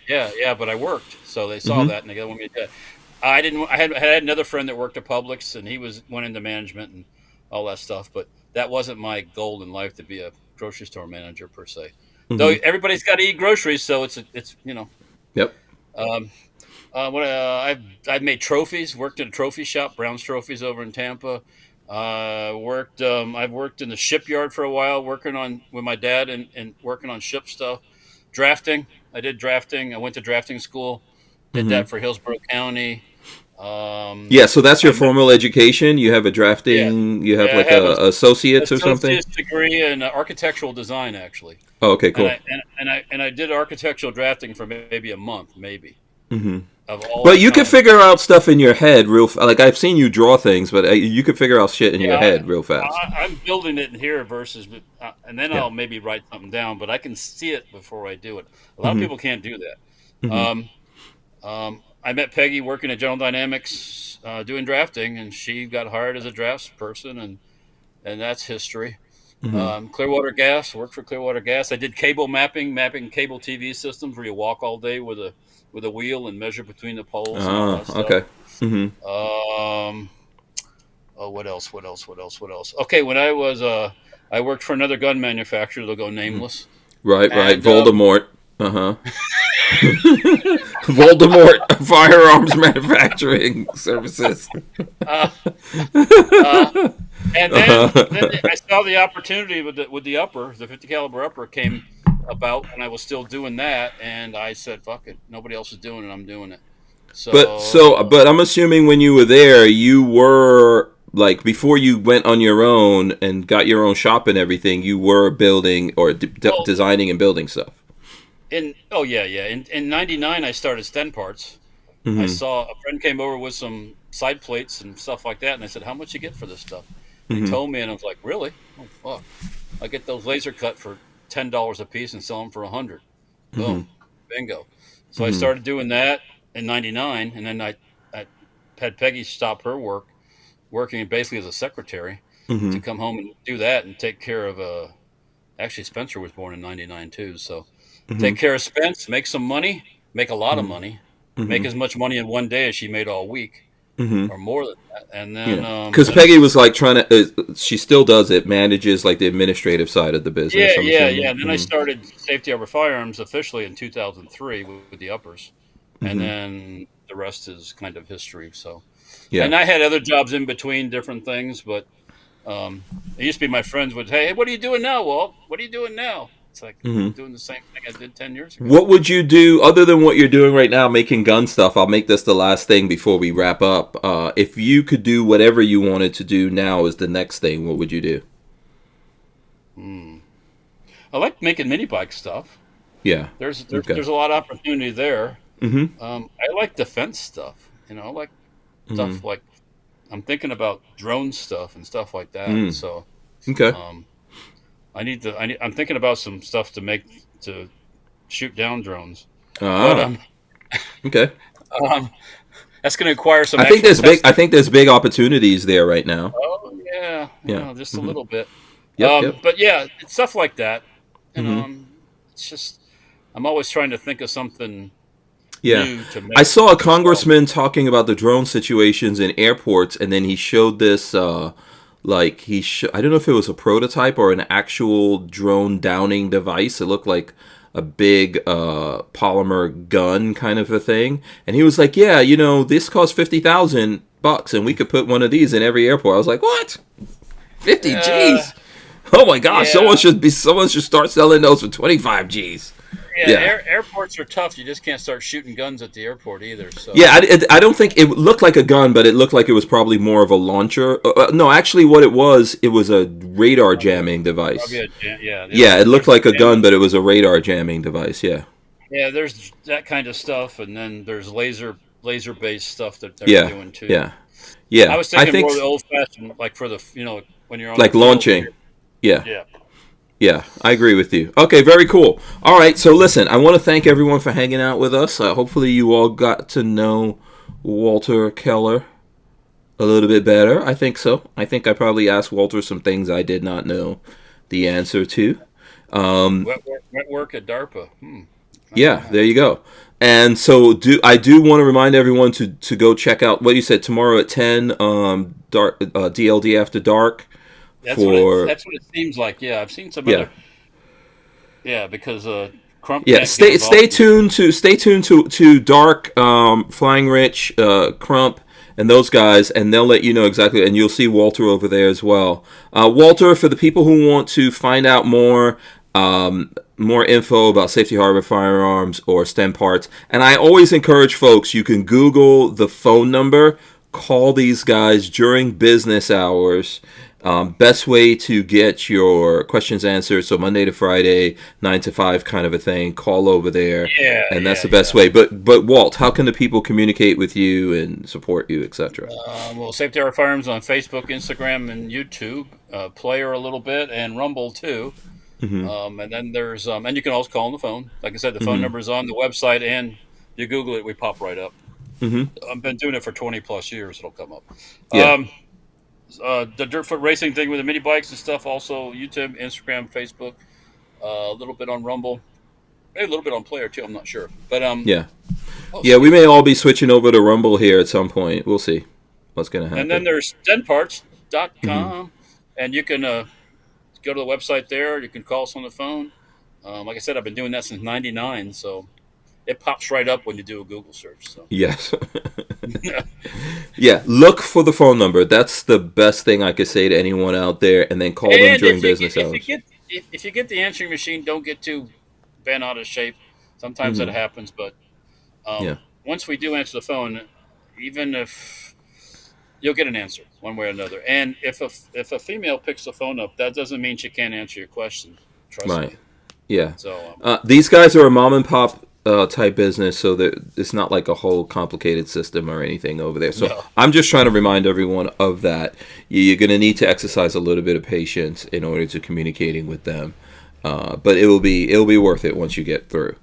Yeah, but I worked, so they saw that, and they wanted me to do it. I had another friend that worked at Publix, and he went into management and all that stuff, but that wasn't my goal in life to be a grocery store manager, per se. Though everybody's got to eat groceries, so it's. Yep. I've made trophies. Worked at a trophy shop, Brown's Trophies, over in Tampa. I've worked in the shipyard for a while, working with my dad and working on ship stuff. Drafting. I did drafting. I went to drafting school. Did that for Hillsborough County. Yeah, so that's your formal education. You have a drafting. You have like a associates or something. Associate's degree in architectural design, actually. Oh, okay, cool. And I did architectural drafting for maybe a month, maybe. Mm-hmm. But you can figure out stuff in your head real. Like I've seen you draw things, but you can figure out shit in your head real fast. I'm building it in here versus, and then I'll maybe write something down. But I can see it before I do it. A lot of people can't do that. I met Peggy working at General Dynamics doing drafting, and she got hired as a drafts person, and that's history. Clearwater Gas, worked for Clearwater Gas. I did cable mapping cable TV systems where you walk all day with a wheel and measure between the poles. And all that stuff. Okay. What else? Okay, when I was I worked for another gun manufacturer. They'll go nameless. Right. Voldemort. Voldemort Firearms Manufacturing Services. And then I saw the opportunity with the upper, the 50 caliber upper came about, and I was still doing that, and I said, "Fuck it, nobody else is doing it. I'm doing it." But I'm assuming when you were there, you were like before you went on your own and got your own shop and everything, you were building or designing and building stuff. In '99, I started Sten Parts. I saw a friend came over with some side plates and stuff like that, and I said, "How much you get for this stuff?" He told me, and I was like, "Really? Oh fuck! I get those laser cut for $10 a piece and sell them for $100. Boom, bingo." So I started doing that in '99, and then I had Peggy stop her working basically as a secretary to come home and do that and take care of. Actually, Spencer was born in '99 too, so. Take care of Spence, make some money, make a lot of money, make as much money in one day as she made all week, or more than that. And then, because Peggy was like trying to, she still does it, manages like the administrative side of the business. Yeah. And then I started Safety Over Firearms officially in 2003 with the uppers, and then the rest is kind of history. So, and I had other jobs in between, different things, but it used to be my friends would, "Hey, what are you doing now, Walt? What are you doing now?" It's like I'm doing the same thing I did 10 years ago. What would you do other than what you're doing right now, making gun stuff? I'll make this the last thing before we wrap up. If you could do whatever you wanted to do now as the next thing, what would you do? I like making mini bike stuff. Yeah. There's a lot of opportunity there. I like defense stuff. I like stuff like I'm thinking about drone stuff and stuff like that. So okay. I'm thinking about some stuff to shoot down drones. Okay. That's going to require some. I think there's big opportunities there right now. Oh yeah. Just a little bit. Yep. But yeah, it's stuff like that. And it's just I'm always trying to think of something. New to make. I saw a congressman talking about the drone situations in airports, and then he showed this. I don't know if it was a prototype or an actual drone downing device. It looked like a big polymer gun kind of a thing. And he was like, "Yeah, this costs $50,000, and we could put one of these in every airport." I was like, "What? 50 G's? Oh my gosh! Someone should start selling those for 25 G's." Yeah. Airports are tough. You just can't start shooting guns at the airport either. So. Yeah, I don't think it looked like a gun, but it looked like it was probably more of a launcher. No, actually, what it was a radar jamming device. Yeah, it looked like a gun, but it was a radar jamming device. Yeah. Yeah, there's that kind of stuff, and then there's laser-based stuff that they're doing too. Yeah. I was thinking more of the old-fashioned, like for the when you're on like the launching. Yeah. Yeah, I agree with you. Okay, very cool. All right, so listen, I want to thank everyone for hanging out with us. Hopefully you all got to know Walther Keller a little bit better. I think so. I think I probably asked Walther some things I did not know the answer to. Wet work at DARPA. Yeah, there you go. And so I do want to remind everyone to go check out what you said tomorrow at 10, DLD After Dark. That's what it seems like. Yeah, I've seen some other. Yeah, because Crump. Yeah, stay tuned to Dark, Flying Rich, Crump, and those guys, and they'll let you know exactly. And you'll see Walther over there as well. Walther, for the people who want to find out more, more info about Safety Harbor Firearms or STEM parts. And I always encourage folks, you can Google the phone number, call these guys during business hours. Best way to get your questions answered, so Monday to Friday, 9 to 5 kind of a thing, call over there, and that's the best way. But Walt, how can the people communicate with you and support you, etc.? Well, Safety Harbor Firearms on Facebook, Instagram, and YouTube, Player a little bit, and Rumble too. Mm-hmm. And then there's, and you can also call on the phone. Like I said, the phone number is on the website, and you Google it, we pop right up. Mm-hmm. I've been doing it for 20 plus years, it'll come up. Yeah. The dirt foot racing thing with the mini bikes and stuff, also YouTube, Instagram, Facebook, a little bit on Rumble, maybe a little bit on Player too. I'm not sure, but we may all be switching over to Rumble here at some point. We'll see what's going to happen. And then there's denparts.com, and you can go to the website there. You can call us on the phone. Like I said, I've been doing that since '99, so it pops right up when you do a Google search. So. Yes. Yeah, look for the phone number. That's the best thing I could say to anyone out there, and then call them during business hours. If you get the answering machine, don't get too bent out of shape. Sometimes that happens, but once we do answer the phone, even if you'll get an answer one way or another. And if a female picks the phone up, that doesn't mean she can't answer your question. Trust me. Yeah. So these guys are a mom and pop type business, so that it's not like a whole complicated system or anything over there. So I'm just trying to remind everyone of that. You're going to need to exercise a little bit of patience in order to communicating with them, but it'll be worth it once you get through.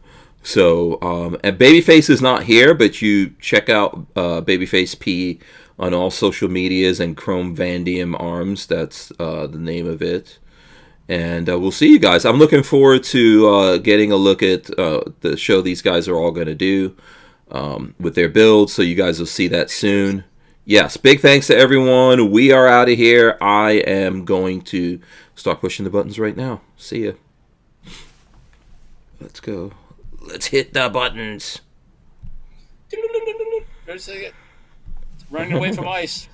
So and Babyface is not here, but you check out Babyface P on all social medias and Chrome Vandium Arms. That's the name of it. And we'll see you guys. I'm looking forward to getting a look at the show these guys are all going to do with their builds. So you guys will see that soon. Yes, big thanks to everyone. We are out of here. I am going to start pushing the buttons right now. See ya. Let's go. Let's hit the buttons. Running away from ice.